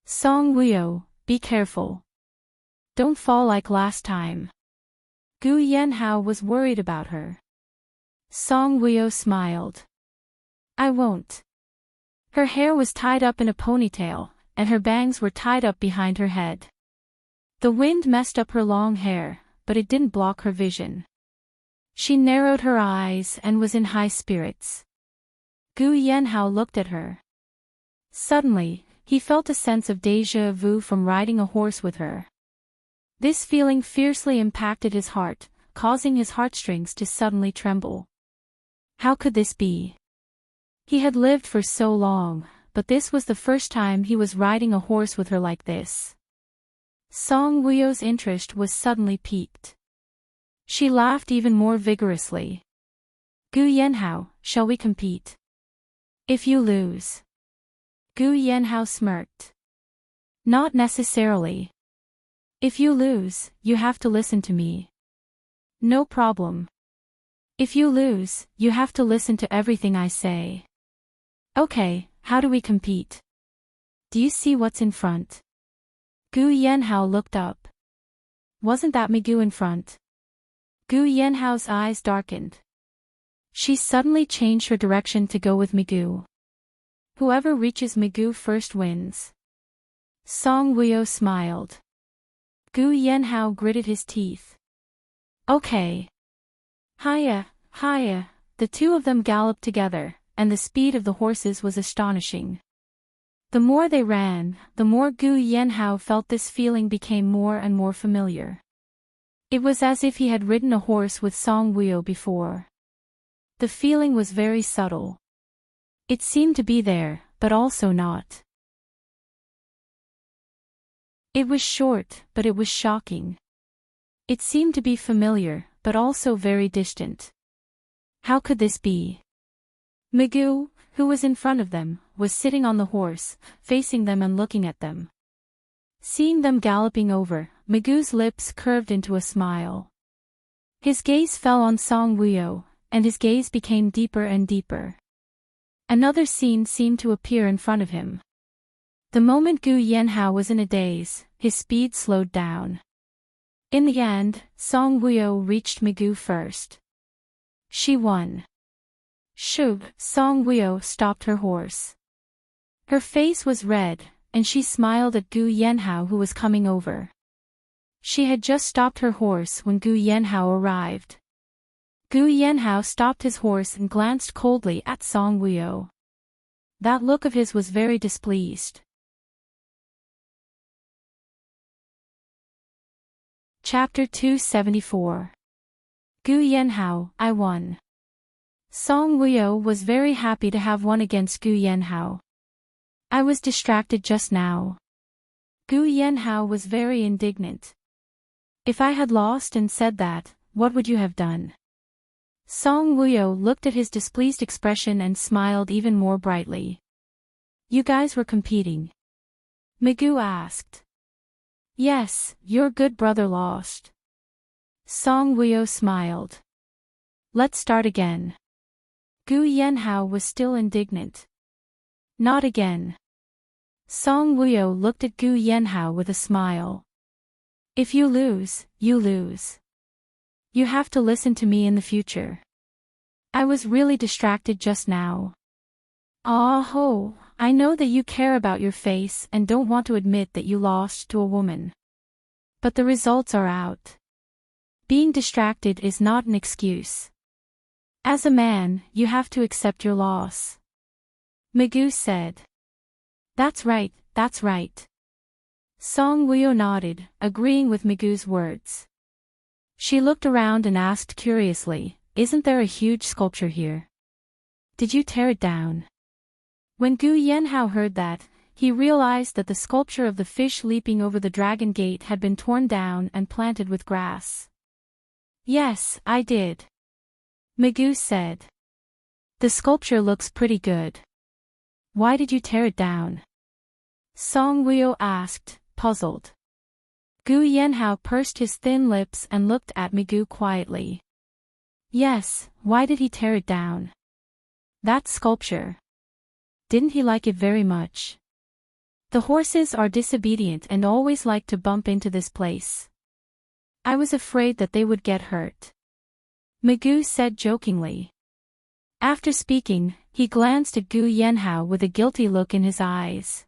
"Song Wuyo, be careful. Don't fall like last time." Gu Yanhao was worried about her. Song Wuyo smiled. "I won't." Her hair was tied up in a ponytail, and her bangs were tied up behind her head. The wind messed up her long hair, but it didn't block her vision. She narrowed her eyes and was in high spirits. Gu Yanhao looked at her. Suddenly, he felt a sense of déjà vu from riding a horse with her. This feeling fiercely impacted his heart, causing his heartstrings to suddenly tremble. How could this be? He had lived for so long, but this was the first time he was riding a horse with her like this. Song Wuyo's interest was suddenly piqued. She laughed even more vigorously. "Gu Yanhao, shall we compete? If you lose." Gu Yanhao smirked. "Not necessarily. If you lose, you have to listen to me." "No problem. If you lose, you have to listen to everything I say." "Okay, how do we compete? Do you see what's in front?" Gu Yanhao looked up. wasn't that Migu in front? Gu Yanhao's eyes darkened. She suddenly changed her direction to go with Migu. Whoever reaches Migu first wins. Song Wuyo smiled. Gu Yanhao gritted his teeth. Okay. Hiya, hiya, the two of them galloped together, and the speed of the horses was astonishing. The more they ran, the more Gu Yanhao felt this feeling became more and more familiar. It was as if he had ridden a horse with Song Wuyo before. The feeling was very subtle. It seemed to be there, but also not. It was short, but it was shocking. It seemed to be familiar, but also very distant. How could this be? Migu, who was in front of them, was sitting on the horse, facing them and looking at them. Seeing them galloping over, Migu's lips curved into a smile. His gaze fell on Song Wuyo, and his gaze became deeper and deeper. Another scene seemed to appear in front of him. The moment Gu Yanhao was in a daze, his speed slowed down. In the end, Song Wuyo reached Migu first. She won. Shoo! Song Wuyo stopped her horse. Her face was red, and she smiled at Gu Yanhao who was coming over. She had just stopped her horse when Gu Yanhao arrived. Gu Yanhao stopped his horse and glanced coldly at Song Wuyo. That look of his was very displeased. Chapter 274. Gu Yanhao, I won. Song Wuyo was very happy to have won against Gu Yanhao. I was distracted just now. Gu Yanhao was very indignant. If I had lost and said that, what would you have done? Song Wuyo looked at his displeased expression and smiled even more brightly. You guys were competing? Migu asked. Yes, your good brother lost. Song Wuyo smiled. Let's start again. Gu Yanhao was still indignant. Not again. Song Wuyo looked at Gu Yanhao with a smile. If you lose, you lose. You have to listen to me in the future. I was really distracted just now. Ah ho, I know that you care about your face and don't want to admit that you lost to a woman. But the results are out. Being distracted is not an excuse. As a man, you have to accept your loss. Migu said. That's right, that's right. Song Wuyo nodded, agreeing with Migu's words. She looked around and asked curiously, isn't there a huge sculpture here? Did you tear it down? When Gu Yanhao heard that, he realized that the sculpture of the fish leaping over the dragon gate had been torn down and planted with grass. Yes, I did. Migu said. The sculpture looks pretty good. Why did you tear it down? Song Wuyo asked, puzzled. Gu Yanhao pursed his thin lips and looked at Migu quietly. Yes, why did he tear it down? That sculpture. Didn't he like it very much? The horses are disobedient and always like to bump into this place. I was afraid that they would get hurt. Migu said jokingly. After speaking, he glanced at Gu Yanhao with a guilty look in his eyes.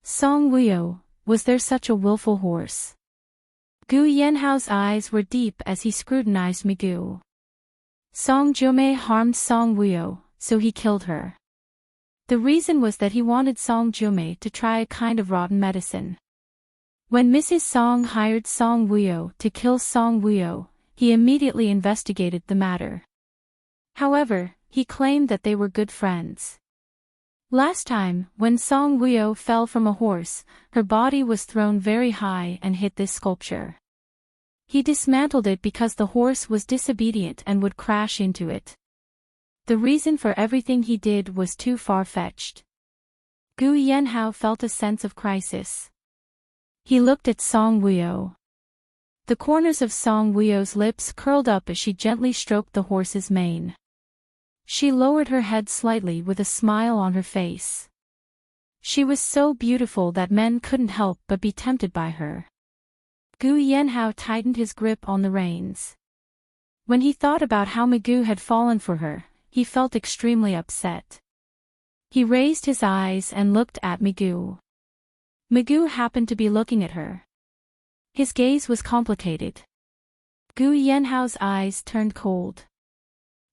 Song Wuyo, was there such a willful horse? Gu Yanhao's eyes were deep as he scrutinized Migu. Song Jume harmed Song Wuyo, so he killed her. The reason was that he wanted Song Jume to try a kind of rotten medicine. When Mrs. Song hired Song Wuyo to kill Song Wuyo, he immediately investigated the matter. However, he claimed that they were good friends. Last time, when Song Wuyo fell from a horse, her body was thrown very high and hit this sculpture. He dismantled it because the horse was disobedient and would crash into it. The reason for everything he did was too far-fetched. Gu Yanhao felt a sense of crisis. He looked at Song Wuyo. The corners of Song Wuyo's lips curled up as she gently stroked the horse's mane. She lowered her head slightly with a smile on her face. She was so beautiful that men couldn't help but be tempted by her. Gu Yanhao tightened his grip on the reins. When he thought about how Migu had fallen for her, he felt extremely upset. He raised his eyes and looked at Migu. Migu happened to be looking at her. His gaze was complicated. Gu Yanhao's eyes turned cold.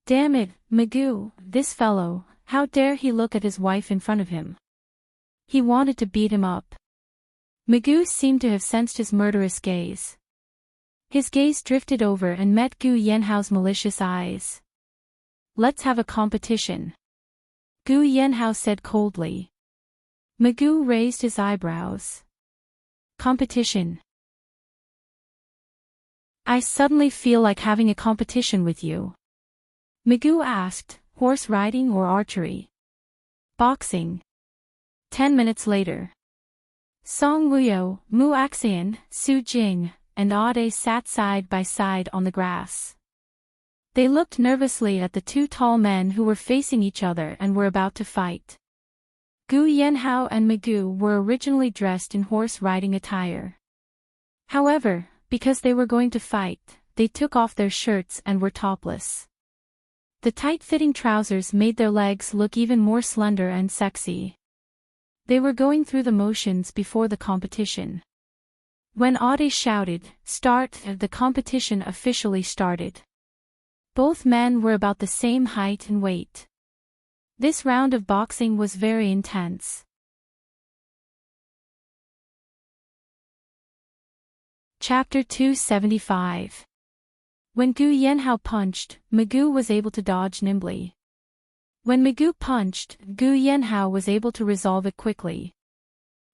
Damn it, Migu, this fellow, how dare he look at his wife in front of him? He wanted to beat him up. Migu seemed to have sensed his murderous gaze. His gaze drifted over and met Gu Yanhao's malicious eyes. Let's have a competition. Gu Yanhao said coldly. Migu raised his eyebrows. Competition. I suddenly feel like having a competition with you. Migu asked, horse riding or archery? Boxing. 10 minutes later. Song Wuyo, Mu Axian, Su Jing, and Ade sat side by side on the grass. They looked nervously at the two tall men who were facing each other and were about to fight. Gu Yanhao and Migu were originally dressed in horse-riding attire. However, because they were going to fight, they took off their shirts and were topless. The tight-fitting trousers made their legs look even more slender and sexy. They were going through the motions before the competition. When Ade shouted, "Start!" the competition officially started. Both men were about the same height and weight. This round of boxing was very intense. Chapter 275. When Gu Yanhao punched, Migu was able to dodge nimbly. When Migu punched, Gu Yanhao was able to resolve it quickly.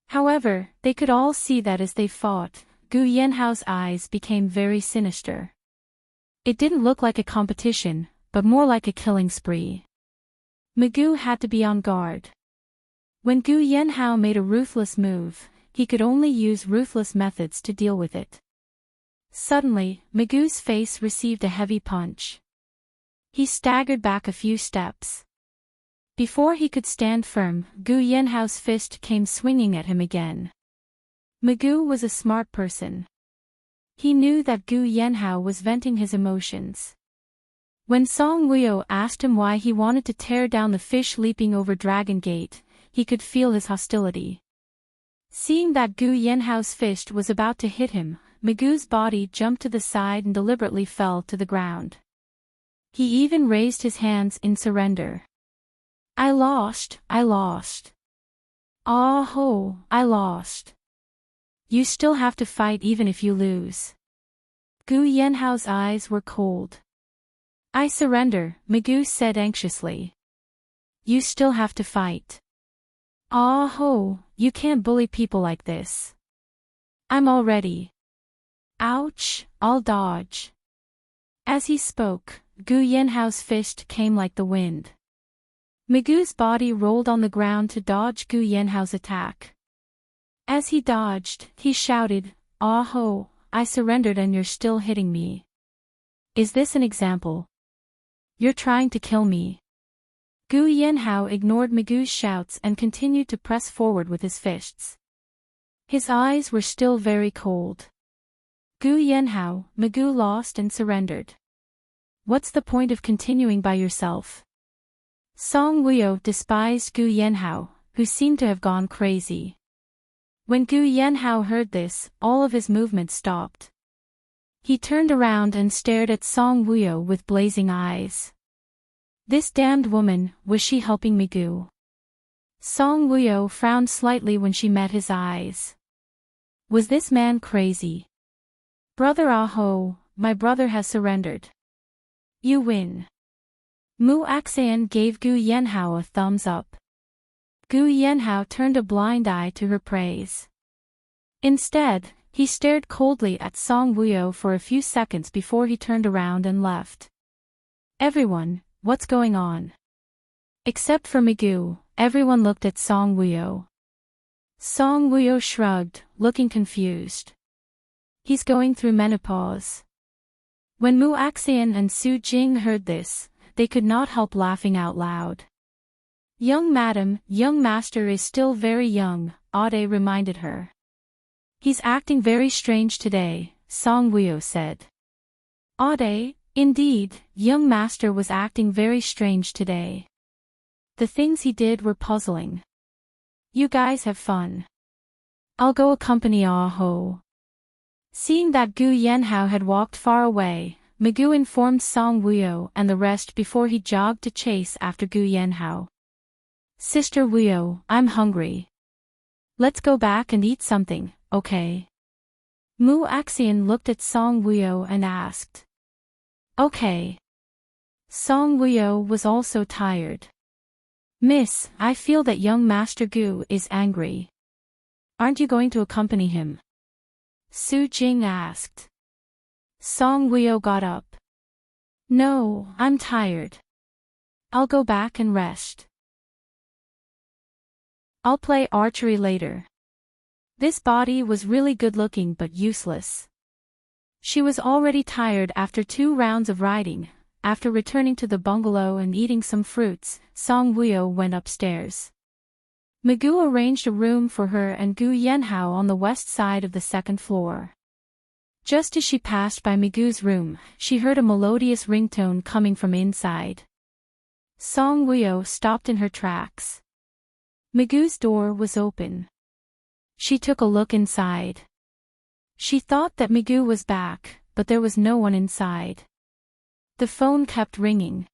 However, they could all see that as they fought, Gu Yanhao's eyes became very sinister. It didn't look like a competition, but more like a killing spree. Migu had to be on guard. When Gu Yanhao made a ruthless move, he could only use ruthless methods to deal with it. Suddenly, Migu's face received a heavy punch. He staggered back a few steps. Before he could stand firm, Gu Yanhao's fist came swinging at him again. Migu was a smart person. He knew that Gu Yanhao was venting his emotions. When Song Wuyo asked him why he wanted to tear down the fish leaping over Dragon Gate, he could feel his hostility. Seeing that Gu Yanhao's fist was about to hit him, Migu's body jumped to the side and deliberately fell to the ground. He even raised his hands in surrender. I lost. Ah ho, I lost. You still have to fight even if you lose. Gu Yanhao's eyes were cold. I surrender, Migu said anxiously. You still have to fight. Ah ho, you can't bully people like this. I'm all ready. Ouch, I'll dodge. As he spoke, Gu Yanhao's fist came like the wind. Migu's body rolled on the ground to dodge Gu Yanhao's attack. As he dodged, he shouted, Ah ho, I surrendered and you're still hitting me. Is this an example? You're trying to kill me. Gu Yanhao ignored Migu's shouts and continued to press forward with his fists. His eyes were still very cold. Gu Yanhao, Migu lost and surrendered. What's the point of continuing by yourself? Song Wuyo despised Gu Yanhao, who seemed to have gone crazy. When Gu Yanhao heard this, all of his movements stopped. He turned around and stared at Song Wuyo with blazing eyes. This damned woman, was she helping Migu? Song Wuyo frowned slightly when she met his eyes. Was this man crazy? Brother Aho, my brother has surrendered. You win. Mu Axian gave Gu Yanhao a thumbs up. Gu Yanhao turned a blind eye to her praise. Instead, he stared coldly at Song Wuyo for a few seconds before he turned around and left. Everyone, what's going on? Except for Migu, everyone looked at Song Wuyo. Song Wuyo shrugged, looking confused. He's going through menopause. When Mu Axian and Su Jing heard this, they could not help laughing out loud. Young madam, young master is still very young, Ade reminded her. He's acting very strange today, Song Woo said. Ode, indeed, young master was acting very strange today. The things he did were puzzling. You guys have fun. I'll go accompany Ah-ho. Seeing that Gu Yenhao had walked far away, Migu informed Song Woo and the rest before he jogged to chase after Gu Yenhao. Sister Woo, I'm hungry. Let's go back and eat something, okay? Mu Axian looked at Song Woo and asked. Okay. Song Woo was also tired. Miss, I feel that young Master Gu is angry. Aren't you going to accompany him? Su Jing asked. Song Woo got up. No, I'm tired. I'll go back and rest. I'll play archery later. This body was really good-looking but useless. She was already tired after 2 rounds of riding. After returning to the bungalow and eating some fruits, Song Woo went upstairs. Migu arranged a room for her and Gu Yenhao on the west side of the 2nd floor. Just as she passed by Migu's room, she heard a melodious ringtone coming from inside. Song Woo stopped in her tracks. Migu's door was open. She took a look inside. She thought that Migu was back, but there was no one inside. The phone kept ringing.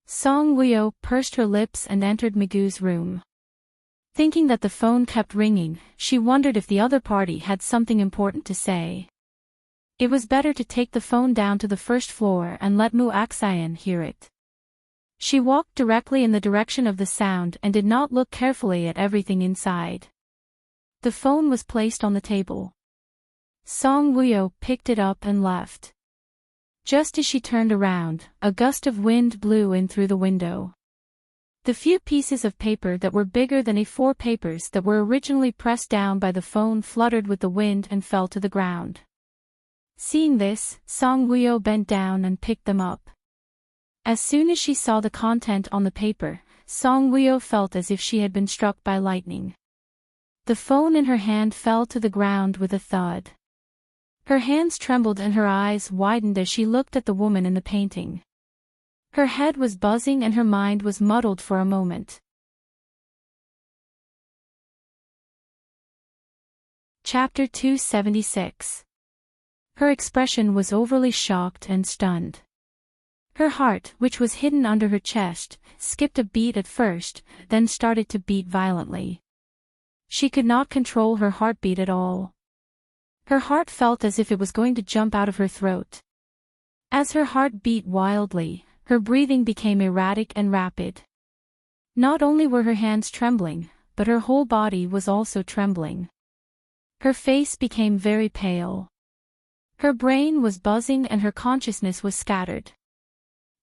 Song Woo pursed her lips and entered Migu's room. Thinking that the phone kept ringing, she wondered if the other party had something important to say. It was better to take the phone down to the 1st floor and let Mu Axian hear it. She walked directly in the direction of the sound and did not look carefully at everything inside. The phone was placed on the table. Song Woo picked it up and left. Just as she turned around, a gust of wind blew in through the window. The few pieces of paper that were bigger than A4 papers that were originally pressed down by the phone fluttered with the wind and fell to the ground. Seeing this, Song Woo bent down and picked them up. As soon as she saw the content on the paper, Song Woo felt as if she had been struck by lightning. The phone in her hand fell to the ground with a thud. Her hands trembled and her eyes widened as she looked at the woman in the painting. Her head was buzzing and her mind was muddled for a moment. Chapter 276. Her expression was overly shocked and stunned. Her heart, which was hidden under her chest, skipped a beat at first, then started to beat violently. She could not control her heartbeat at all. Her heart felt as if it was going to jump out of her throat. As her heart beat wildly, her breathing became erratic and rapid. Not only were her hands trembling, but her whole body was also trembling. Her face became very pale. Her brain was buzzing and her consciousness was scattered.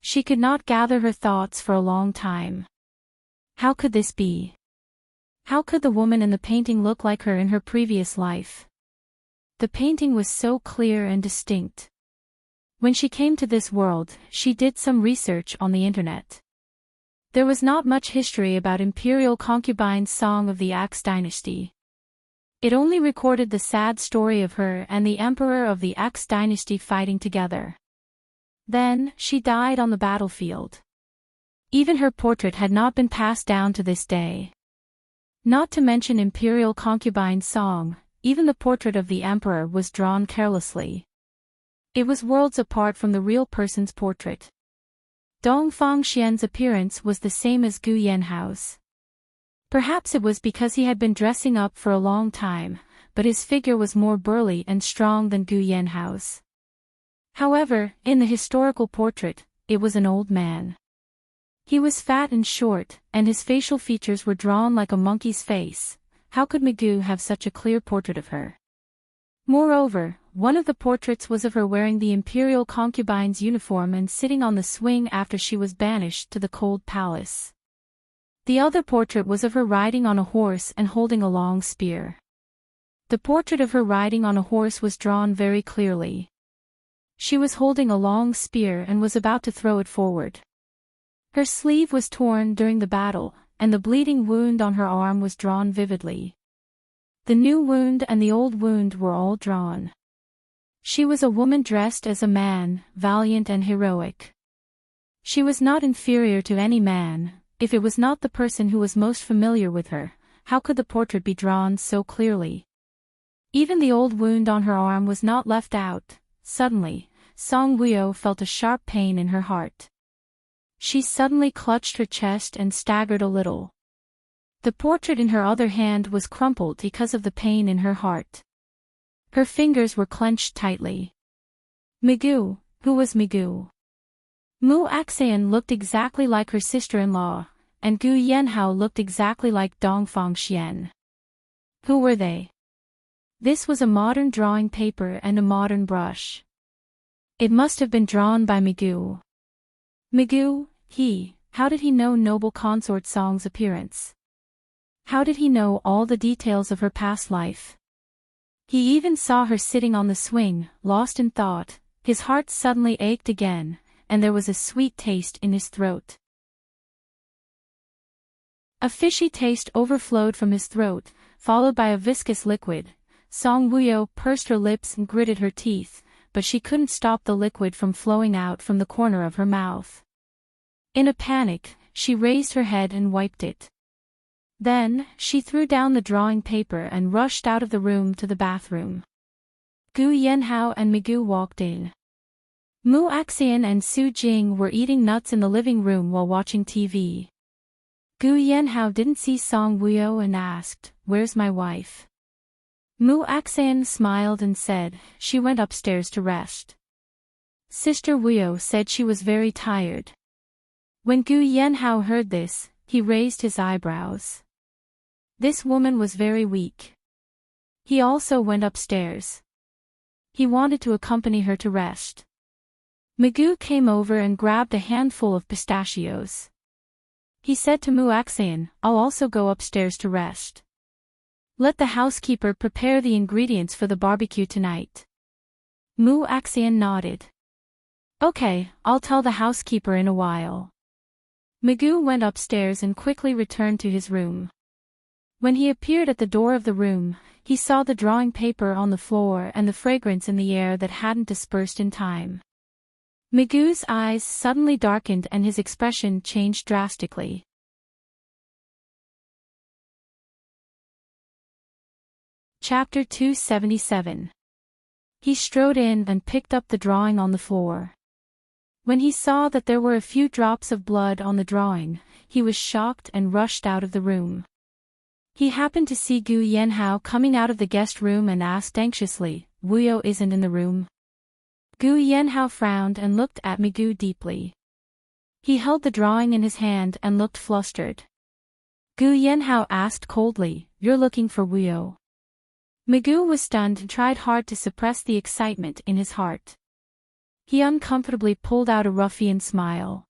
She could not gather her thoughts for a long time. How could this be? How could the woman in the painting look like her in her previous life? The painting was so clear and distinct. When she came to this world, she did some research on the internet. There was not much history about Imperial Concubine Song of the Axe Dynasty. It only recorded the sad story of her and the Emperor of the Axe Dynasty fighting together. Then, she died on the battlefield. Even her portrait had not been passed down to this day. Not to mention Imperial Concubine Song, even the portrait of the Emperor was drawn carelessly. It was worlds apart from the real person's portrait. Dong Fangxian's appearance was the same as Gu Yenhao's. Perhaps it was because he had been dressing up for a long time, but his figure was more burly and strong than Gu Yenhao's. However, in the historical portrait, it was an old man. He was fat and short, and his facial features were drawn like a monkey's face. How could Migu have such a clear portrait of her? Moreover, one of the portraits was of her wearing the imperial concubine's uniform and sitting on the swing after she was banished to the cold palace. The other portrait was of her riding on a horse and holding a long spear. The portrait of her riding on a horse was drawn very clearly. She was holding a long spear and was about to throw it forward. Her sleeve was torn during the battle, and the bleeding wound on her arm was drawn vividly. The new wound and the old wound were all drawn. She was a woman dressed as a man, valiant and heroic. She was not inferior to any man. If it was not the person who was most familiar with her, how could the portrait be drawn so clearly? Even the old wound on her arm was not left out. Suddenly, Song Woo felt a sharp pain in her heart. She suddenly clutched her chest and staggered a little. The portrait in her other hand was crumpled because of the pain in her heart. Her fingers were clenched tightly. Migu, who was Migu? Mu Axeon looked exactly like her sister-in-law, and Gu Yenhao looked exactly like Dongfang Xian. Who were they? This was a modern drawing paper and a modern brush. It must have been drawn by Migu. Migu, how did he know noble consort Song's appearance? How did he know all the details of her past life? He even saw her sitting on the swing, lost in thought. His heart suddenly ached again, and there was a sweet taste in his throat. A fishy taste overflowed from his throat, followed by a viscous liquid. Song Woo pursed her lips and gritted her teeth, but she couldn't stop the liquid from flowing out from the corner of her mouth. In a panic, she raised her head and wiped it. Then, she threw down the drawing paper and rushed out of the room to the bathroom. Gu Yenhao and Migu walked in. Mu Axian and Su Jing were eating nuts in the living room while watching TV. Gu Yenhao didn't see Song Woo and asked, "Where's my wife?" Mu Axian smiled and said, "She went upstairs to rest." Sister Woo said she was very tired. When Gu Yenhao heard this, he raised his eyebrows. This woman was very weak. He also went upstairs. He wanted to accompany her to rest. Migu came over and grabbed a handful of pistachios. He said to Mu Axian, "I'll also go upstairs to rest. Let the housekeeper prepare the ingredients for the barbecue tonight." Mu Axian nodded. "Okay, I'll tell the housekeeper in a while." Migu went upstairs and quickly returned to his room. When he appeared at the door of the room, he saw the drawing paper on the floor and the fragrance in the air that hadn't dispersed in time. Migu's eyes suddenly darkened and his expression changed drastically. Chapter 277. He strode in and picked up the drawing on the floor. When he saw that there were a few drops of blood on the drawing, he was shocked and rushed out of the room. He happened to see Gu Yenhao coming out of the guest room and asked anxiously, "Woo isn't in the room?" Gu Yenhao frowned and looked at Migu deeply. He held the drawing in his hand and looked flustered. Gu Yenhao asked coldly, "You're looking for Woo?" Migu was stunned and tried hard to suppress the excitement in his heart. He uncomfortably pulled out a ruffian smile.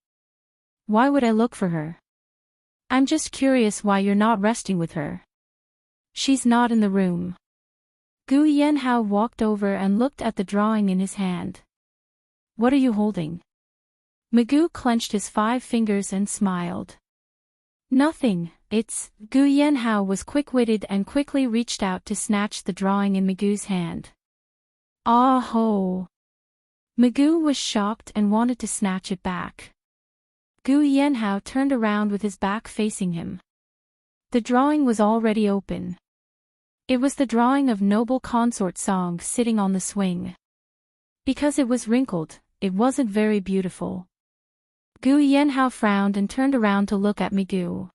"Why would I look for her? I'm just curious why you're not resting with her. She's not in the room." Gu Yenhao walked over and looked at the drawing in his hand. "What are you holding?" Migu clenched his 5 fingers and smiled. "Nothing, it's..." Gu Yenhao was quick-witted and quickly reached out to snatch the drawing in Migu's hand. "Ah ho!" Migu was shocked and wanted to snatch it back. Gu Yenhao turned around with his back facing him. The drawing was already open. It was the drawing of noble consort Song sitting on the swing. Because it was wrinkled, it wasn't very beautiful. Gu Yenhao frowned and turned around to look at Migu.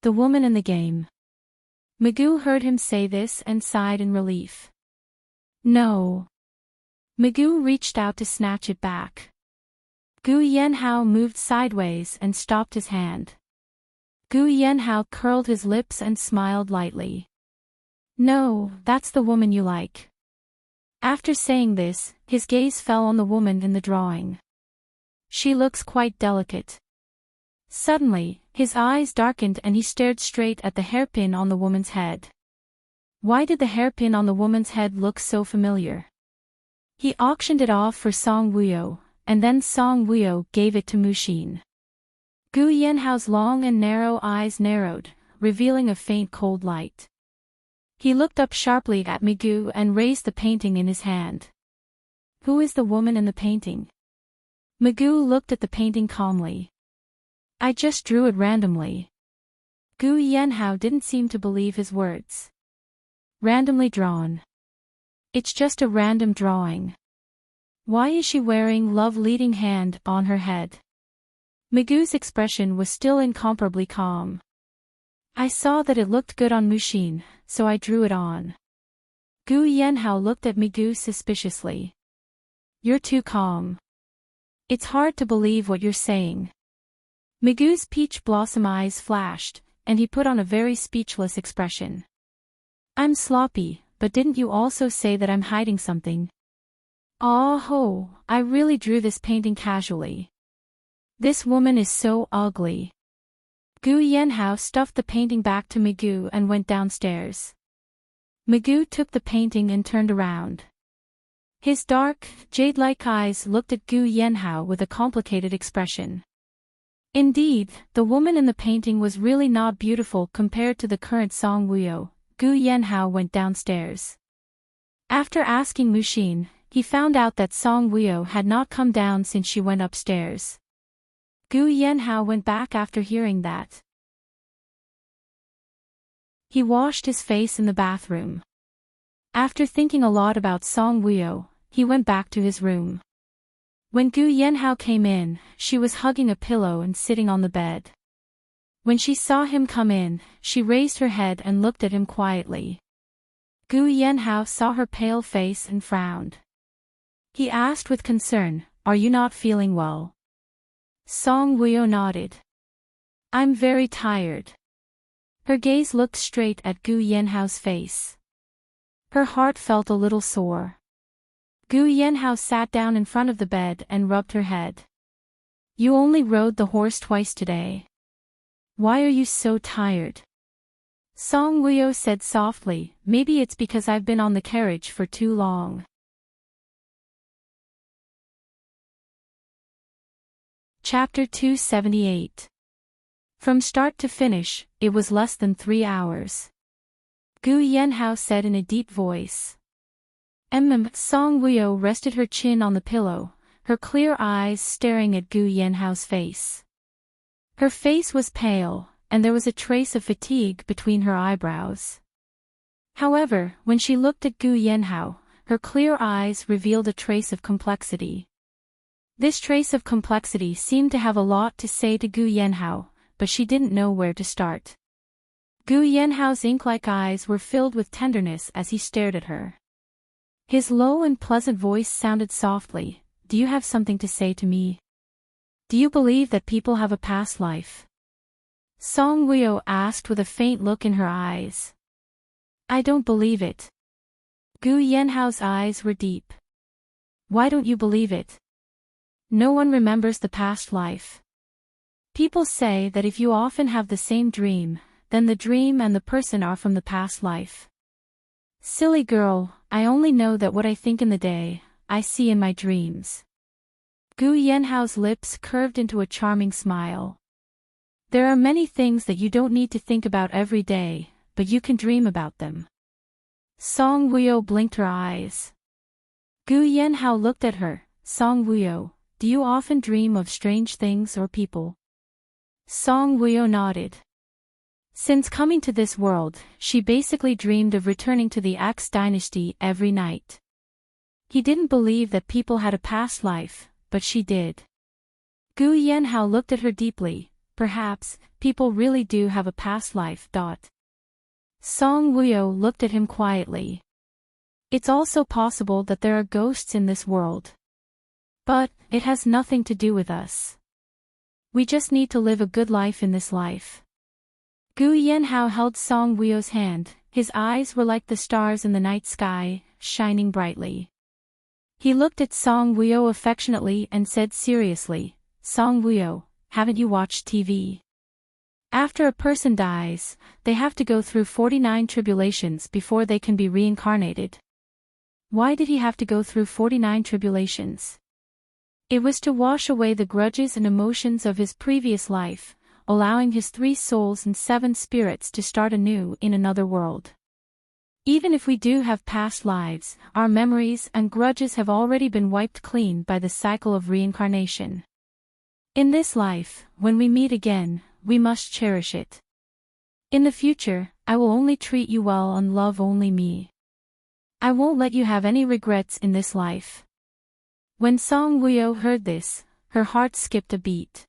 "The woman in the game." Migu heard him say this and sighed in relief. "No." Migu reached out to snatch it back. Gu Yenhao moved sideways and stopped his hand. Gu Yenhao curled his lips and smiled lightly. "No, that's the woman you like." After saying this, his gaze fell on the woman in the drawing. "She looks quite delicate." Suddenly, his eyes darkened and he stared straight at the hairpin on the woman's head. Why did the hairpin on the woman's head look so familiar? He auctioned it off for Song Woo, and then Song Woo gave it to Mushin. Gu Yenhao's long and narrow eyes narrowed, revealing a faint cold light. He looked up sharply at Migu and raised the painting in his hand. Who is the woman in the painting? Migu looked at the painting calmly. I just drew it randomly. Gu Yanhao didn't seem to believe his words. Randomly drawn. It's just a random drawing. Why is she wearing love leading hand on her head? Migu's expression was still incomparably calm. I saw that it looked good on Mushin, so I drew it on. Gu Yanhao looked at Migu suspiciously. You're too calm. It's hard to believe what you're saying. Migu's peach blossom eyes flashed, and he put on a very speechless expression. I'm sloppy, but didn't you also say that I'm hiding something? Oh, I really drew this painting casually. This woman is so ugly. Gu Yanhao stuffed the painting back to Migu and went downstairs. Migu took the painting and turned around. His dark, jade-like eyes looked at Gu Yanhao with a complicated expression. Indeed, the woman in the painting was really not beautiful compared to the current Song Wuyo. Gu Yanhao went downstairs. After asking Mushin, he found out that Song Wuyo had not come down since she went upstairs. Gu Yanhao went back after hearing that. He washed his face in the bathroom. After thinking a lot about Song Wuyo, he went back to his room. When Gu Yanhao came in, she was hugging a pillow and sitting on the bed. When she saw him come in, she raised her head and looked at him quietly. Gu Yanhao saw her pale face and frowned. He asked with concern, "Are you not feeling well?" Song Wuyo nodded. "I'm very tired." Her gaze looked straight at Gu Yanhao's face. Her heart felt a little sore. Gu Yanhao sat down in front of the bed and rubbed her head. You only rode the horse twice today. Why are you so tired? Song Wuyo said softly, maybe it's because I've been on the carriage for too long. Chapter 278. From start to finish, it was less than 3 hours. Gu Yanhao said in a deep voice. Song Wuyo rested her chin on the pillow, her clear eyes staring at Gu Yanhao's face. Her face was pale, and there was a trace of fatigue between her eyebrows. However, when she looked at Gu Yanhao, her clear eyes revealed a trace of complexity. This trace of complexity seemed to have a lot to say to Gu Yanhao, but she didn't know where to start. Gu Yanhao's ink-like eyes were filled with tenderness as he stared at her. His low and pleasant voice sounded softly, "Do you have something to say to me? Do you believe that people have a past life?" Song Wuyo asked with a faint look in her eyes. I don't believe it. Gu Yanhao's eyes were deep. Why don't you believe it? No one remembers the past life. People say that if you often have the same dream, then the dream and the person are from the past life. Silly girl, I only know that what I think in the day, I see in my dreams. Gu Yanhao's lips curved into a charming smile. There are many things that you don't need to think about every day, but you can dream about them. Song Wuyo blinked her eyes. Gu Yanhao looked at her. Song Wuyo, do you often dream of strange things or people? Song Wuyo nodded. Since coming to this world, she basically dreamed of returning to the Axe dynasty every night. He didn't believe that people had a past life, but she did. Gu Yanhao looked at her deeply. Perhaps, people really do have a past life. Song Wuyo looked at him quietly. It's also possible that there are ghosts in this world. But, it has nothing to do with us. We just need to live a good life in this life. Gu Yanhao held Song Wuyo's hand. His eyes were like the stars in the night sky, shining brightly. He looked at Song Wuyo affectionately and said seriously, Song Wuyo, haven't you watched TV? After a person dies, they have to go through 49 tribulations before they can be reincarnated. Why did he have to go through 49 tribulations? It was to wash away the grudges and emotions of his previous life, allowing his 3 souls and 7 spirits to start anew in another world. Even if we do have past lives, our memories and grudges have already been wiped clean by the cycle of reincarnation. In this life, when we meet again, we must cherish it. In the future, I will only treat you well and love only me. I won't let you have any regrets in this life. When Song Wuyo heard this, her heart skipped a beat.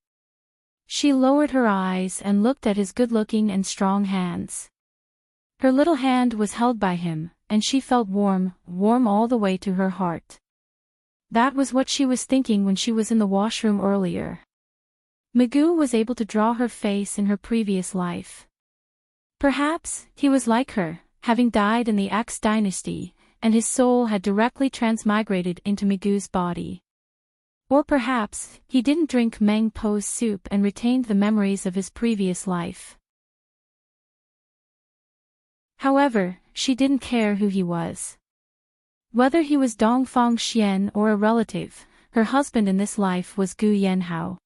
She lowered her eyes and looked at his good-looking and strong hands. Her little hand was held by him, and she felt warm, warm all the way to her heart. That was what she was thinking when she was in the washroom earlier. Migu was able to draw her face in her previous life. Perhaps, he was like her, having died in the Axe dynasty, and his soul had directly transmigrated into Migu's body. Or perhaps, he didn't drink Meng Po's soup and retained the memories of his previous life. However, she didn't care who he was. Whether he was Dongfang Xian or a relative, her husband in this life was Gu Yanhao.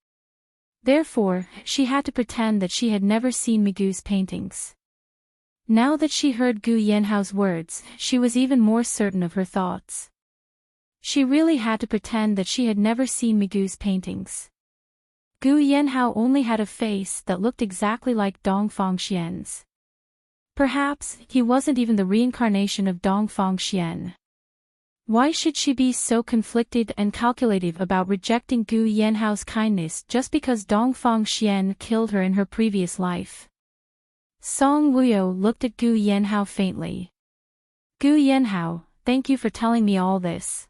Therefore, she had to pretend that she had never seen Migu's paintings. Now that she heard Gu Yanhao's words, she was even more certain of her thoughts. She really had to pretend that she had never seen Migu's paintings. Gu Yanhao only had a face that looked exactly like Dongfang Xian's. Perhaps, he wasn't even the reincarnation of Dongfang Xian. Why should she be so conflicted and calculative about rejecting Gu Yanhao's kindness just because Dongfang Xian killed her in her previous life? Song Wuyo looked at Gu Yanhao faintly. Gu Yanhao, thank you for telling me all this.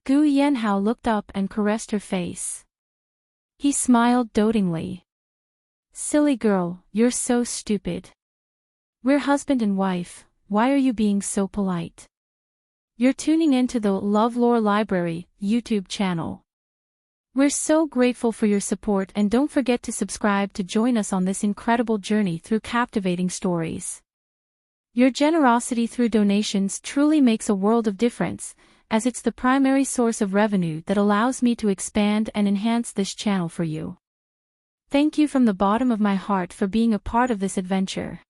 Gu Yanhao looked up and caressed her face. He smiled dotingly. Silly girl, you're so stupid. We're husband and wife, why are you being so polite? You're tuning into the LoveLore Library YouTube channel. We're so grateful for your support, and don't forget to subscribe to join us on this incredible journey through captivating stories. Your generosity through donations truly makes a world of difference, as it's the primary source of revenue that allows me to expand and enhance this channel for you. Thank you from the bottom of my heart for being a part of this adventure.